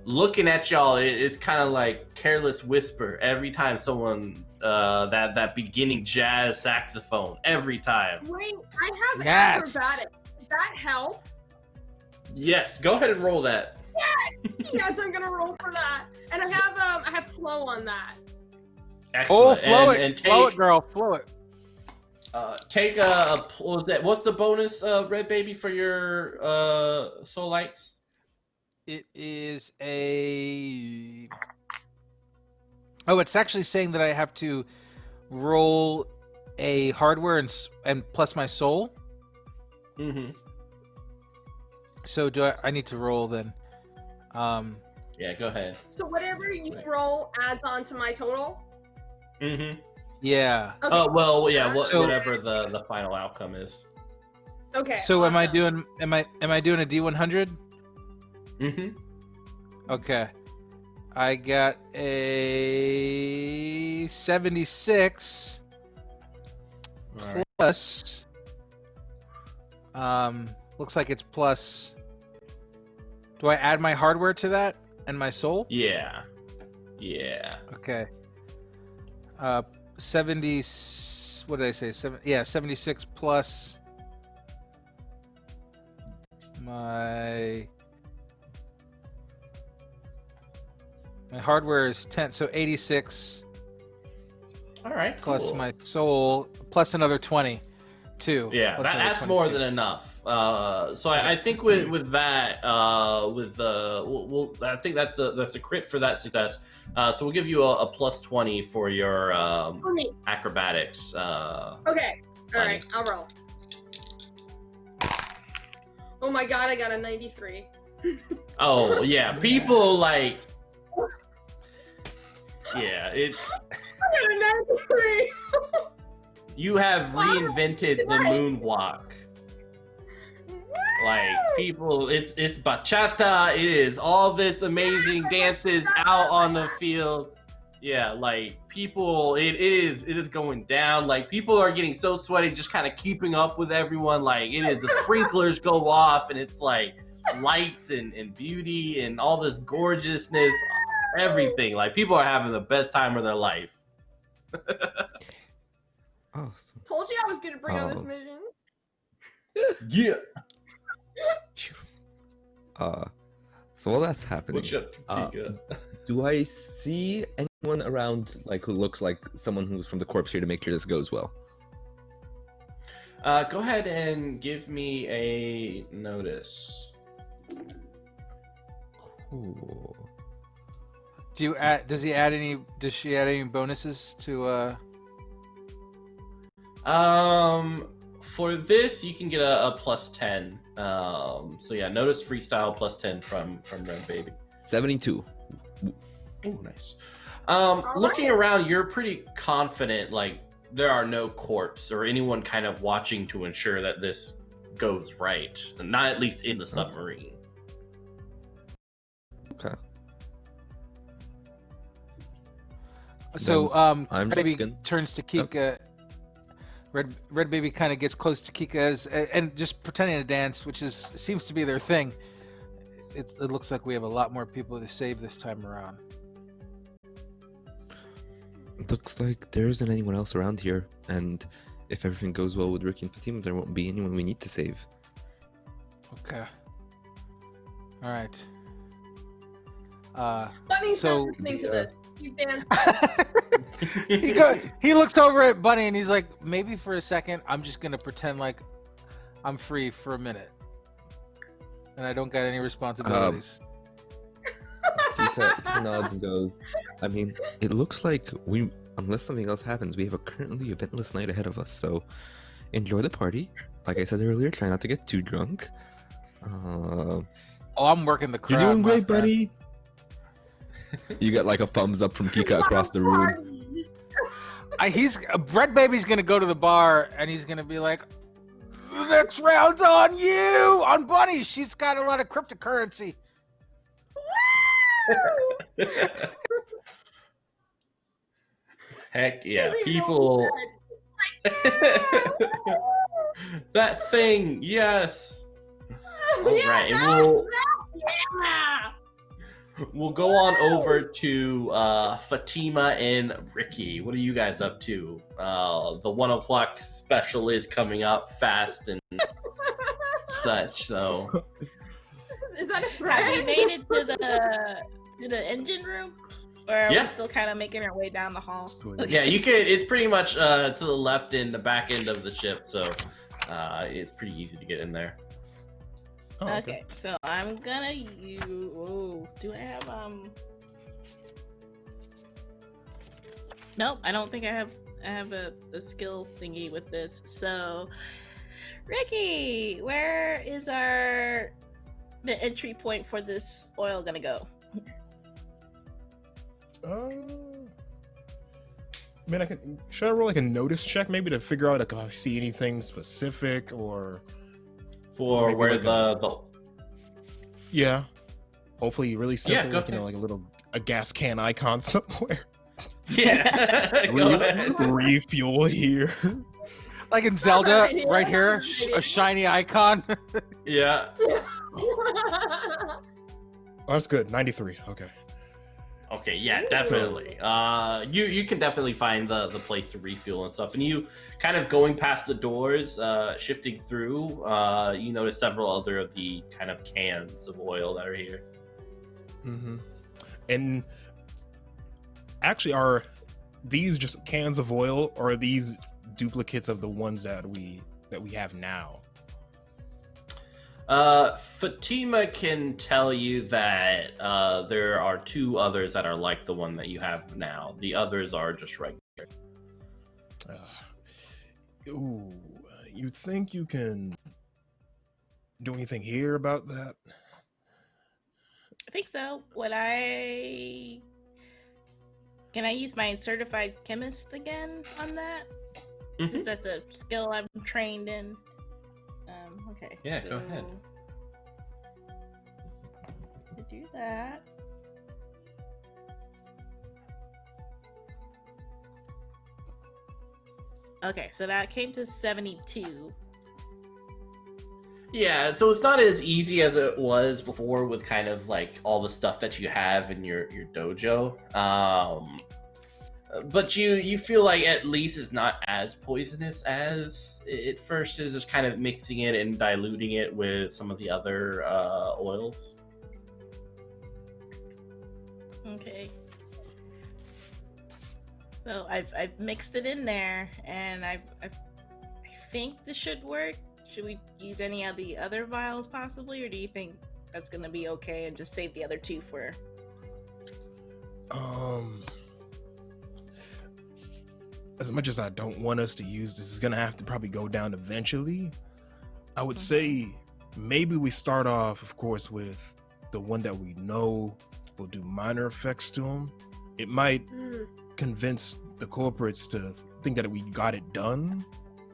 looking at y'all, it's kind of like careless whisper every time someone that beginning jazz saxophone every time. Wait, I have Yes. acrobatics. Does that help? Yes, go ahead and roll that. Yes, I'm gonna roll for that. And I have flow on that. Oh, Excellent. flow and, it, and flow take, it, girl, flow it. Take what's the bonus, Red Baby, for your soul lights? It is a. Oh, it's actually saying that I have to roll a hardware and plus my soul. Mm-hmm. So I need to roll then? Yeah, go ahead. So whatever you roll adds on to my total? Mm-hmm. Yeah. Okay. Oh well, yeah. So- Whatever the final outcome is. Okay. So am I awesome. doing am I doing a D100? Mm-hmm. Okay. I got a 76 All right. plus looks like it's plus. Do I add my hardware to that and my soul? Yeah. Yeah. Okay. 70. What did I say? 76 plus my hardware is 10, so 86 All right. plus cool. my soul plus another 20 too. Yeah, plus another that's more 22. than enough. So I think with that, I think that's a crit for that success. So we'll give you a plus 20 for your Okay. acrobatics. Okay. All right. I'll roll. Oh my god! I got a 93. Oh yeah, people like. Yeah, it's. I got a 93. You have reinvented the moonwalk. Like people, it's bachata. It is all this amazing dances out on the field. Yeah, like people, it is going down. Like people are getting so sweaty, just kind of keeping up with everyone. Like it is, the sprinklers go off, and it's like lights and beauty and all this gorgeousness, everything. Like people are having the best time of their life. Awesome. Told you I was gonna bring on this Oh. mission. Yeah. So while that's happening, What's up, Kika? do I see anyone around like who looks like someone who's from the corpse here to make sure this goes well? Go ahead and give me a notice. Cool. Does she add any bonuses to For this, you can get a plus 10. So yeah, notice freestyle plus 10 from Red Baby. 72. Oh, nice. Looking around, you're pretty confident, like, there are no corpse or anyone kind of watching to ensure that this goes right. Not at least in the submarine. Okay. So I'm Red just Baby gonna- turns to Kika. Red Baby kind of gets close to Kika and just pretending to dance, which seems to be their thing. It looks like we have a lot more people to save this time around. Looks like there isn't anyone else around here, and if everything goes well with Ricky and Fatima, there won't be anyone we need to save. Okay. All right. Bunny's So, not listening to this. He's dancing. he looks over at Bunny and he's like, maybe for a second, I'm just gonna pretend like I'm free for a minute, and I don't got any responsibilities. Kika nods and goes, I mean, it looks like unless something else happens, we have a currently eventless night ahead of us, so enjoy the party. Like I said earlier, try not to get too drunk. Oh, I'm working the crowd. You're doing my great, friend. buddy. You get like a thumbs up from Kika across the room. Red Baby's gonna go to the bar and he's gonna be like, the next round's on you, on Bunny. She's got a lot of cryptocurrency. Heck yeah, She's even people. dead. That thing, yes. Yeah, Alright, that- well, yeah. We'll go on over to Fatima and Ricky. What are you guys up to? The 1 o'clock special is coming up fast and such. So, Is that a Have we threat? made it to the engine room, or are Yeah. we still kind of making our way down the hall? Sweet. yeah, you can. It's pretty much to the left in the back end of the ship. So, it's pretty easy to get in there. Oh, Okay, so I'm gonna use. Oh, do I have Nope, I don't think I have. I have a skill thingy with this. So, Ricky, where is the entry point for this oil gonna go? Man, should I roll like a notice check maybe to figure out like if I see anything specific or For Maybe where like the yeah, hopefully really simple, go like, ahead. like a gas can icon somewhere. yeah, go ahead. Refuel here. Like in Zelda, idea, right here, that's a good a shiny icon. Yeah. Oh, that's good. 93. Okay. Okay, yeah, definitely. You can definitely find the place to refuel and stuff. And you kind of going past the doors, shifting through, you notice several other of the kind of cans of oil that are here. Mm-hmm. And actually, are these just cans of oil, or are these duplicates of the ones that we have now? Fatima can tell you that there are 2 others that are like the one that you have now. The others are just regular. Ooh, you think you can do anything here about that? I think so. Can I use my certified chemist again on that? Mhm. Since that's a skill I'm trained in. Okay. Yeah, go ahead. To do that. Okay, so that came to 72. Yeah, so it's not as easy as it was before with kind of like all the stuff that you have in your dojo. But you feel like at least it's not as poisonous as it first is, just kind of mixing it and diluting it with some of the other oils. Okay. So I've mixed it in there, and I think this should work. Should we use any of the other vials possibly, or do you think that's gonna be okay and just save the other 2 for? As much as I don't want us to use this, is gonna have to probably go down eventually. I would say maybe we start off, of course, with the one that we know will do minor effects to him. It might convince the corporates to think that we got it done,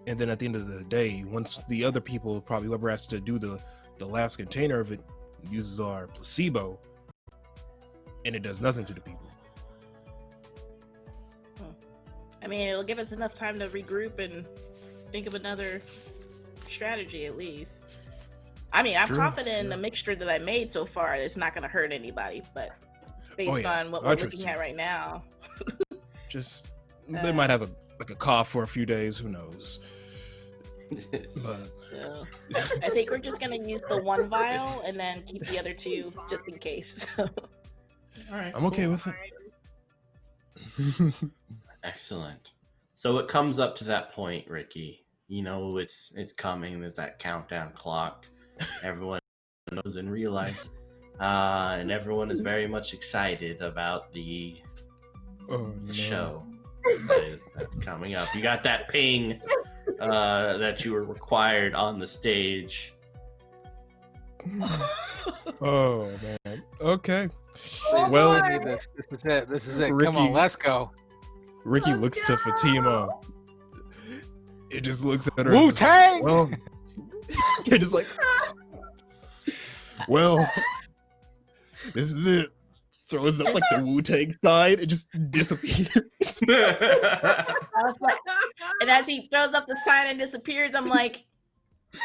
and then at the end of the day, once the other people, probably whoever has to do the last container of it, uses our placebo, and it does nothing to the people. I mean, it'll give us enough time to regroup and think of another strategy at least. I mean, I'm True, confident in yeah. the mixture that I made so far. It's not going to hurt anybody, but based yeah. on what I we're trust looking you. at right now. Just they might have a cough for a few days, who knows. But So I think we're just going to use the 1 vial and then keep the other 2 just in case. All right, I'm okay with it. Excellent. So it comes up to that point, Ricky. You know it's coming. There's that countdown clock. Everyone knows and realizes, and everyone is very much excited about the show that's coming up. You got that ping that you were required on the stage. Oh man. Okay. Oh, Well, boy. We need this. This is it. This is it. Come Ricky. on, let's go. Ricky Let's looks go. to Fatima. It just looks at her. Wu Tang. Well, it just like. Well, this is it. Throws up like the Wu Tang sign. It just disappears. I was like, and as he throws up the sign and disappears, I'm like,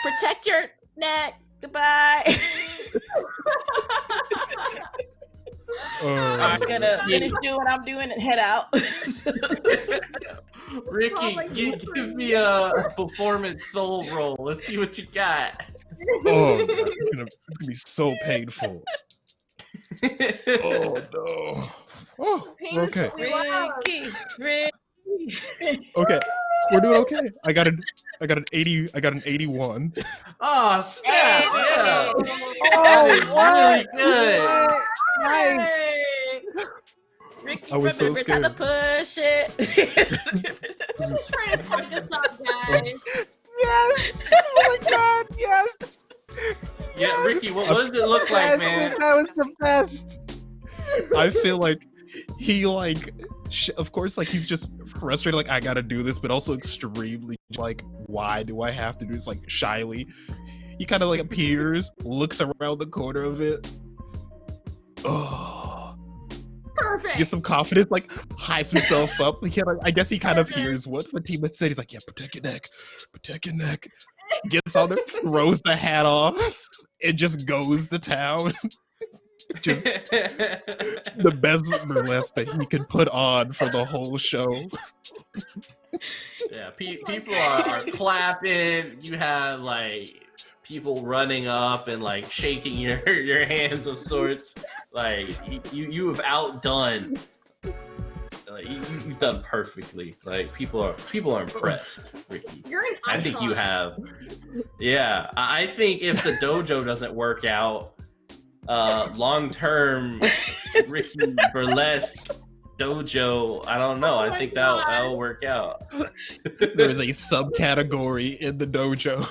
protect your neck. Goodbye. I'm just gonna finish doing what I'm doing and head out. Ricky, give me a performance soul roll. Let's see what you got. Oh, God. It's gonna be so painful. Oh no. Oh, we're okay. Ricky. Okay, we're doing okay. I got an 80. I got an 81. Oh, snap! Yeah, Oh, that is really good. Nice. Ricky I was so remembers how to push it. I'm just trying to set this up, guys. Yes. Oh my God. Yes. Yeah, Ricky, what does it look like, man? That was the best. I feel like he of course, like he's just frustrated, like I gotta do this, but also extremely like, why do I have to do this? Like shyly, he kind of like appears, looks around the corner of it. Oh, Perfect. gets some confidence, like hypes himself up. Like, I guess he kind of hears what Fatima said. He's like, yeah, protect your neck, protect your neck. Gets on there, throws the hat off, and just goes to town. Just the best burlesque that he could put on for the whole show. Yeah, people are clapping. You have like people running up and like shaking your hands of sorts. Like you have outdone. Like, you've done perfectly. Like people are impressed, Ricky. You're an icon. I think you have. Yeah, I think if the dojo doesn't work out, long term, Ricky burlesque dojo. I don't know. I think that'll work out. There is a subcategory in the dojo.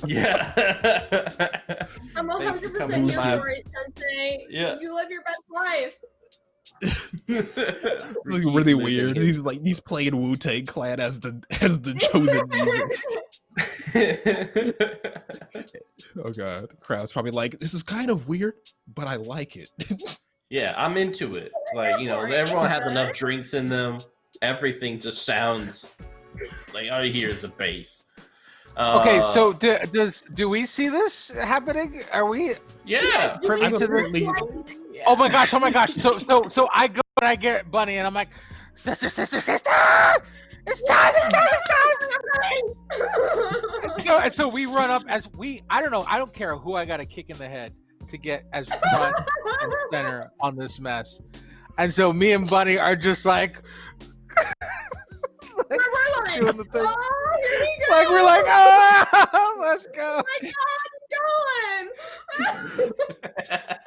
Yeah. I'm Thanks for 100% coming here by. for it, Sensei. Yeah. You live your best life. It's like really weird. He's playing Wu-Tang Clan as the chosen music. Oh god, crowd's probably like, this is kind of weird, but I like it. Yeah, I'm into it. Like, you know, everyone has enough drinks in them. Everything just sounds like all you hear is the bass. Okay, so do we see this happening? Are we? Yeah. privy to this? Oh my gosh! So I go and I get Bunny and I'm like, sister! It's time! And so we run up I don't care who I got to kick in the head to get as front and center on this mess. And so me and Bunny are just like, we're like, doing the thing. oh, here we go. Like we're like, oh, let's go. Oh my God,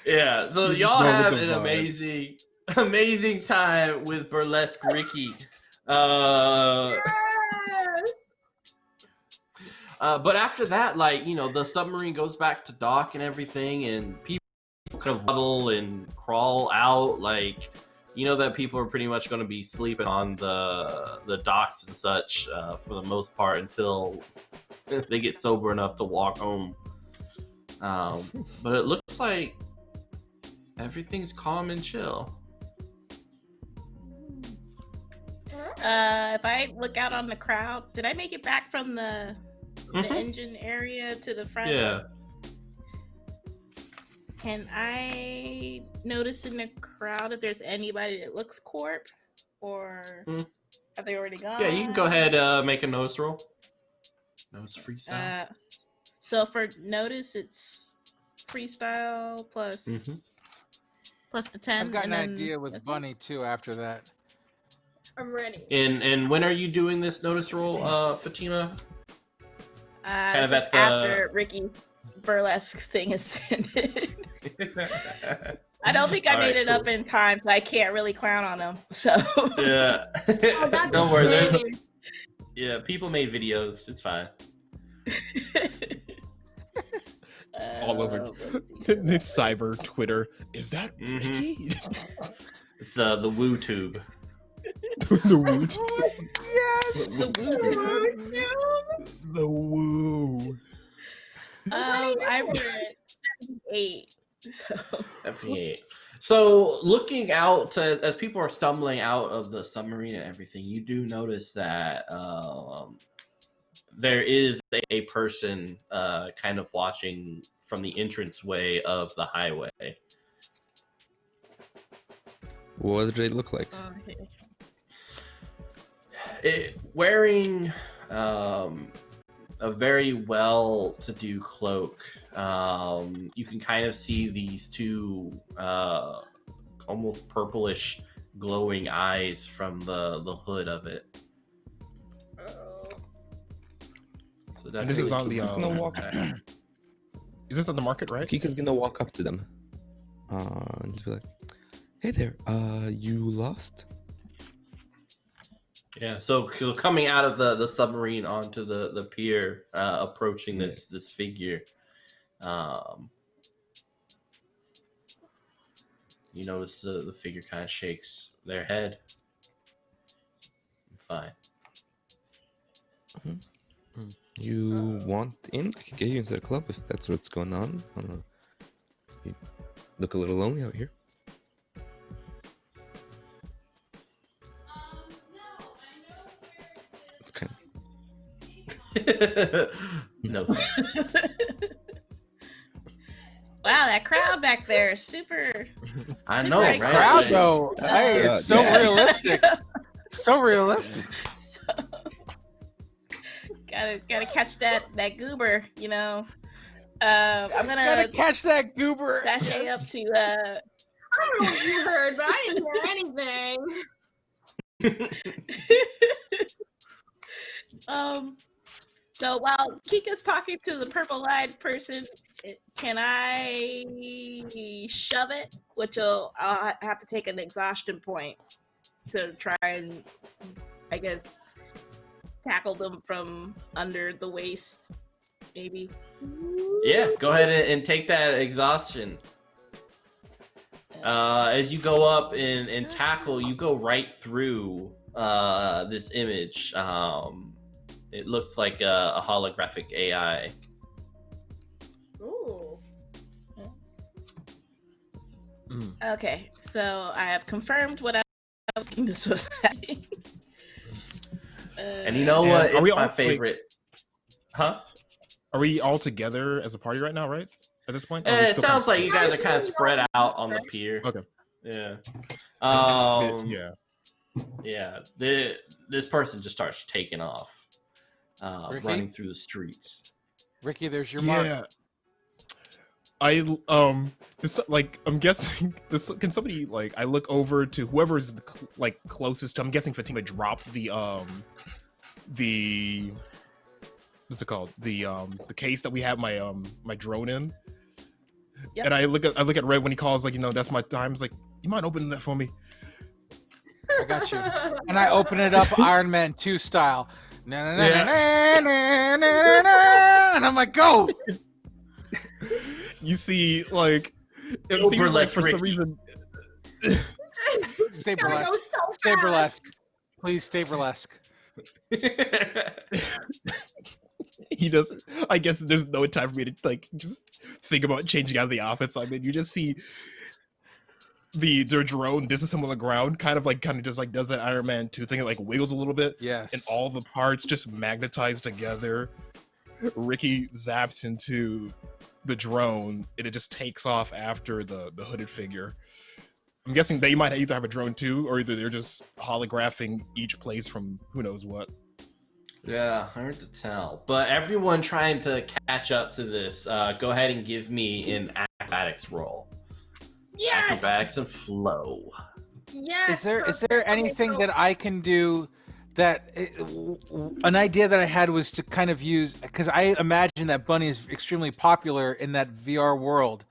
Yeah, so You just y'all go with have the an vibe. amazing time with burlesque Ricky. yes. But after that, like, you know, the submarine goes back to dock and everything, and people kind of huddle and crawl out. Like, you know that people are pretty much going to be sleeping on the docks and such for the most part until they get sober enough to walk home. But it looks like everything's calm and chill. If I look out on the crowd, did I make it back from the engine area to the front? Yeah. Can I notice in the crowd if there's anybody that looks corp, or have they already gone? Yeah, you can go ahead, make a notice roll. Notice freestyle. So for notice, it's freestyle plus the 10. I've got an and idea with Bunny too after that. I'm ready. And when are you doing this notice roll, Fatima? Kind of after Ricky's burlesque thing is ended. I don't think I made it up in time, so I can't really clown on him. So yeah, that's don't worry. insane. Yeah, people made videos. It's fine. It's all over. It's cyber Twitter. Is that Ricky? It's the Woo Tube. The Woo. Yes. The Woo. I was 78. So. So looking out as people are stumbling out of the submarine and everything, you do notice that there is a person kind of watching from the entranceway of the highway. What do they look like? Wearing a very well-to-do cloak. You can kind of see these two almost purplish glowing eyes from the hood of it. So And this is on the. Kika's gonna walk. Is this on the market, right? Kika's gonna walk up to them. And just be like, "Hey there, you lost?" Yeah, so coming out of the submarine onto the pier, approaching this figure, you notice the figure kind of shakes their head. I'm fine. You want in? I can get you into the club if that's what's going on. I don't know. You look a little lonely out here. It's kind of... No. Wow, that crowd back there is super. I know, Right. right? Crowd though, hey, it's so yeah. realistic. So realistic. Gotta catch that goober, you know. I'm Gotta gonna catch that goober. sashay up to I don't know what you heard, but I didn't hear anything. So while Kika's talking to the purple-eyed person, can I shove it? I'll have to take an exhaustion point to try and, I guess, tackle them from under the waist, maybe. Yeah, go ahead and take that exhaustion. As you go up and tackle, you go right through this image. It looks like a holographic AI. Ooh. Okay, so I have confirmed what I was thinking this was happening. And you know what? Are we It's my all- favorite. Huh? Are we all together as a party right now, right? At this point? Or are we It still sounds kind like you guys are kind of spread out on the pier. Okay. Yeah. of... Yeah. Yeah. This person just starts taking off, Ricky? running through the streets. Ricky, there's your mark. Yeah. This, like, I'm guessing this. Can somebody, like, I look over to whoever's like closest to. I'm guessing Fatima dropped the what's it called? The case that we have my drone in. Yep. And I look at Red when he calls, like, you know, that's my time. He's like, you mind opening that for me? I got you. And I open it up Iron Man 2 style. Na, na, na, na, na, na, na, na, and I'm like, go! You see, like, it Go seems like burlesque, for some Ricky. reason. Stay Gotta go burlesque. so Stay fast. burlesque. Please stay burlesque. He doesn't. I guess there's no time for me to, like, just think about changing out of the outfits. I mean, you just see their drone disassemble on the ground, kind of just like does that Iron Man 2 thing. It like wiggles a little bit, Yes. and all the parts just magnetize together. Ricky zaps into the drone, and it just takes off after the hooded figure. I'm guessing they might either have a drone too, or either they're just holographing each place from who knows what. Yeah, hard to tell. But everyone trying to catch up to this, go ahead and give me an acrobatics roll. Yes! Acrobatics and flow. Yes. Is there anything that I can do that an idea that I had was to kind of use, because I imagine that Bunny is extremely popular in that VR world,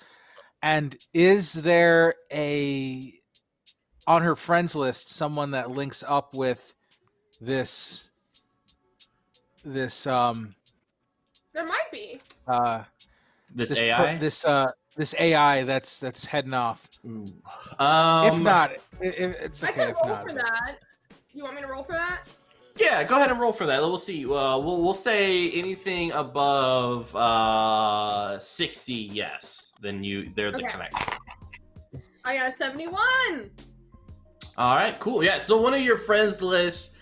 and is there on her friends list someone that links up with this There might be. This AI? This AI that's heading off? Ooh. If not, it's I okay can if roll not. for that. You want me to roll for that? Yeah, go ahead and roll for that. We'll see. We'll say anything above 60, yes. Then there's a Okay. connection. I got a 71. All right, cool. Yeah, so one of your friends list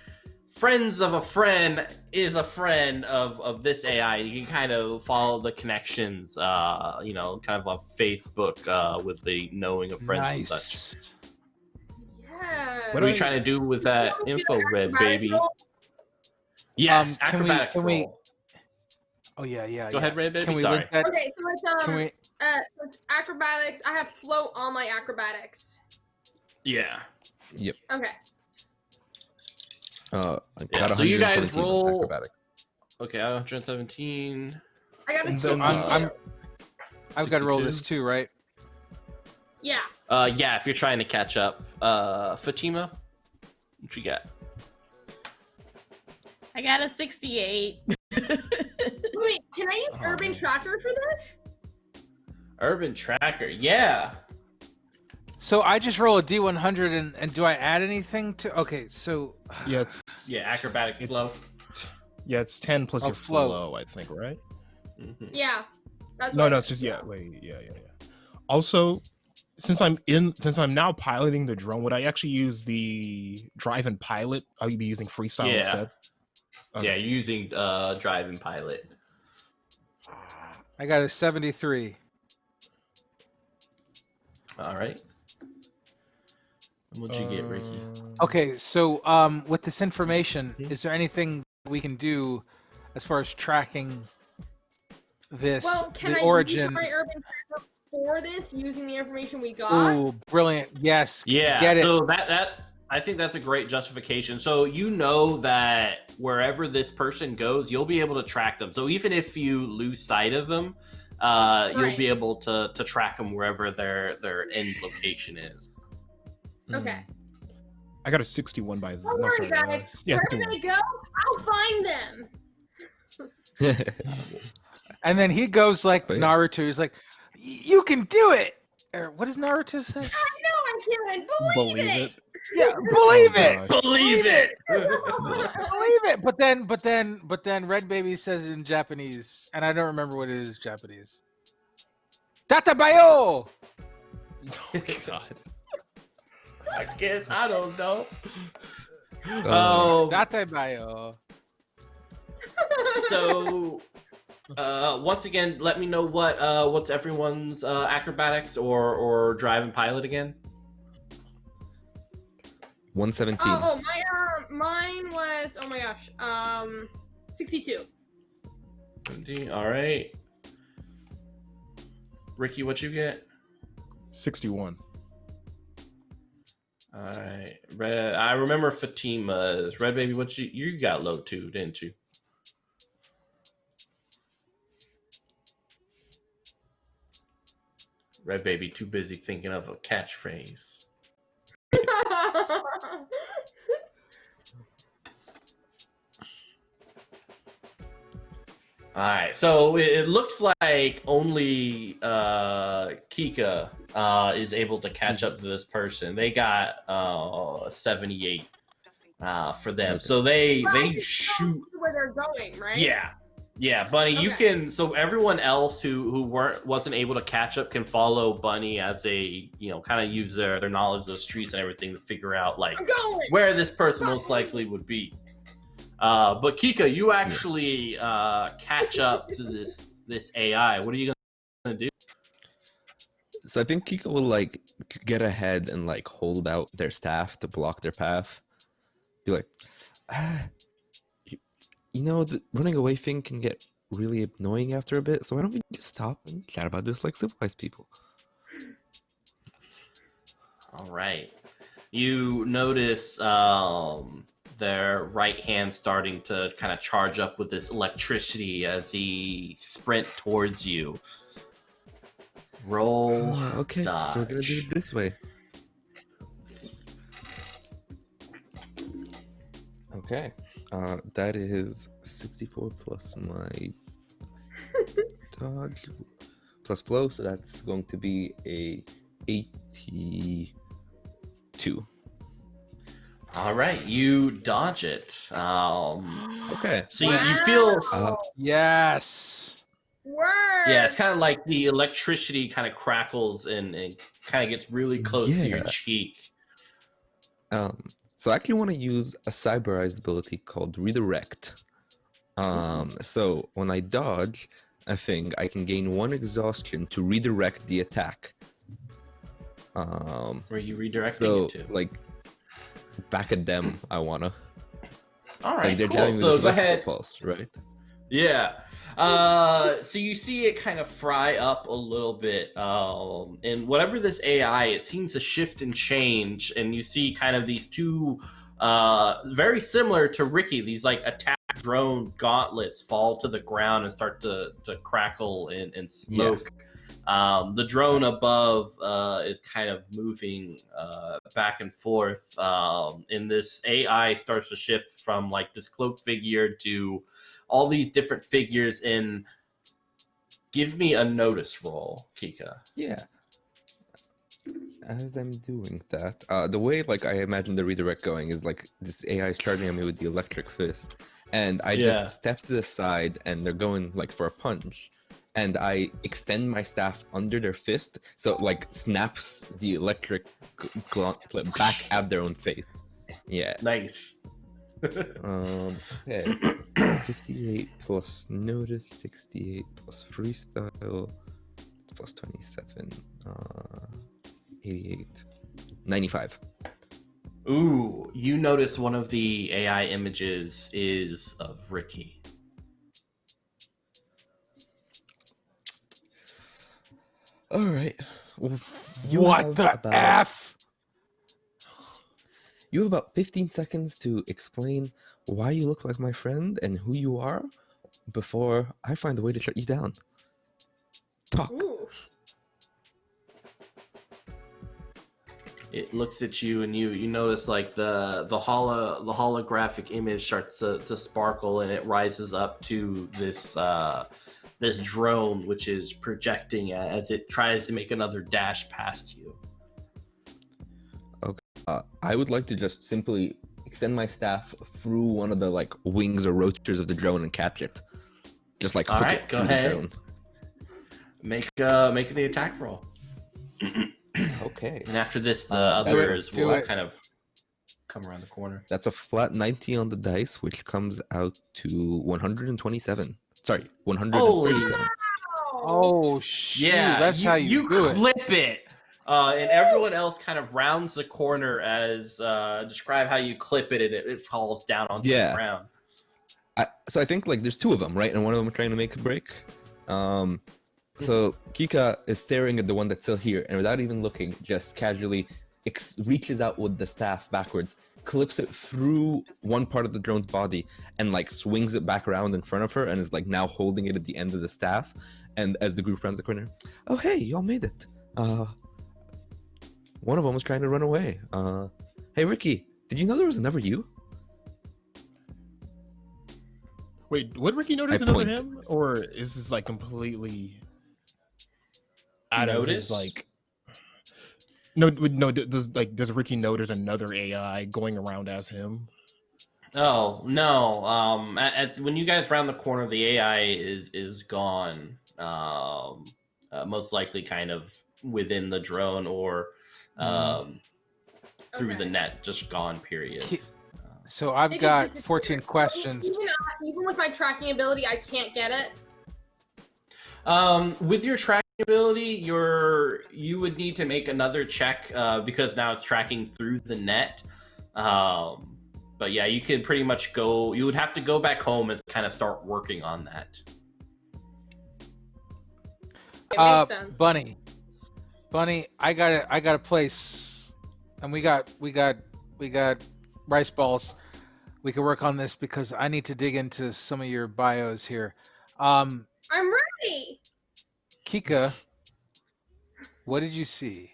friends of a friend is a friend of this AI. You can kind of follow the connections, kind of on Facebook with the knowing of friends and such. Yeah. What are you trying to do with that info, Red Baby? Yes, acrobatics roll. Oh yeah. Go ahead, Red Baby. Can we Sorry. link that? Okay, so it's it's acrobatics. I have float on my acrobatics. Yeah. Yep. Okay. So you guys 117 roll. acrobatics. Okay, 117. I got a So 62. I've got to roll this too, right? Yeah. Yeah, if you're trying to catch up. Fatima, what you got? I got a 68. Wait, can I use Urban Tracker for this? Urban Tracker, yeah. So I just roll a D100 and do I add anything to? Okay, so Yeah, acrobatics flow. Yeah, it's 10 plus your flow. flow, I think, right? Mm-hmm. Yeah. That's No, it's just yeah. Also, since I'm now piloting the drone, would I actually use the drive and pilot? I'll be using freestyle instead. Okay. Yeah, you're using drive and pilot. I got a 73. All right. What'd you get, Ricky? Okay, so with this information, is there anything we can do as far as tracking this? Well, can the I origin? use my Urban Tracker for this using the information we got? Ooh, brilliant! Yes. Yeah. Get it. So that I think that's a great justification. So you know that wherever this person goes, you'll be able to track them. So even if you lose sight of them, you'll be able to track them wherever their end location is. Okay. I got a 61 by the. Don't worry, guys. Wherever they go, I'll find them. And then he goes like Naruto. He's like, "You can do it." Or what does Naruto say? I know I can. Believe it. Yeah, believe it. Believe it. Believe it. But then Red Baby says it in Japanese, and I don't remember what it is Japanese. Tatabayo. Oh God. I guess I don't know. Tatabayo. So once again, let me know what's everyone's acrobatics or drive and pilot again. 117. Mine was 62. 17. All right. Ricky, what you get? 61. All right. I remember Fatima's. Red Baby, what you got low too, didn't you? Red Baby too busy thinking of a catchphrase. All right, so it looks like only Kika is able to catch up to this person. They got 78 for them, Okay. so they shoot where they're going, right? Yeah, Bunny. Okay. You can. So everyone else who wasn't able to catch up can follow Bunny as a kind of use their knowledge of the streets and everything to figure out like where this person most likely would be. But Kika, you actually catch up to this AI. What are you gonna do? So I think Kika will like get ahead and like hold out their staff to block their path. Be like, the running away thing can get really annoying after a bit. So why don't we just stop and chat about this like civilized people? All right. You notice their right hand starting to kind of charge up with this electricity as he sprint towards you. Roll. Okay, dodge. so we're gonna do it this way. Okay, that is 64 plus my dodge plus flow, so that's going to be a 82. All right, you dodge it. Okay. So you feel. Yes. Word. Yeah, it's kind of like the electricity kind of crackles and kind of gets really close to your cheek. So I actually want to use a cyberized ability called Redirect. So when I dodge a thing, I can gain 1 exhaustion to redirect the attack. Where are you redirecting So it to? like back at them, I wanna. All Like right, they're cool. jamming So this go electrical ahead. pulse, right? Yeah. So you see it kind of fry up a little bit, and whatever this AI, it seems to shift and change, and you see kind of these two, very similar to Ricky, these like attack drone gauntlets fall to the ground and start to crackle and smoke. The drone above is kind of moving back and forth, and this AI starts to shift from like this cloak figure to all these different figures. In give me a notice roll, Kika. Yeah. As I'm doing that, the way like I imagine the redirect going is like this AI is charging at me with the electric fist, and I Yeah. just step to the side, and they're going like for a punch, and I extend my staff under their fist, so it like snaps the electric gauntlet back at their own face. Yeah. Nice. Okay. 58 plus notice, 68 plus freestyle, plus 27, 88, 95. Ooh, you notice one of the AI images is of Ricky. All right. Well, What the F? You have about 15 seconds to explain why you look like my friend and who you are before I find a way to shut you down. Talk. Ooh. It looks at you, and you notice like the holographic image starts to sparkle, and it rises up to this this drone, which is projecting as it tries to make another dash past you. I would like to just simply extend my staff through one of the like wings or rotors of the drone and catch it. Just like All hook right, it go through the ahead. drone. Make the attack roll. Okay. And after this, the do others it. will kind of come around the corner. That's a flat 90 on the dice, which comes out to 127. Sorry, 137. Oh shoot! Yeah, That's how you do it. clip it. And everyone else kind of rounds the corner as describe how you clip it, and it falls down onto the ground. So I think like there's 2 of them, right? And one of them are trying to make a break. So Kika is staring at the one that's still here, and without even looking, just casually reaches out with the staff backwards, clips it through one part of the drone's body, and like swings it back around in front of her, and is like now holding it at the end of the staff. And as the group rounds the corner, oh hey, y'all made it. One of them was trying to run away. Hey Ricky, did you know there was another you? Wait, would Ricky notice I another point. him, or is this like completely out of his like? No. Does Ricky know there's another AI going around as him? Oh no! When you guys round the corner, the AI is gone. Most likely, kind of within the drone or through the net, just gone. Period. So I've It got just disappeared. 14 questions. Even with my tracking ability, I can't get it. With your tracking ability, you would need to make another check because now it's tracking through the net. But yeah, you could pretty much go. You would have to go back home and kind of start working on that. It makes sense. Bunny, I got a place, and we got rice balls. We can work on this because I need to dig into some of your bios here. I'm ready. Kika, what did you see?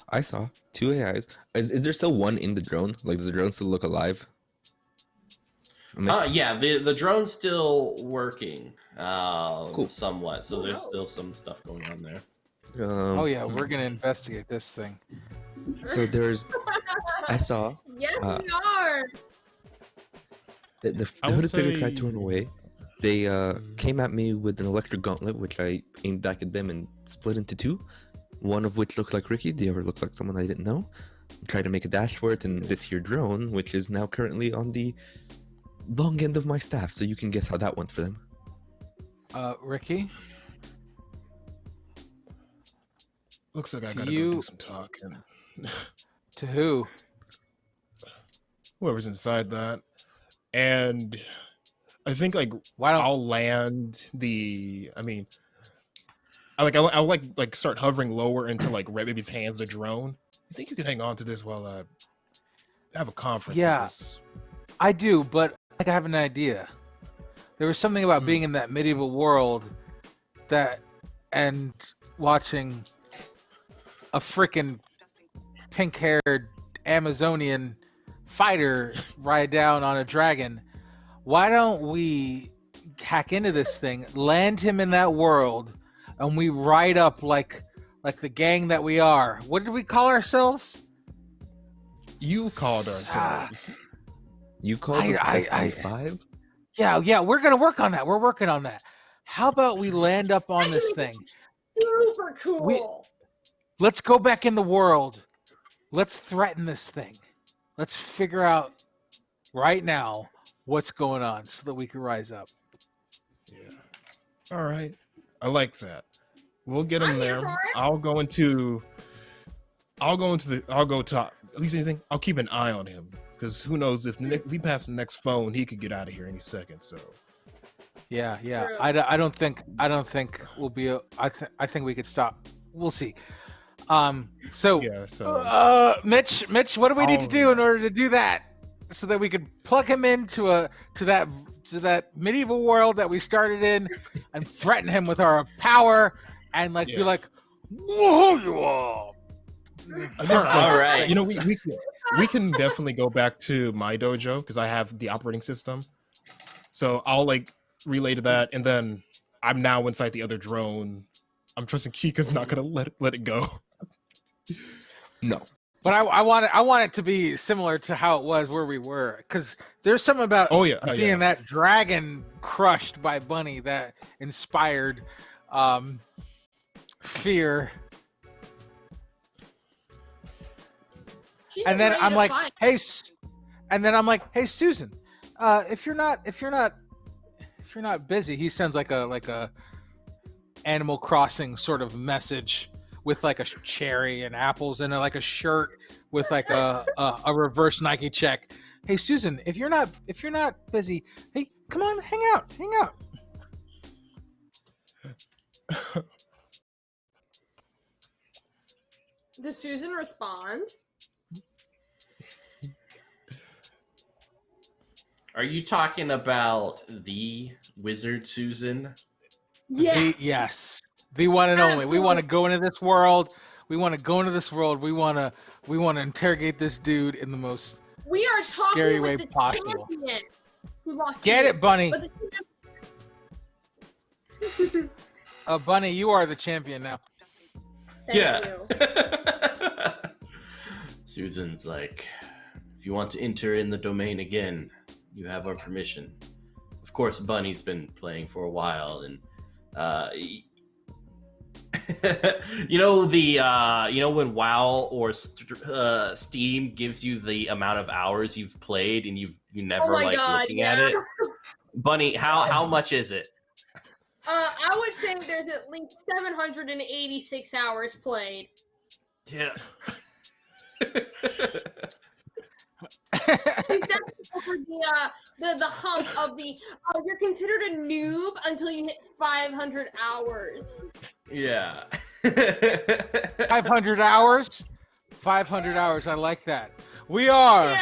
I saw 2 AIs. Is there still one in the drone? Like, does the drone still look alive? Yeah, the drone's still working Cool. somewhat, so there's still some stuff going on there. Oh yeah, we're gonna investigate this thing. So there's, I saw Yes, we are. the I would hooded figure tried to say- run away. They came at me with an electric gauntlet, which I aimed back at them and split into 2. One of which looked like Ricky, the other looked like someone I didn't know. try to make a dash for it in this here drone, which is now currently on the long end of my staff. So you can guess how that went for them. Ricky? Looks like I Do gotta go do some talking. To who? Whoever's inside that. And I think like Why don't I'll land the. I mean, I'll like start hovering lower into like maybe hands the drone. I think you can hang on to this while I have a conference. Yeah. With this. I do, but I have an idea. There was something about being in that medieval world and watching a freaking pink-haired Amazonian fighter ride down on a dragon. Why don't we hack into this thing, land him in that world, and we ride up like the gang that we are? What did we call ourselves? You called ourselves. You called us 5? Yeah, we're gonna work on that. We're working on that. How about we land up on this thing? Super cool. Let's go back in the world. Let's threaten this thing. Let's figure out right now what's going on so that we can rise up. Yeah. All right. I like that. We'll get him I'm here there. for it. I'll go top. At least anything. I'll keep an eye on him because who knows if we pass the next phone, he could get out of here any second. So. Yeah. True. I don't think we'll be. I think we could stop. We'll see. So Mitch, what do we need to do in order to do that? So that we could plug him into that medieval world that we started in, and threaten him with our power, and be like, whoa, you are. All right. You know, we can definitely go back to my dojo because I have the operating system. So I'll relay to that, and then I'm now inside the other drone. I'm trusting Kika's not gonna let it go. No. But I want it to be similar to how it was where we were, because there's something about seeing that dragon crushed by Bunny that inspired fear. She's And then ready I'm to like, fight. hey Susan, if you're not busy, he sends like a Animal Crossing sort of message with a cherry and apples and a shirt with a reverse Nike check. Hey Susan, if you're not busy, hey, come on, hang out. Does Susan respond? Are you talking about the wizard Susan? Yes. Yes. The one and only. We want to go into this world. We want to interrogate this dude in the most We are talking scary with way the possible. champion who lost. Get it, Bunny. But the Bunny, you are the champion now. Thank you. Susan's like, if you want to enter in the domain again, you have our permission. Of course, Bunny's been playing for a while, and you know when WoW or Steam gives you the amount of hours you've played, and you never looking at it. Bunny, how much is it? I would say there's at least 786 hours played. Yeah. She's definitely over the hump of the you're considered a noob until you hit 500 hours. Yeah. 500 hours? 500 hours, I like that. We are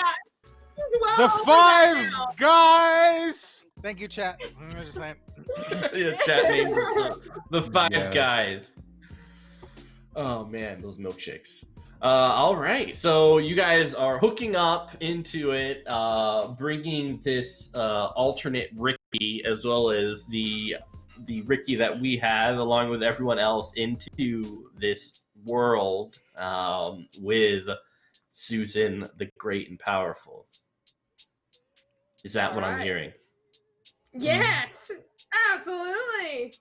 the Five Guys! Thank you, chat. I'm just saying. Yeah, chat names the Five Guys. Oh man, those milkshakes. All right, so you guys are hooking up into it, bringing this alternate Ricky as well as the Ricky that we have, along with everyone else, into this world with Susan the Great and Powerful. Is that what I'm hearing? Yes, absolutely.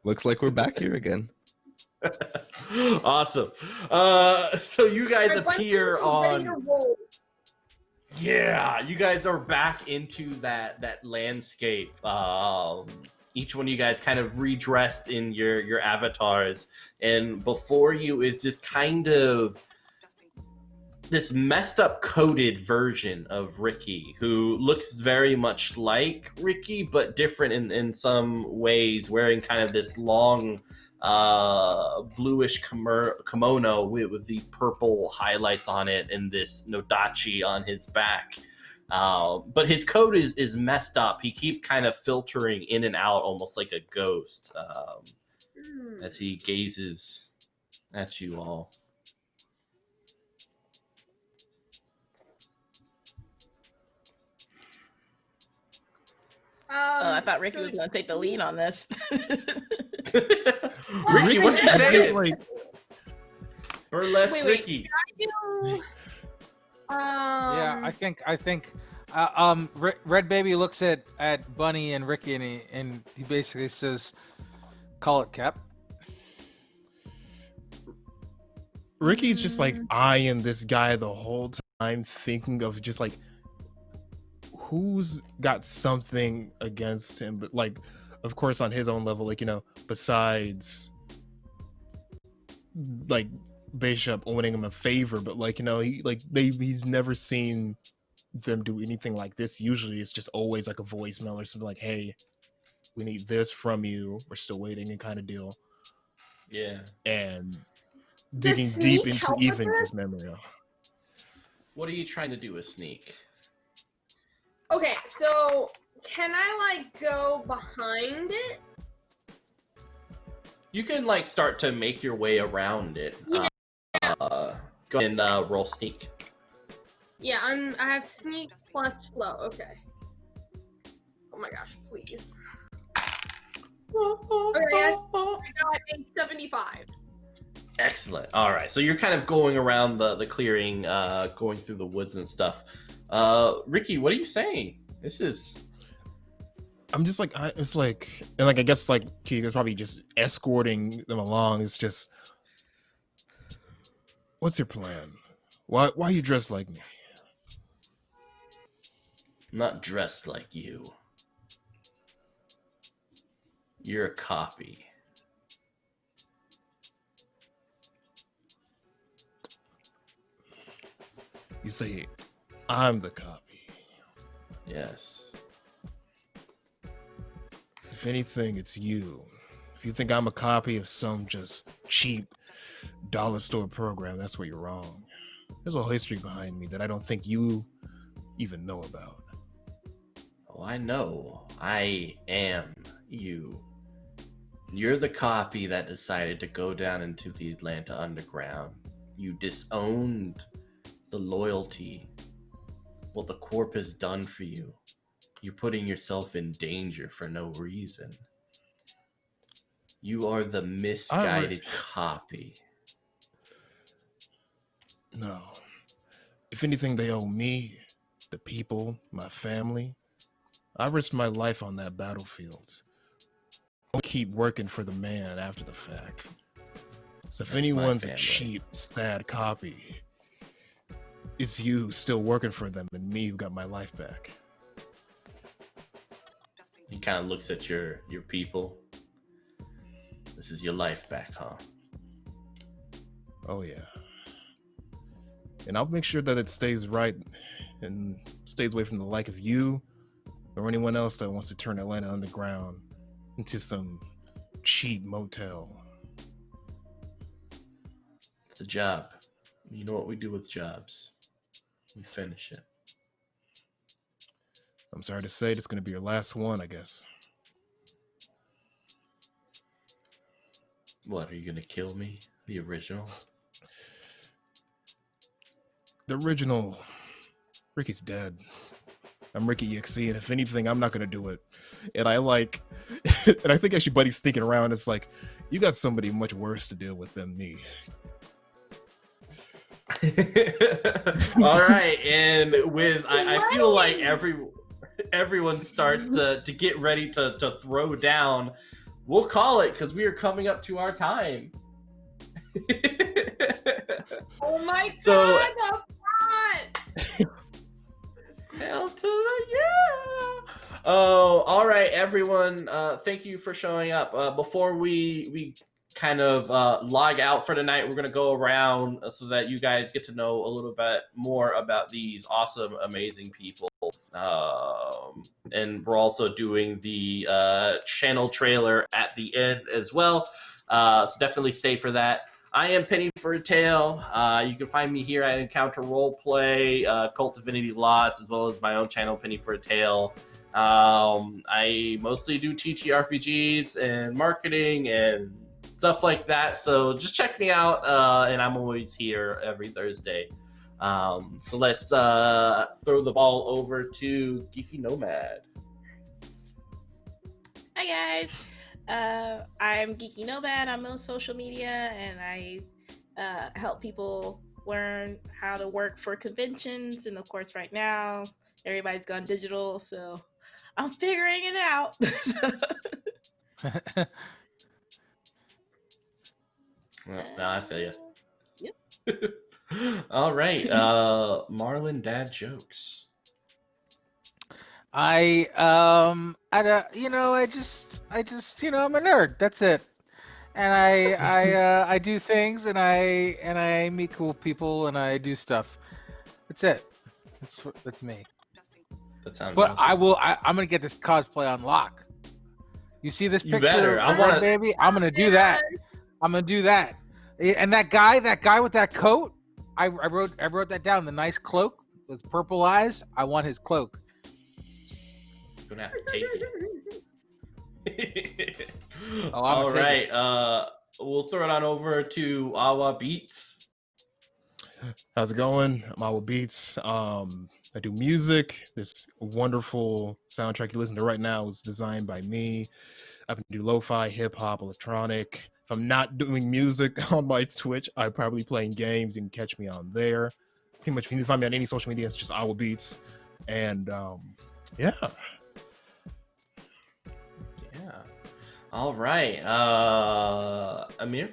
Looks like we're back here again. Awesome. So you guys Like, appear ready to on. roll. Yeah, you guys are back into that landscape. Each one of you guys kind of redressed in your avatars, and before you is just kind of this messed up coded version of Ricky, who looks very much like Ricky but different in some ways, wearing kind of this long bluish kimono with these purple highlights on it and this nodachi on his back. But his code is messed up. He keeps kind of filtering in and out almost like a ghost as he gazes at you all. I thought Ricky was going to take the lead on this. Ricky, what you saying? Like, Burlesque Wait, Ricky. Yeah, I think Red Baby looks at Bunny and Ricky and he basically says, "Call it Cap." Ricky's just like eyeing this guy the whole time, thinking of just like who's got something against him, but like, of course, on his own level, like, you know, besides like Bishop owing him a favor, but like, you know, he's never seen them do anything like this. Usually it's just always like a voicemail or something like, "Hey, we need this from you, we're still waiting," and kind of deal. Yeah. And Does digging Sneak deep into help with even this? his memory. What are you trying to do with Sneak? Okay, so can I like go behind it? You can like start to make your way around it. Yeah. Go ahead and roll Sneak. Yeah, I have sneak plus flow. Okay. Oh my gosh, please. Okay, I got a 75. Excellent. All right, so you're kind of going around the clearing, going through the woods and stuff. Ricky, what are you saying? This is. I'm just like, it's like, and like, I guess like Kiga's probably just escorting them along. It's just, what's your plan? Why are you dressed like me? I'm not dressed like you. You're a copy. You say, I'm the copy. Yes. If anything, it's you. If you think I'm a copy of some just cheap dollar store program, that's where you're wrong. There's a whole history behind me that I don't think you even know about. Oh, I know. I am you. You're the copy that decided to go down into the Atlanta Underground. You disowned the loyalty. What the Corp has done for you. You're putting yourself in danger for no reason. You are the misguided copy. No. If anything, they owe me, the people, my family. I risked my life on that battlefield. I'll keep working for the man after the fact. So if That's anyone's my a family. cheap, sad copy, it's you still working for them and me who got my life back. He kind of looks at your people. This is your life back, huh? Oh yeah. And I'll make sure that it stays right and stays away from the like of you or anyone else that wants to turn Atlanta Underground into some cheap motel. It's a job. You know what we do with jobs? We finish it. I'm sorry to say, it's going to be your last one, I guess. What, are you gonna kill me? The original? The original, Ricky's dead. I'm Ricky.exe, and if anything, I'm not going to do it. And I like, and I think actually Buddy's thinking around, it's like, you got somebody much worse to deal with than me. All right, and with I feel like everyone starts to get ready to throw down. We'll call it because we are coming up to our time. Oh my So- god, the plot! Hell to the yeah! Oh, all right, everyone. Thank you for showing up. Before we kind of log out for tonight, we're gonna go around so that you guys get to know a little bit more about these awesome, amazing people. And we're also doing the channel trailer at the end as well. So definitely stay for that. I am Penny for a Tale. You can find me here at Encounter Roleplay, Cult Divinity Lost, as well as my own channel, Penny for a Tale. I mostly do TTRPGs and marketing and stuff like that. So just check me out, and I'm always here every Thursday. So let's throw the ball over to Geeky Nomad. Hi guys, I'm Geeky Nomad. I'm on social media, and I help people learn how to work for conventions. And of course, right now everybody's gone digital, so I'm figuring it out. No, I feel you. Yep. All right, Marlon Dad Jokes. I just I'm a nerd. That's it. And I do things, and I meet cool people, and I do stuff. That's it. That's me. That sounds But awesome. I'm gonna get this cosplay on lock. You see this You picture, better. I of wanna- that baby? I'm gonna do that. I'm gonna do that. And that guy with that coat, I wrote that down. The nice cloak with purple eyes. I want his cloak. You're gonna have to take it. Oh, All take right. We'll throw it on over to Awa Beats. How's it going? I'm Awa Beats. I do music. This wonderful soundtrack you listen to right now was designed by me. I can do lo-fi, hip-hop, electronic. If I'm not doing music on my Twitch, I'm probably playing games. You can catch me on there. Pretty much, if you need to find me on any social media, it's just Awa Beats. And yeah. Yeah. All right. Amir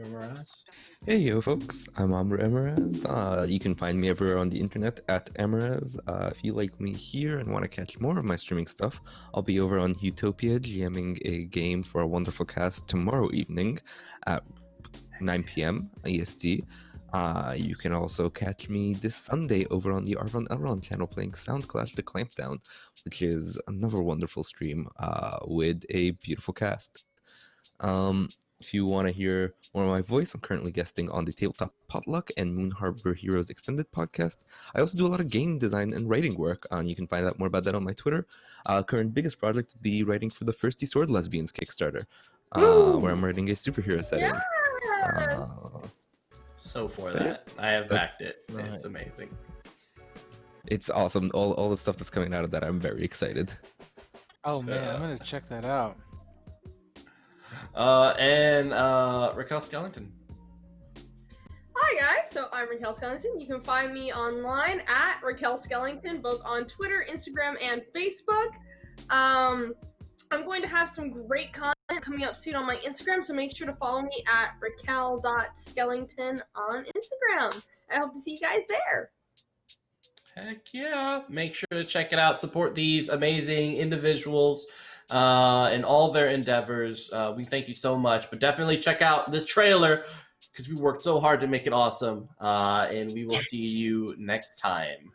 Morales. Hey yo folks, I'm Amr Emerez. You can find me everywhere on the internet at Emerez. If you like me here and want to catch more of my streaming stuff, I'll be over on Utopia GMing a game for a wonderful cast tomorrow evening at 9 p.m. EST. You can also catch me this Sunday over on the Arvon Elron channel playing Sound Clash The Clampdown, which is another wonderful stream with a beautiful cast. If you want to hear more of my voice, I'm currently guesting on the Tabletop Potluck and Moon Harbor Heroes Extended podcast. I also do a lot of game design and writing work, and you can find out more about that on my Twitter. Current biggest project would be writing for the Thirsty Sword Lesbians Kickstarter, where I'm writing a superhero setting. Yes! So for So, that, I have that's- backed it. right. It's amazing. It's awesome. All the stuff that's coming out of that, I'm very excited. Oh man, I'm gonna check that out. And Raquel Skellington. Hi guys, so I'm Raquel Skellington. You can find me online at Raquel Skellington, both on Twitter, Instagram, and Facebook. I'm going to have some great content coming up soon on my Instagram, so make sure to follow me at Raquel.Skellington on Instagram. I hope to see you guys there. Heck yeah. Make sure to check it out. Support these amazing individuals and all their endeavors. We thank you so much. But definitely check out this trailer because we worked so hard to make it awesome. And we will see you next time.